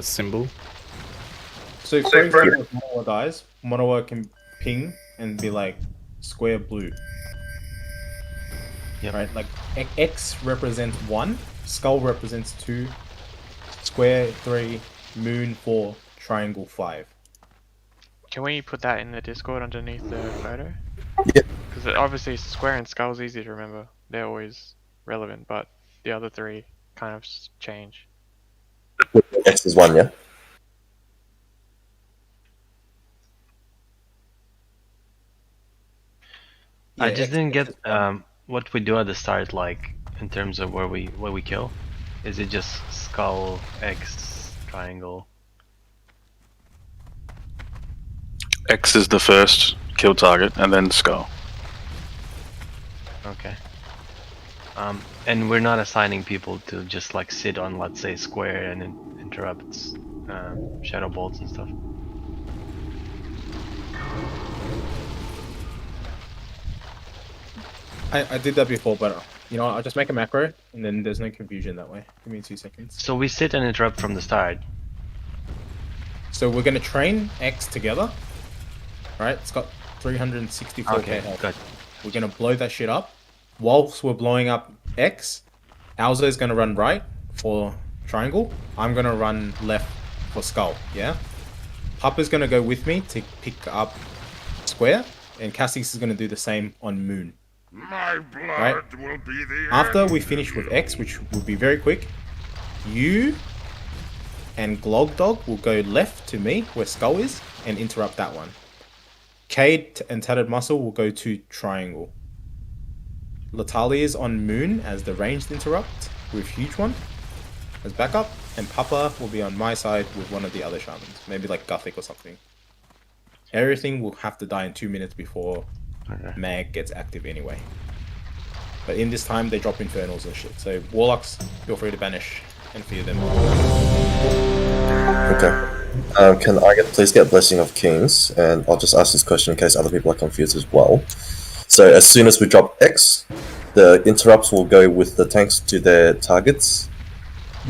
symbol? So for example, if Monowa dies, Monowa can ping and be like square blue. Right? Like X represents 1, skull represents 2, square 3, moon 4, triangle 5. Can we put that in the Discord underneath the photo? Yep. Because obviously square and skull is easy to remember. They're always relevant, but the other 3 kind of change. X is 1, yeah? I just didn't get what we do at the start, like in terms of where we kill. Is it just skull, X, triangle? X is the first kill target, and then skull. Okay. And we're not assigning people to just like sit on, let's say, square and interrupt shadow bolts and stuff. I did that before, but you know what, I'll just make a macro, and then there's no confusion that way. Give me 2 seconds. So we sit and interrupt from the start. So we're gonna train X together. Right? It's got 364k Okay, health. good. We're gonna blow that shit up. Whilst we're blowing up X, Alzo is gonna run right for triangle. I'm gonna run left for skull. Yeah. Papa's gonna go with me to pick up square, and Cassie's is gonna do the same on moon. My blood Right? will be the After end. we finish with X, which will be very quick, you and Glogdog will go left to me where skull is and interrupt that one. Cade and Tattered Muscle will go to triangle. Latalia's on moon as the ranged interrupt with huge one as backup, and Papa will be on my side with one of the other shamans, maybe like Gothic or something. Everything will have to die in 2 minutes before Mag gets active anyway. But in this time, they drop infernals and shit. So warlocks, feel free to banish and fear them. Okay. Can I please get Blessing of Kings? And I'll just ask this question in case other people are confused as well. So as soon as we drop X, the interrupts will go with the tanks to their targets.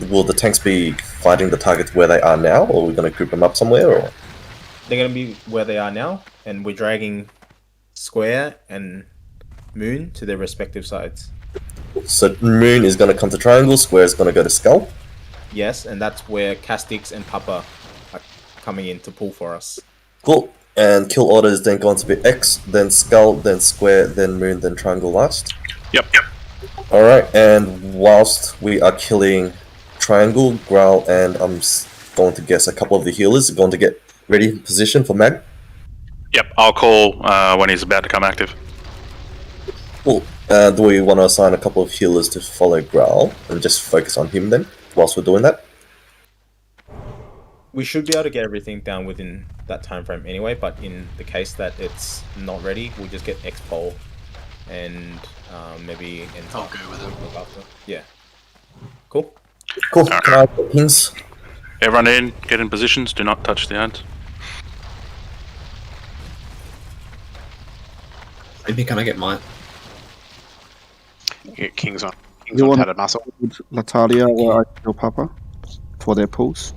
Will the tanks be fighting the targets where they are now, or are we going to group them up somewhere? Or They're going to be where they are now, and we're dragging Square and Moon to their respective sides. So Moon is going to come to Triangle, Square is going to go to Skull. Yes, and that's where Castix and Papa are coming in to pull for us. Cool. And kill order is then going to be X, then Skull, then Square, then Moon, then Triangle last. Yep. Alright, and whilst we are killing Triangle, Gruul, and I'm going to guess a couple of the healers are going to get ready in position for Mag. Yep, I'll call when he's about to come active. Cool. Do we want to assign a couple of healers to follow Gruul and just focus on him then, whilst we're doing that? We should be able to get everything down within that time frame anyway, but in the case that it's not ready, we'll just get X-Pole and maybe... I'll go with him. Yeah. Cool? Cool. Can I get pings? Everyone in, get in positions, do not touch the ads. Maybe can I get mine? Get Kings on. Kings You on want Tattered Muscle. Latalia or I kill Papa for their pulls?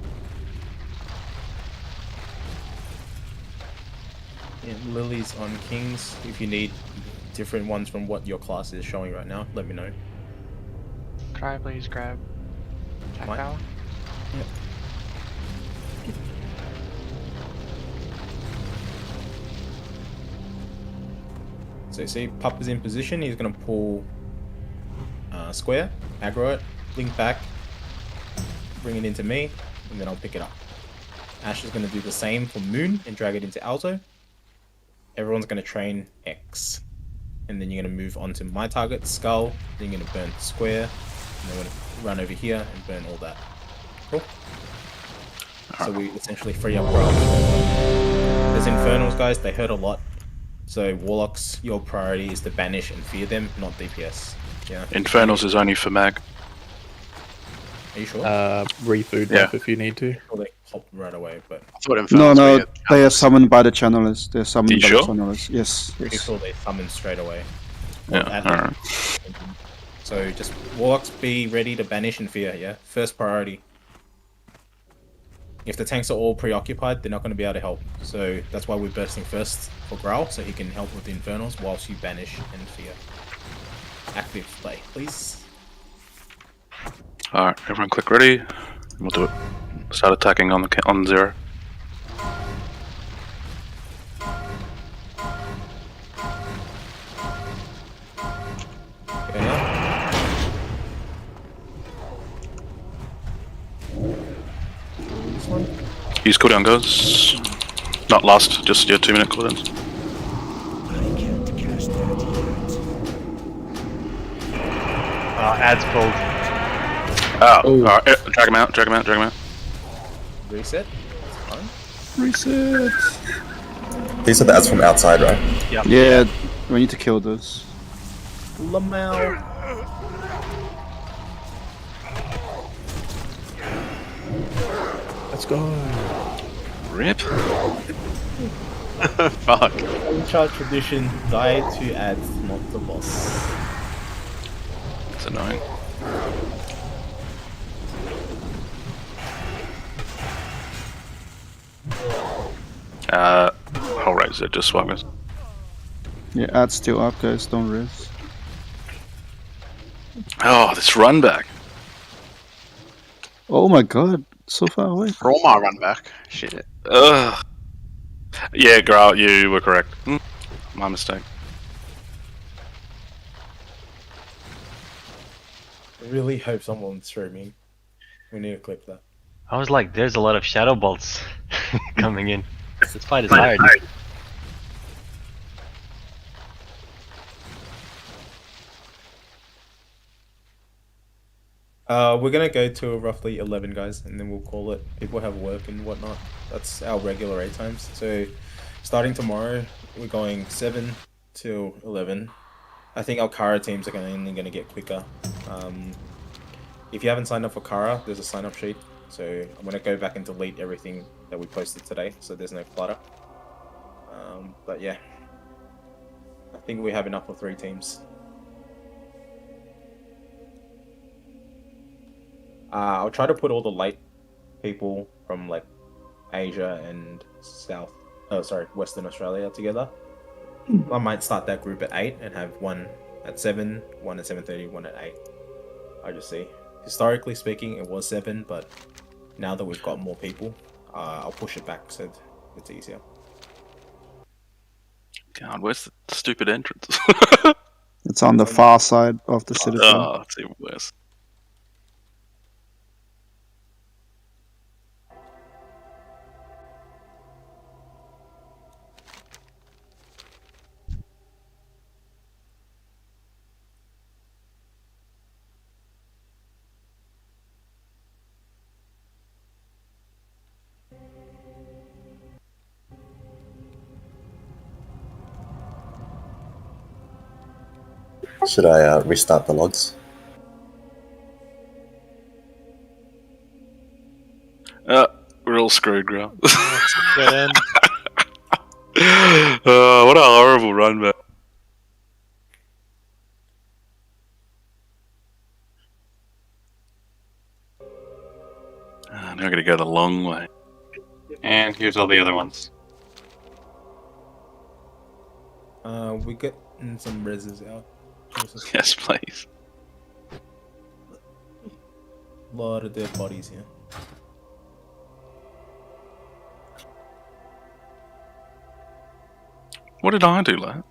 Yeah, Lily's on Kings. If you need different ones from what your class is showing right now, let me know. Could I please grab attack Mine? power? Yep. So see, Papa's in position, he's going to pull Square, aggro it, link back, bring it into me, and then I'll pick it up. Ash is going to do the same for Moon and drag it into Alto. Everyone's going to train X. And then you're going to move on to my target, Skull, then you're going to burn Square, and then we're going to run over here and burn all that. Cool? So we essentially free up Gruul. There's Infernals, guys, they hurt a lot. So Warlocks, your priority is to banish and fear them, not DPS. Yeah. Infernals is only for Mag. Are you sure? Refood Yeah. buff if you need to. Or they pop right away, but I thought No, Infernals no, were they are summoned by the channelers. They're summoned You by sure? the channelers. Yes, pretty yes. sure they summon straight away. Yeah, Or at alright. So just Warlocks, be ready to banish and fear, yeah? First priority. If the tanks are all preoccupied, they're not going to be able to help. So that's why we're bursting first for Gruul, so he can help with the Infernals whilst you banish and fear. Active play, please. Alright, everyone click ready. We'll do it. Start attacking on the on 0. Okay, now. This one. Use cooldown, guys. Not last, just your 2-minute cooldowns. Ads pulled. Oh, alright, drag him out, drag him out, drag him out. Reset. That's fine. Reset. These are the ads from outside, right? Yep. Yeah, we need to kill those. Lamau. Let's go. Rip. Fuck. Chart tradition, die to ads, not the boss. It's annoying. I'll raise it, just swap it. Yeah, ad's still up, guys. Don't risk. Oh, this run back. Oh my god, so far away. Roma run back. Shit. Ugh. Yeah, Gruul, you were correct. My mistake. I really hope someone's streaming. We need to clip that. I was like, there's a lot of shadow bolts coming in. This fight is hard. We're gonna go to roughly 11 guys, and then we'll call it. People have work and whatnot. That's our regular raid times. So, starting tomorrow, we're going 7 till 11. I think our Kara teams are only gonna get quicker. If you haven't signed up for Kara, there's a sign-up sheet. So I'm gonna go back and delete everything that we posted today, so there's no clutter. But yeah, I think we have enough for 3 teams. I'll try to put all the late people from like Asia and Western Australia together. I might start that group at 8 and have one at 7, one at 7:30, one at 8. I just see. Historically speaking, it was 7, but now that we've got more people, I'll push it back so it's easier. God, where's the stupid entrance? It's on the far side of the citadel. Oh, it's even worse. Should I restart the logs? We're all screwed, Gruul. Get in. What a horrible run back. Now I gotta go the long way. And here's all the other ones. We get some reses out. Yes, please. A lot of dead bodies here. What did I do, lad?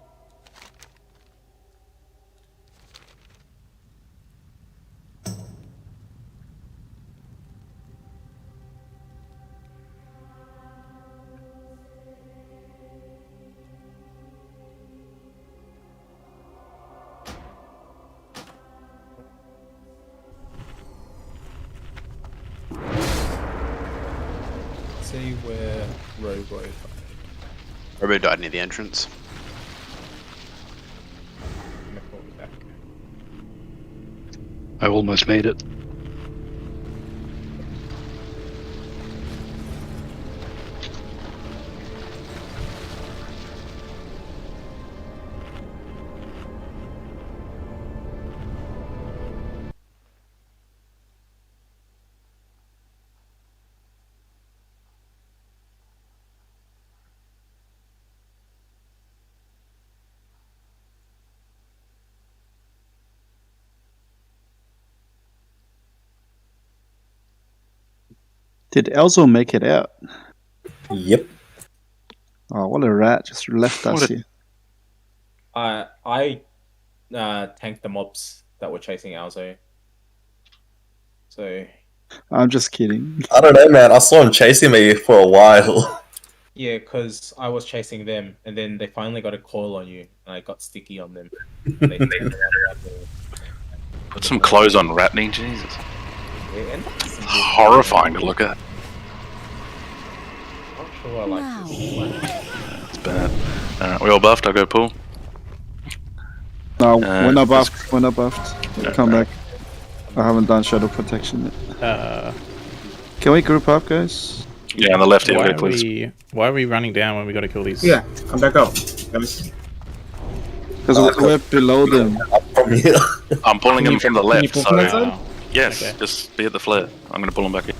See where Robo died. Robo died near the entrance. I almost made it. Did Elzo make it out? Yep. Oh, what a rat! Just left us What a- here. I tanked the mobs that were chasing Alzo. So I'm just kidding. I don't know, man. I saw him chasing me for a while. yeah, because I was chasing them, and then they finally got a call on you, and I got sticky on them. They turned around and- Put some clothes on, Ratney. Jesus. Yeah, and Horrifying to look at. not sure I like this. It's bad. Alright, we all buffed. I'll go pull. No, we're not buffed. We're not buffed. No, Come right. back. I haven't done shadow protection yet. Can we group up, guys? Yeah, on the left here, Why go, are please. why are we running down when we got to kill these? Yeah, come back up, guys. Because we're below them. From here. I'm pulling him from the Can you left, pull so from that side? yes, Okay. just be at the flare. I'm gonna pull him back in.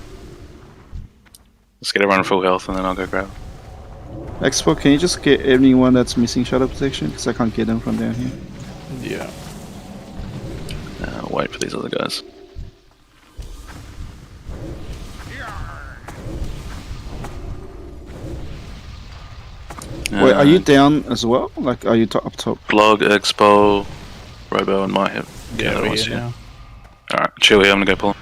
Let's get everyone full health, and then I'll go grab. Expo, can you just get anyone that's missing shadow protection? Because I can't get them from down here. Yeah. Wait for these other guys. Wait, are you down as well? Like, are you up top? Blog, Expo, Robo, and my hip. Yeah, that we're was here now. Alright, chill here. I'm gonna go pull him.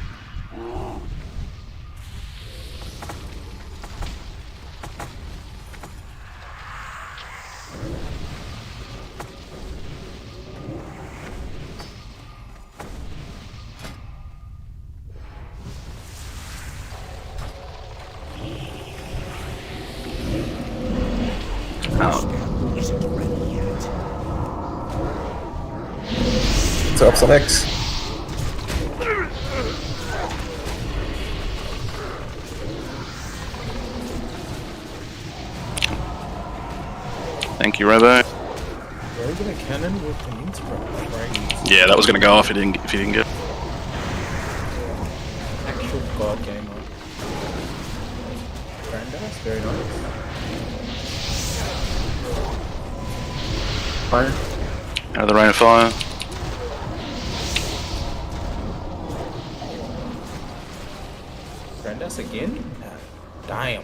So up some X. Thank you, Robo. Where did a cannon with an interrupt? Right? Yeah, that was gonna go off if you didn't get. Actual god gamer. Grandas, very nice. Fire. Out of the rain of fire. Grandas again? Damn.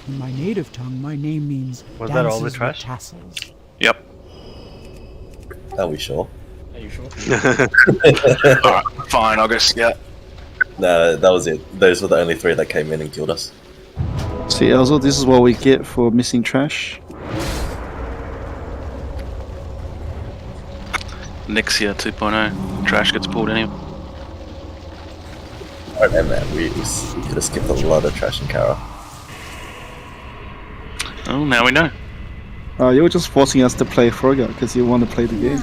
In my native tongue, my name means Was that all the dances with trash? tassels. Yep. Are we sure? Are you sure? Alright, fine, I'll go scout. No, that was it. Those were the only three that came in and killed us. See, Elzo, this is what we get for missing trash. Nixia 2.0. Trash gets pulled anyway. Alright, man, we could have skipped a lot of trash and Kara. Oh, now we know. You were just forcing us to play Frogger because you want to play the game.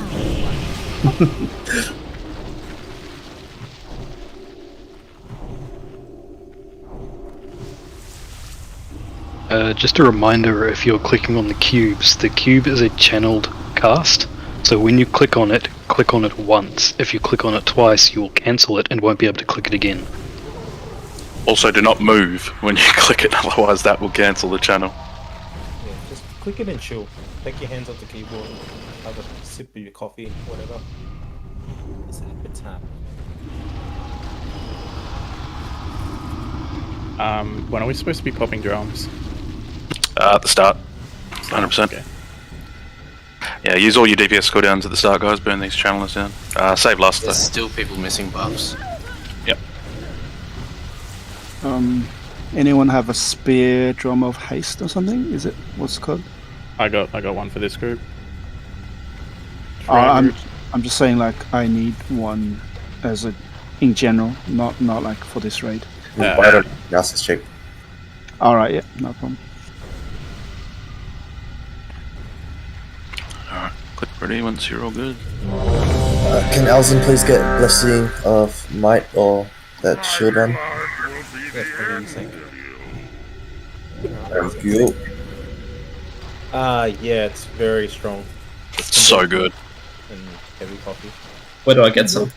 Just a reminder, if you're clicking on the cubes, the cube is a channeled cast. So when you click on it once. If you click on it twice, you will cancel it and won't be able to click it again. Also, do not move when you click it, otherwise that will cancel the channel. Yeah, just click it and chill. Take your hands off the keyboard. Have a sip of your coffee, whatever. It's a tap. When are we supposed to be popping drums? At the start. 100%. Okay. Yeah, use all your DPS cooldowns at the start, guys. Burn these channelers down. Save last though. There's still people missing buffs. Yep. Anyone have a spare drum of haste or something? Is it what's it called? I got one for this group. I'm just saying, like, I need one as a in general, not like for this raid. Buy it on Now's cheap. All right, yeah, no problem. Alright, click ready once you're all good. Can Alzin please get Blessing of Might or that shield run? Thank you. Yeah, it's very strong. So good. and heavy coffee. Where do I get some?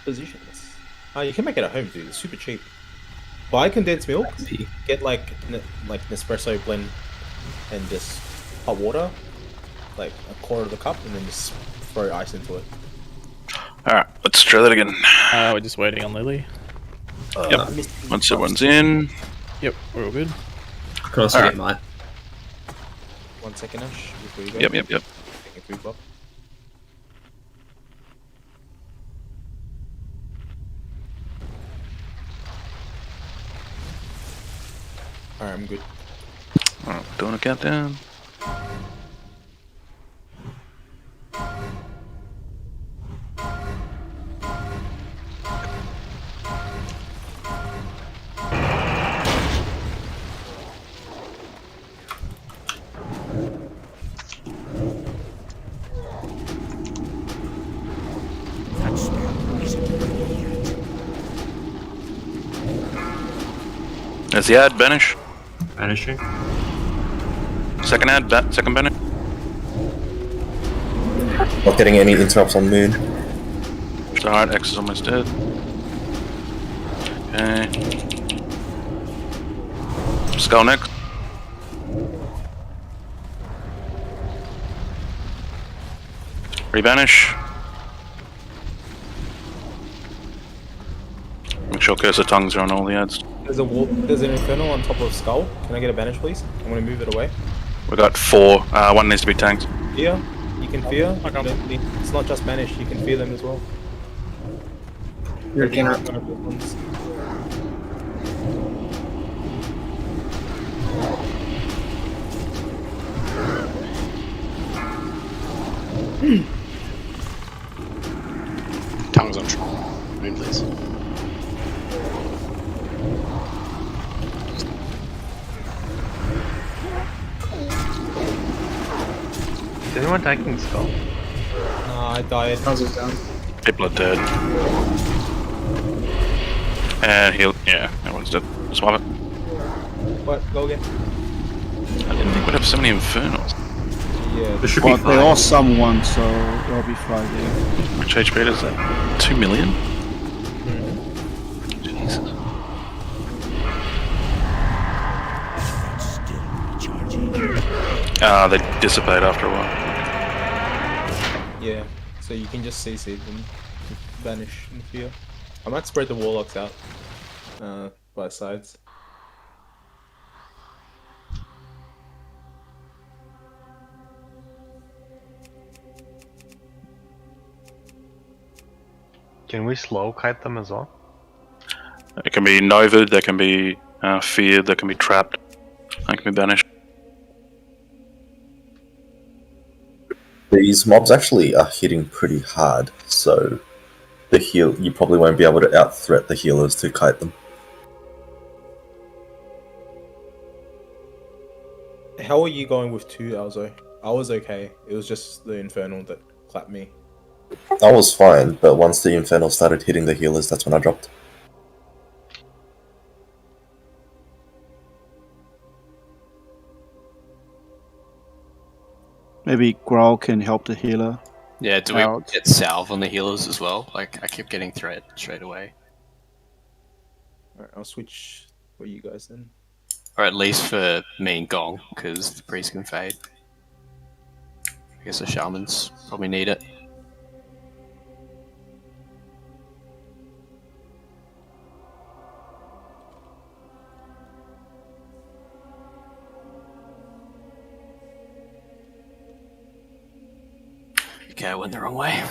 Positions. You can make it at home, dude. It's super cheap. Buy condensed milk. Get like Nespresso blend and just hot water, like a quarter of the cup, and then just throw ice into it. Alright, let's try that again. We're just waiting on Lily. Yep. Once everyone's in. Yep, we're all good. I can also get mine. 1 second, Ash, before you go. Yep. Take a food block. Alright, I'm good. Alright, doing a countdown. There's the ad, banish. Banishing. Second ad, second banish. Not getting any interrupts on Moon. It's alright, X is almost dead. Okay. Skull next. Rebanish. Make sure cursor tongues are on all the ads. There's an Infernal on top of Skull. Can I get a banish, please? I'm gonna move it away. We got 4. One needs to be tanked. Fear? You can fear? It's not just banish, you can fear them as well. You're a gainer. Tongues on Moon, please. Is anyone tanking Skull? No, I died. Down. People are dead. And he'll. Yeah, everyone's dead. Swap it. What? Go again. I didn't think we'd have so many Infernals. Yeah. There should But be they 5. are someone, so they'll be fine. Yeah. How much HP is that? 2 million? Jesus. They dissipate after a while. Yeah, so you can just CC them, vanish and fear. I might spread the warlocks out by sides. Can we slow kite them as well? It can be novid, they can be feared, they can be trapped, they can be banished. These mobs actually are hitting pretty hard, so the heal you probably won't be able to out-threat the healers to kite them. How are you going with 2, Alzo? I was okay. It was just the Infernal that clapped me. I was fine, but once the Infernal started hitting the healers, that's when I dropped. Maybe Gruul can help the healer. Yeah, do out. we get salve on the healers as well? Like, I keep getting threat straight away. Alright, I'll switch for you guys then. Or at least for me and Gong, because the priest can fade. I guess the shamans probably need it. Okay, I went the wrong way.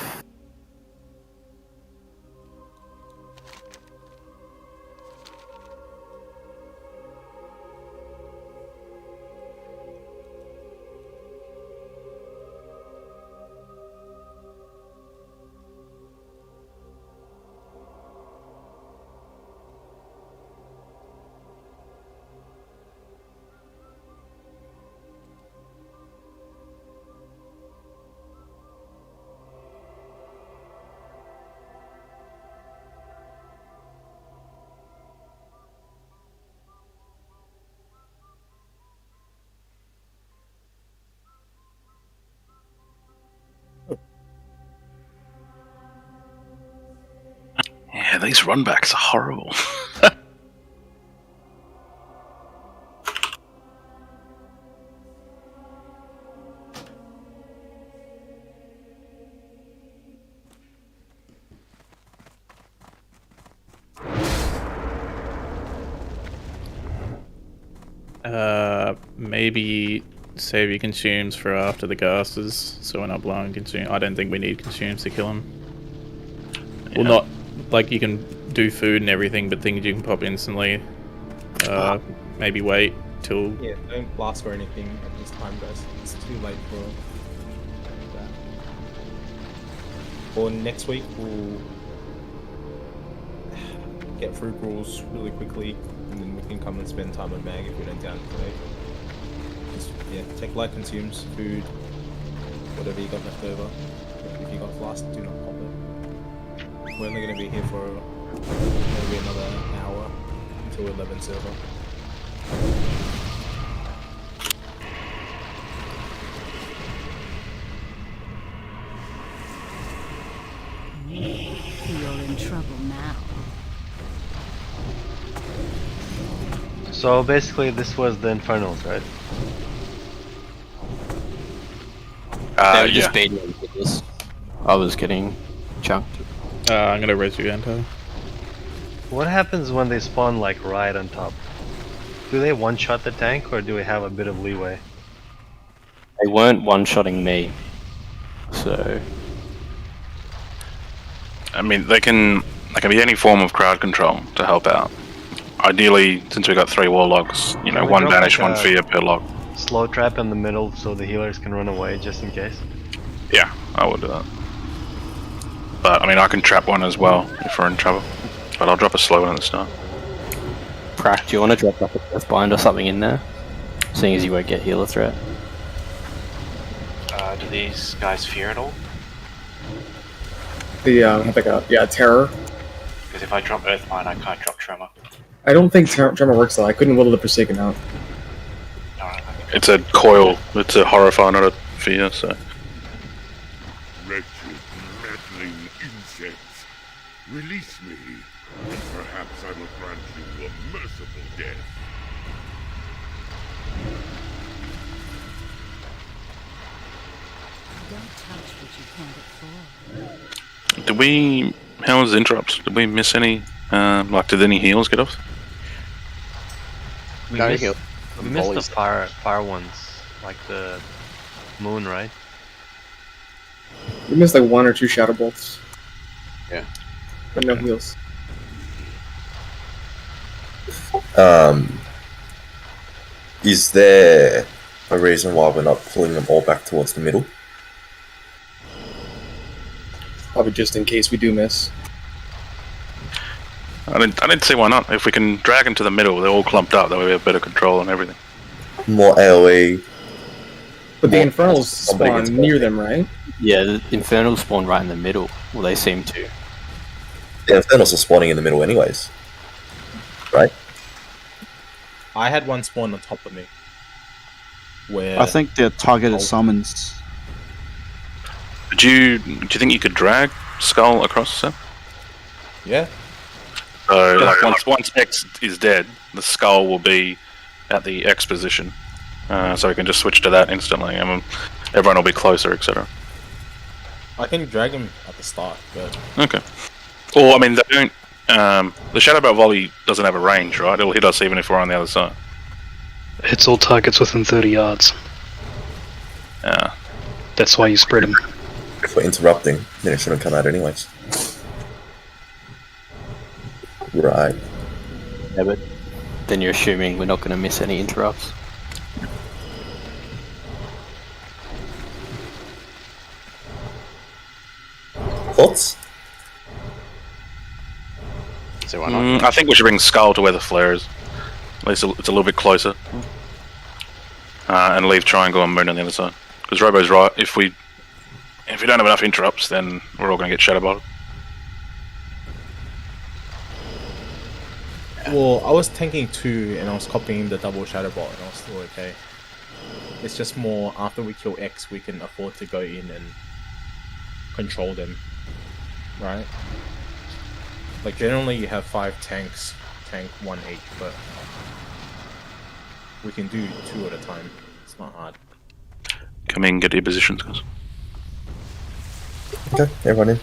Man, these runbacks are horrible. Maybe save your consumes for after the gases, so we're not blowing consume. I don't think we need consumes to kill him. Well, not like you can do food and everything, but things you can pop instantly. Maybe wait till. Yeah, don't blast or anything at this time, guys. It's too late for that. For next week, we'll get through Gruul's really quickly, and then we can come and spend time at Mag if we don't down today. Just, yeah, take light consumes, food, whatever you got left over. If you got flask, do not pop it. We're only going to be here for maybe another hour until 11 server. You're in trouble now. So basically, this was the Infernals, right? They were just beating on this. I was getting chunked. I'm gonna res you, Anto. What happens when they spawn like right on top? Do they one-shot the tank, or do we have a bit of leeway? They weren't one-shotting me, so. I mean, they can be any form of crowd control to help out. Ideally, since we got 3 warlocks, you know, one banish, one fear per log. Slow trap in the middle so the healers can run away just in case. Yeah, I would do that. But I mean, I can trap one as well if we're in trouble. But I'll drop a slow one at the start. Crack, do you want to drop like a Deathbind or something in there? Seeing as you won't get healer threat. Do these guys fear at all? Terror. Because if I drop Earthbind, I can't drop Tremor. I don't think Tremor works though. I couldn't whittle the Forsaken out. It's a coil. It's a horrify, not a fear. So. Wretched, meddling insects, release me, and perhaps I will grant you a merciful death. Don't touch what you can't afford. Did we? How was the interrupt? Did we miss any? Did any heals get off? We missed the fire ones, like the moon, right? We missed like 1 or 2 shadow bolts. Yeah. But no heals. Is there a reason why we're not pulling them all back towards the middle? Probably just in case we do miss. I didn't see why not. If we can drag them to the middle, they're all clumped up. That way we have better control on everything. More AoE. But the Infernals spawn near them, right? Yeah, the Infernals spawn right in the middle. Well, they seem to. The Infernals are spawning in the middle anyways. Right? I had one spawn on top of me. Where I think they're targeted summons. Do you think you could drag Skull across, Sam? Yeah. So, like, once X is dead, the Skull will be at the X position. So we can just switch to that instantly, and everyone will be closer, etc. I can drag him at the start, but... Okay. Or, I mean, they don't... the Shadow Belt Volley doesn't have a range, right? It'll hit us even if we're on the other side. Hits all targets within 30 yards. Yeah. That's why you spread them. If we're interrupting, then it shouldn't come out anyways. Right. Yeah, but then you're assuming we're not going to miss any interrupts. Thoughts? So why not? I think we should bring Skull to where the flare is. At least it's a little bit closer. And leave Triangle and Moon on the other side. Because Robo's right, if we don't have enough interrupts, then we're all going to get shadowbotted. Well, I was tanking 2 and I was copying the double shadow bot and I was still okay. It's just more after we kill X, we can afford to go in and control them, right? Like generally you have 5 tanks, tank 1 each, but we can do 2 at a time. It's not hard. Come in, get your positions, guys. Okay, everyone in.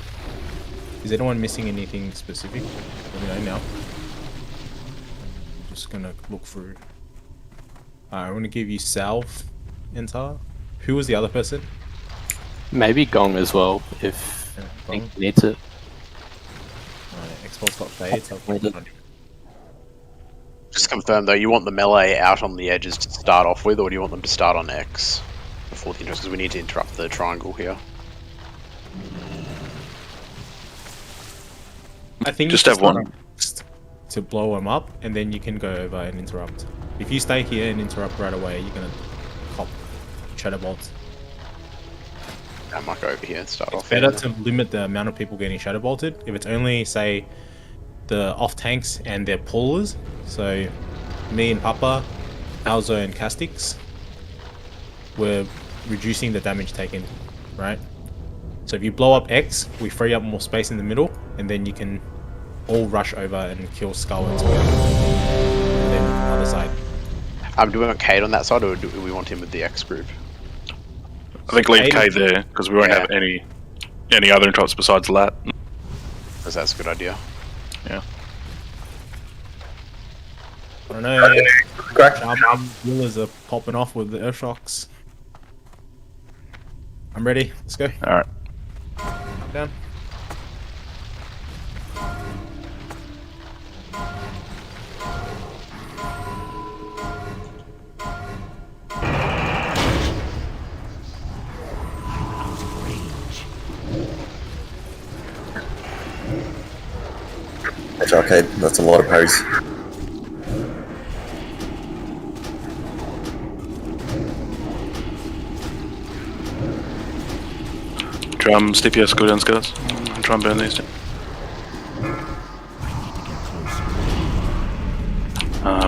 Is anyone missing anything specific? Let me know now. I'm just gonna look through. I'm gonna give you Salve, Enter. Who was the other person? Maybe Gong as well, if Gong? he needs it. Xbox got fade, so Just confirm though, you want the melee out on the edges to start off with, or do you want them to start on X before the interest? Because we need to interrupt the triangle here. I think just you have one to blow them up, and then you can go over and interrupt. If you stay here and interrupt right away, you're gonna cop shadow bolts. I might go over here and start off. Better to limit the amount of people getting shadow bolted. If it's only, say, the off tanks and their pullers, so me and Papa, Alzo and Castix, we're reducing the damage taken, right? So if you blow up X, we free up more space in the middle, and then you can all rush over and kill Skull and Square. And then other side. Do we want Cade on that side, or do we want him with the X group? I think leave K there, because we won't have any other interrupts besides Lat. Because that's a good idea. Yeah. I don't know. Crack. Wheelers are popping off with the air shocks. I'm ready. Let's go. Alright. Down. That's okay, that's a lot of parries. Drum, DPS cooldowns, guys. And try and burn these down.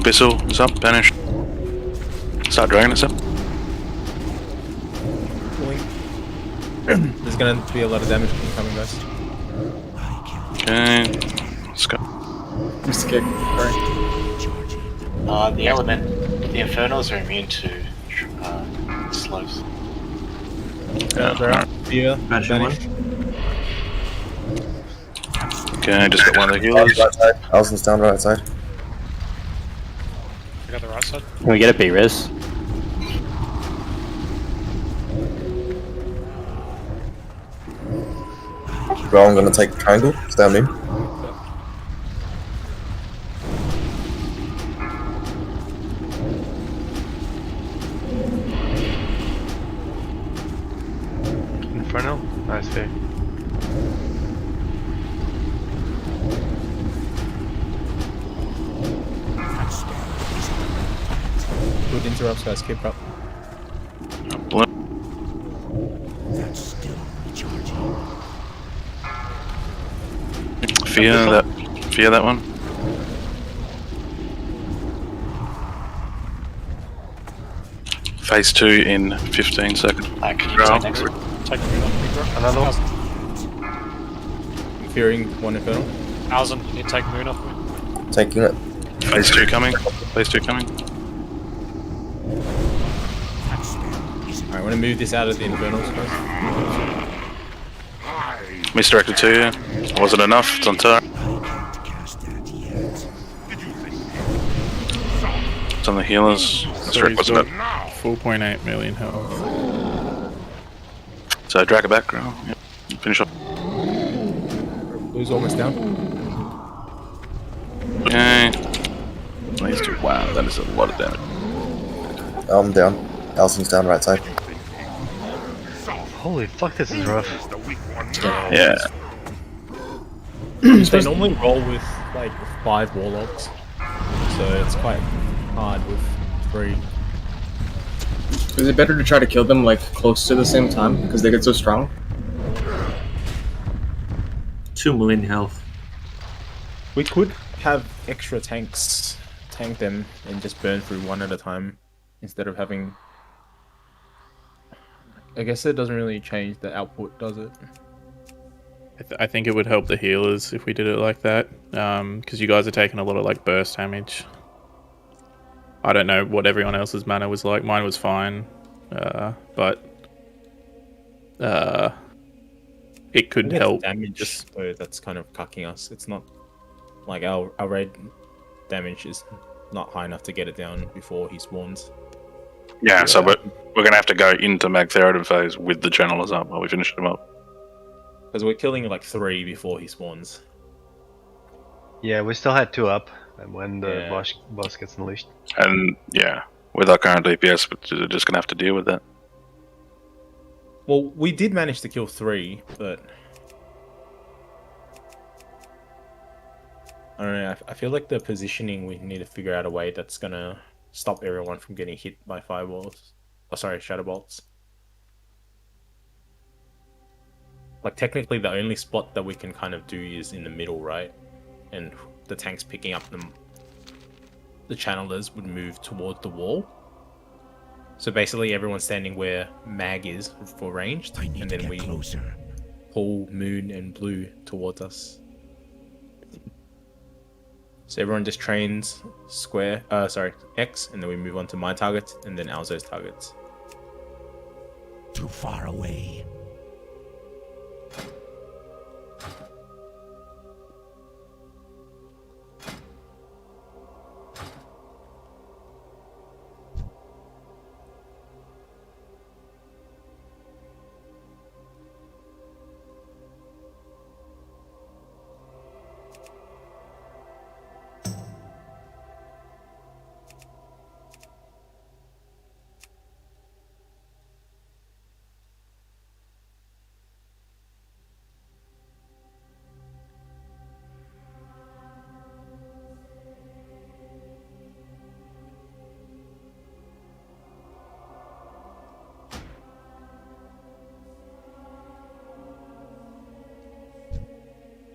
Bissell is up, banished. Start dragging us up. There's gonna be a lot of damage coming, guys. Okay, let's go. I'm scared. The Infernals are immune to slows. They're up. Fear, banished. Okay, just got one of the healers. Right side. Allison's down right side. I got the right side. Can we get a B-res? Bro, I'm gonna take the triangle. Stand in. Inferno? I see. Good interrupts, guys. Keep up. Fear that one. Phase 2 in 15 seconds. Can you Growl. take next one? Take the moon off me, Another one. Fearing one infernal. Alzen, you need to take moon off me. Taking it. Phase 2 coming. Phase 2 coming. Alright, I want to move this out of the infernals, guys. Misdirected to you. Wasn't enough. It's on turret. It's on the healers. This So wreck he's was got about 4.8 million health. so drag it back, Gruul. Yep. Finish up. Blue's almost down. Okay. These two. Wow, that is a lot of damage. I'm down. Allison's down right side. Holy fuck, this is rough. Yeah. They normally roll with like 5 warlocks, so it's quite hard with 3. Is it better to try to kill them like close to the same time because they get so strong? 2 million health. We could have extra tanks tank them and just burn through one at a time instead of having. I guess it doesn't really change the output, does it? I think it would help the healers if we did it like that, because you guys are taking a lot of like burst damage. I don't know what everyone else's mana was like. Mine was fine, but it could help. Damage, so that's kind of cucking us. It's not like our raid damage is not high enough to get it down before he spawns. Yeah, so we're going to have to go into Magtheridon phase with the channelers up while we finish them up. Because we're killing like 3 before he spawns. Yeah, we still had 2 up when the boss gets unleashed. And yeah, with our current DPS, we're just going to have to deal with that. Well, we did manage to kill 3, but I don't know. I feel like the positioning, we need to figure out a way that's gonna stop everyone from getting hit by fireballs. Oh, sorry, shadow bolts. Like technically, the only spot that we can kind of do is in the middle, right? And the tanks picking up them. The channelers would move toward the wall. So basically, everyone's standing where Mag is for ranged, and then we pull Moon and Blue towards us. So everyone just trains square, X, and then we move on to my target, and then Alzo's targets. Too far away.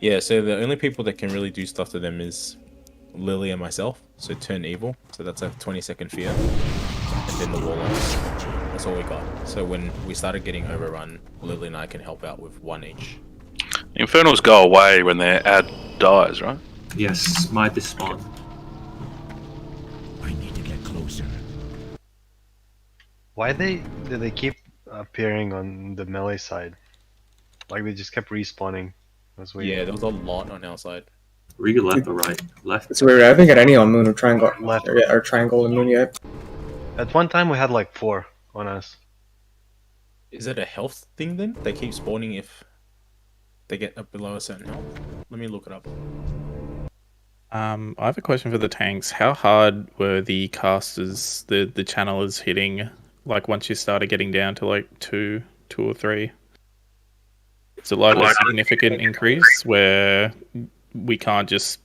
Yeah, so the only people that can really do stuff to them is Lily and myself. So turn evil. So that's a 20-second fear. And then the warlocks. That's all we got. So when we started getting overrun, Lily and I can help out with 1 each. Infernals go away when their ad dies, right? Yes, my despawn. I need to get closer. Why do they keep appearing on the melee side? Like they just kept respawning. Yeah, there was a lot on our side. Were you left or right? Left. So we haven't got any on Moon or Triangle. Left. Or Triangle and Moon yet. At one time we had like 4 on us. Is it a health thing then? They keep spawning if they get up below a certain health? Let me look it up. I have a question for the tanks. How hard were the casters, the channelers hitting, like once you started getting down to like 2 or 3? Is it like a significant increase where we can't just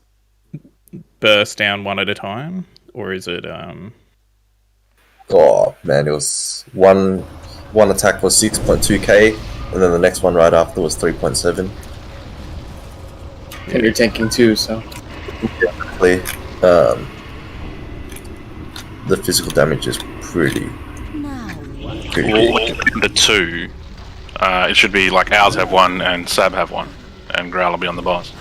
burst down one at a time? Or is it Oh man, it was one attack was 6.2k, and then the next one right after was 3.7. And you're tanking too, so the physical damage is pretty The 2, it should be like ours have 1 and Sab have 1, and Gruul will be on the boss.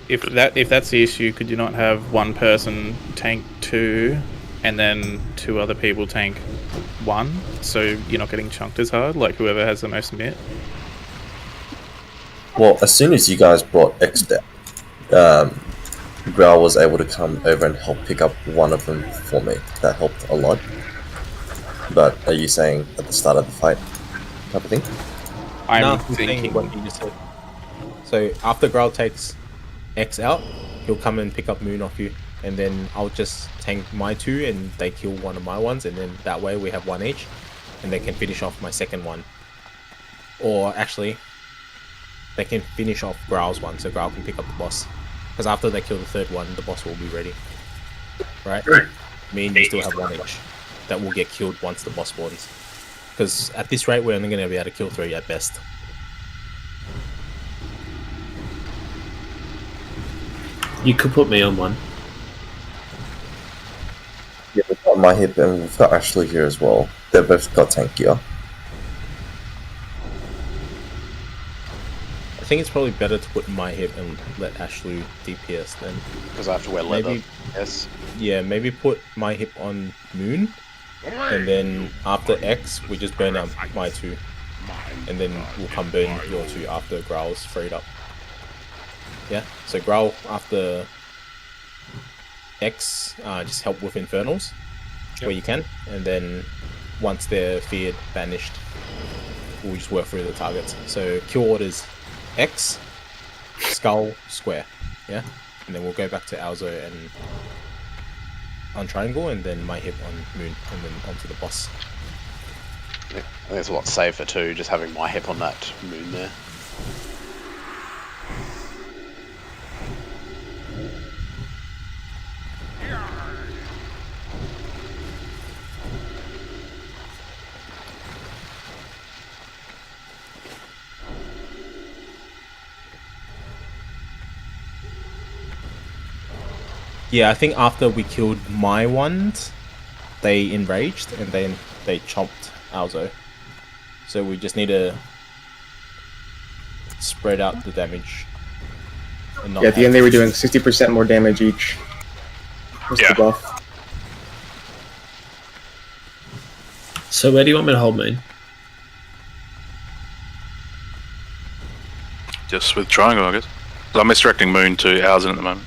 if that's the issue, could you not have one person tank 2 and then 2 other people tank 1, so you're not getting chunked as hard, like whoever has the most mit? Well, as soon as you guys brought X down, Gruul was able to come over and help pick up one of them for me. That helped a lot. But are you saying at the start of the fight type of thing? I'm thinking what you just said. So after Gruul takes X out, he'll come and pick up Moon off you, and then I'll just tank my 2 and they kill one of my ones, and then that way we have 1 each, and they can finish off my second one. Or actually, they can finish off Gruul's one, so Gruul can pick up the boss. Because after they kill the 3rd one, the boss will be ready. Right? Me and you still have 1 each. That will get killed once the boss spawns. Because at this rate, we're only going to be able to kill 3 at best. You could put me on one. Yeah, we've got my hip and we've got Ashley here as well. They've both got tank gear. think it's probably better to put my hip and let Ashley DPS then. Because I have to wear leather. Maybe, yes. yeah, maybe put my hip on Moon, and then after X, we just burn out my 2. And then we'll come burn your 2 after Growl's freed up. Yeah, so Growl after X, just help with Infernals where you can, and then once they're feared, banished, we'll just work through the targets. So kill orders X, Skull, Square, yeah? And then we'll go back to Alzo and on Triangle, and then my hip on Moon, and then onto the boss. I think it's a lot safer too, just having my hip on that Moon there. Yeah, I think after we killed my ones, they enraged and then they chomped Alzo. So we just need to spread out the damage. And not Yeah, at the end they were doing 60% more damage each. What's the buff? So where do you want me to hold Moon? Just with Triangle, I guess. So I'm misdirecting Moon to Alzen at the moment.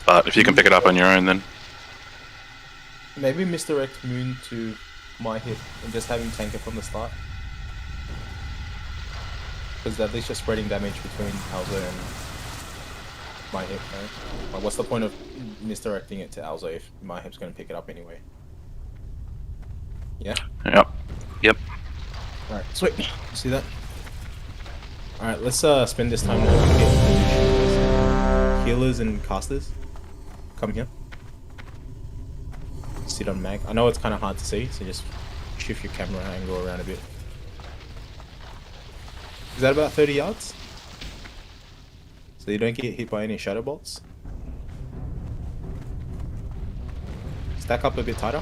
But if you can pick it up on your own, then... Maybe misdirect Moon to my hip and just have him tank it from the start. Because at least you're spreading damage between Alzo and my hip, right? Like, what's the point of misdirecting it to Alzo if my hip's going to pick it up anyway? Yeah? Yep. Yep. Alright, sweet. See that? Alright, let's spend this time now. Healers and casters. Come here. Sit on Mag. I know it's kind of hard to see, so just shift your camera angle around a bit. Is that about 30 yards? So you don't get hit by any shadow bolts? Stack up a bit tighter.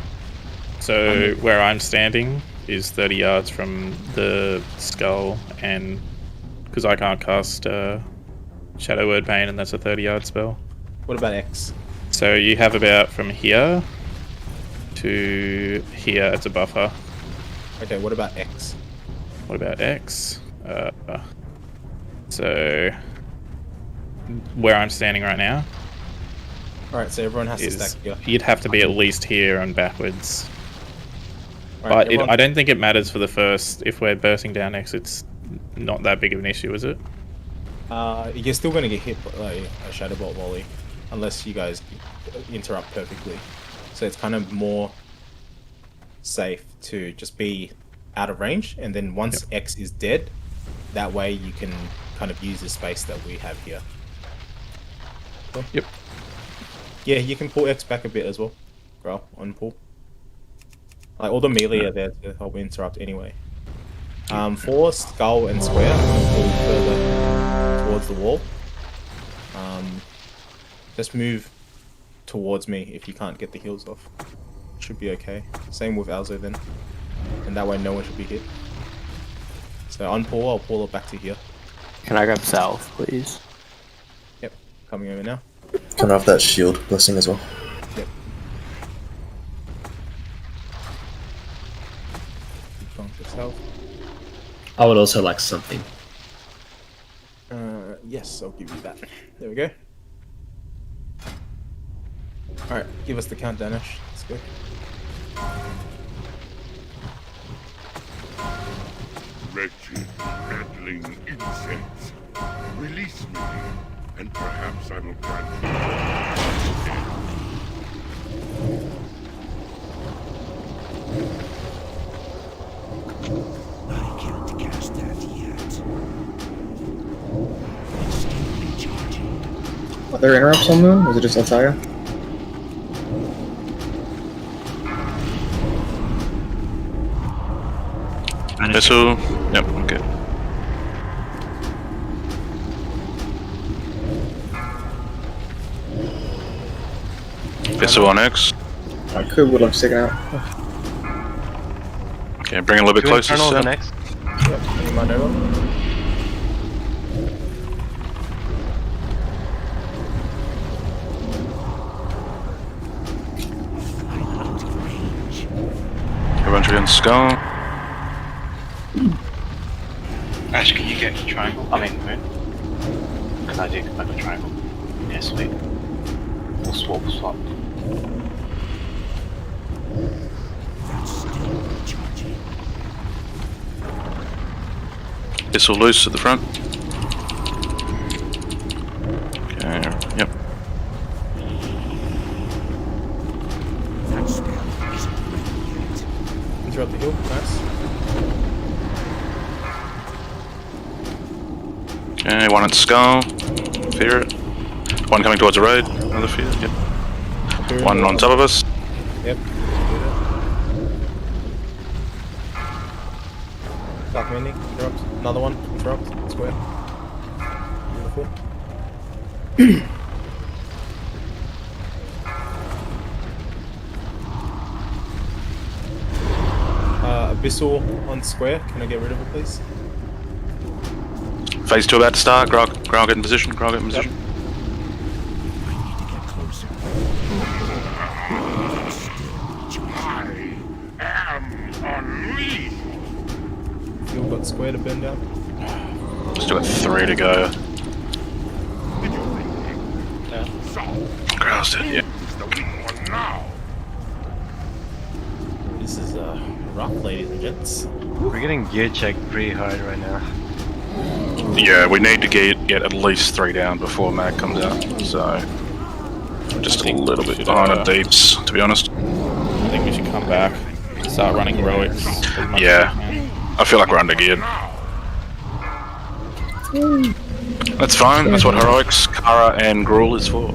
So where I'm standing is 30 yards from the skull, and because I can't cast Shadow Word Pain, and that's a 30-yard spell. What about X? So you have about from here to here as a buffer. Okay, what about X? What about X? So where I'm standing right now. Alright, so everyone has to stack here. You'd have to be at least here and backwards. Right, but I don't think it matters for the first. If we're bursting down X, it's not that big of an issue, is it? You're still going to get hit by a Shadow Bolt volley, unless you guys interrupt perfectly. So it's kind of more safe to just be out of range, and then once X is dead, that way you can kind of use the space that we have here. Cool. Yep. Yeah, you can pull X back a bit as well. Growl, on pull. Like, all the melee are there to help interrupt anyway. For Skull and Square, I'm going to pull further towards the wall. Just move towards me if you can't get the heals off. Should be okay. Same with Alzo then. And that way no one should be hit. So on pull, I'll pull it back to here. Can I grab south, please? Yep, coming over now. Can I have that shield blessing as well? Yep. Keep going for south. I would also like something. Yes, I'll give you that. There we go. Alright, give us the countdown, Ash. Let's go. Wretched, rattling insects. Release me, and perhaps I will grant I can't cast that yet. It's still recharging. Are there interrupts on Moon? Or is it just Altaya? Vessel. Yep, okay. Vessel on X. I could would have taken out. Okay, bring it a little bit closer. Infernals on X. Yep, any mind over? Everyone's against skull. Ash, can you get to triangle? I mean, moon. Because I did make a triangle. Yeah, sweet. We'll swap, we'll swap. This will loose at the front. Okay, yep. Interrupt the hill, nice. Okay, one at skull. Fear it. One coming towards the road. Another fear. Yep. One on top of us. Yep. Dark Mending, interrupt. Another one, interrupt. Square. Beautiful. Abyssal on square. Can I get rid of it, please? Phase 2 about to start. Grog get in position. Grog get in position. Still got square to burn down. Still got 3 to go. Grog's dead, yeah. This is rough, ladies and gents. We're getting gear checked pretty hard right now. Yeah, we need to get at least 3 down before Mag comes out. So just a little bit behind on deeps, to be honest. I think we should come back. Start running heroics. Yeah. I feel like we're under geared. That's fine, that's what heroics, Kara and Gruul is for.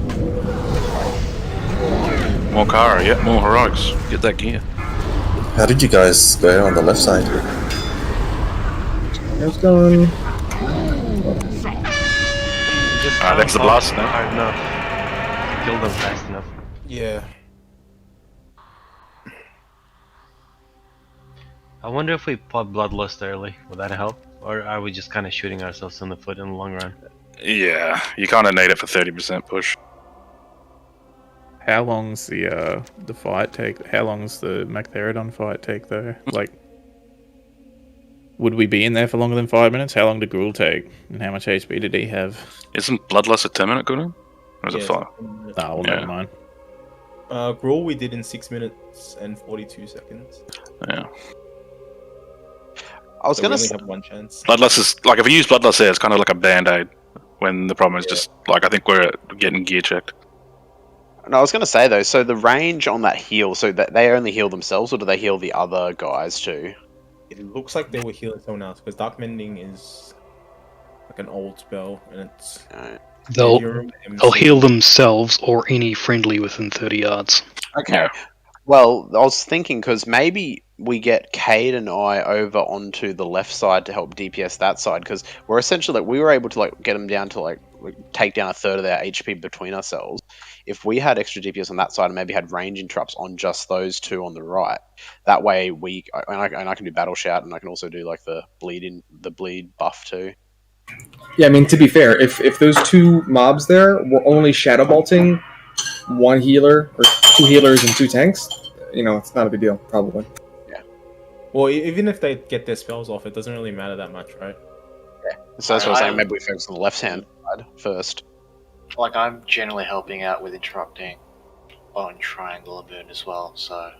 More Kara, yeah, more heroics. Get that gear. How did you guys go on the left side? How's it going? That's the blast now. Hard enough. Kill them fast enough. Yeah. I wonder if we pop Bloodlust early. Would that help? Or are we just kind of shooting ourselves in the foot in the long run? Yeah, you kind of need it for 30% push. How long's the fight take? How long's the Magtheridon fight take though? Like, would we be in there for longer than 5 minutes? How long did Gruul take? And how much HP did he have? Isn't Bloodlust a 10-minute cooldown? Or is it 5? Oh, well, never mind. Gruul we did in 6 minutes and 42 seconds. Yeah. I was So gonna we only say, have one chance. Bloodlust is, like, if you use Bloodlust there, it's kind of like a band-aid. When the problem is just, like, I think we're getting gear checked. no, I was gonna say though. So the range on that heal, so that they only heal themselves, or do they heal the other guys too? It looks like they were healing someone else because Dark Mending is like an old spell and it's. They'll Ethereum, they'll MC. heal themselves or any friendly within 30 yards. Okay. Well, I was thinking because maybe we get Cade and I over onto the left side to help DPS that side because we're essentially like we were able to like get them down to like take down a third of their HP between ourselves. If we had extra DPS on that side and maybe had range interrupts on just those two on the right, that way I can do battle shout and I can also do like the bleed buff too. Yeah, I mean, to be fair, if those two mobs there were only shadow bolting one healer or two healers and two tanks, you know, it's not a big deal, probably. Yeah. Well, even if they get their spells off, it doesn't really matter that much, right? Yeah. So that's what I was saying. Maybe we focus on the left hand side first. Like, I'm generally helping out with interrupting on triangle and burn as well, so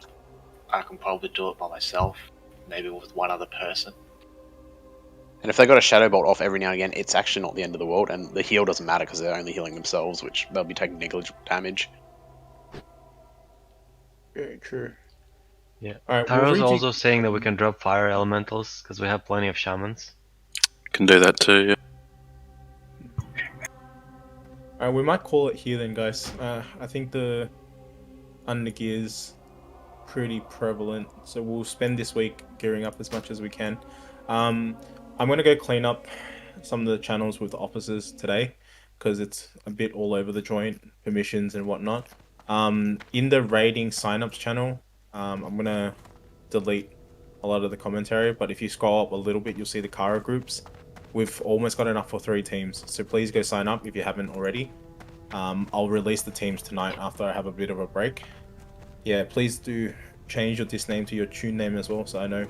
I can probably do it by myself, maybe with one other person. And if they got a shadow bolt off every now and again, it's actually not the end of the world, and the heal doesn't matter because they're only healing themselves, which they'll be taking negligible damage. Very true. Yeah. Alright, Taro's also saying that we can drop fire elementals because we have plenty of shamans. Can do that too, yeah. Alright, we might call it here then, guys. I think the undergear is pretty prevalent, so we'll spend this week gearing up as much as we can. I'm going to go clean up some of the channels with the officers today because it's a bit all over the joint, permissions and whatnot. In the raiding signups channel, I'm going to delete a lot of the commentary, but if you scroll up a little bit, you'll see the Kara groups. We've almost got enough for 3 teams, so please go sign up if you haven't already. I'll release the teams tonight after I have a bit of a break. Yeah, please do change your disc name to your tune name as well, so I know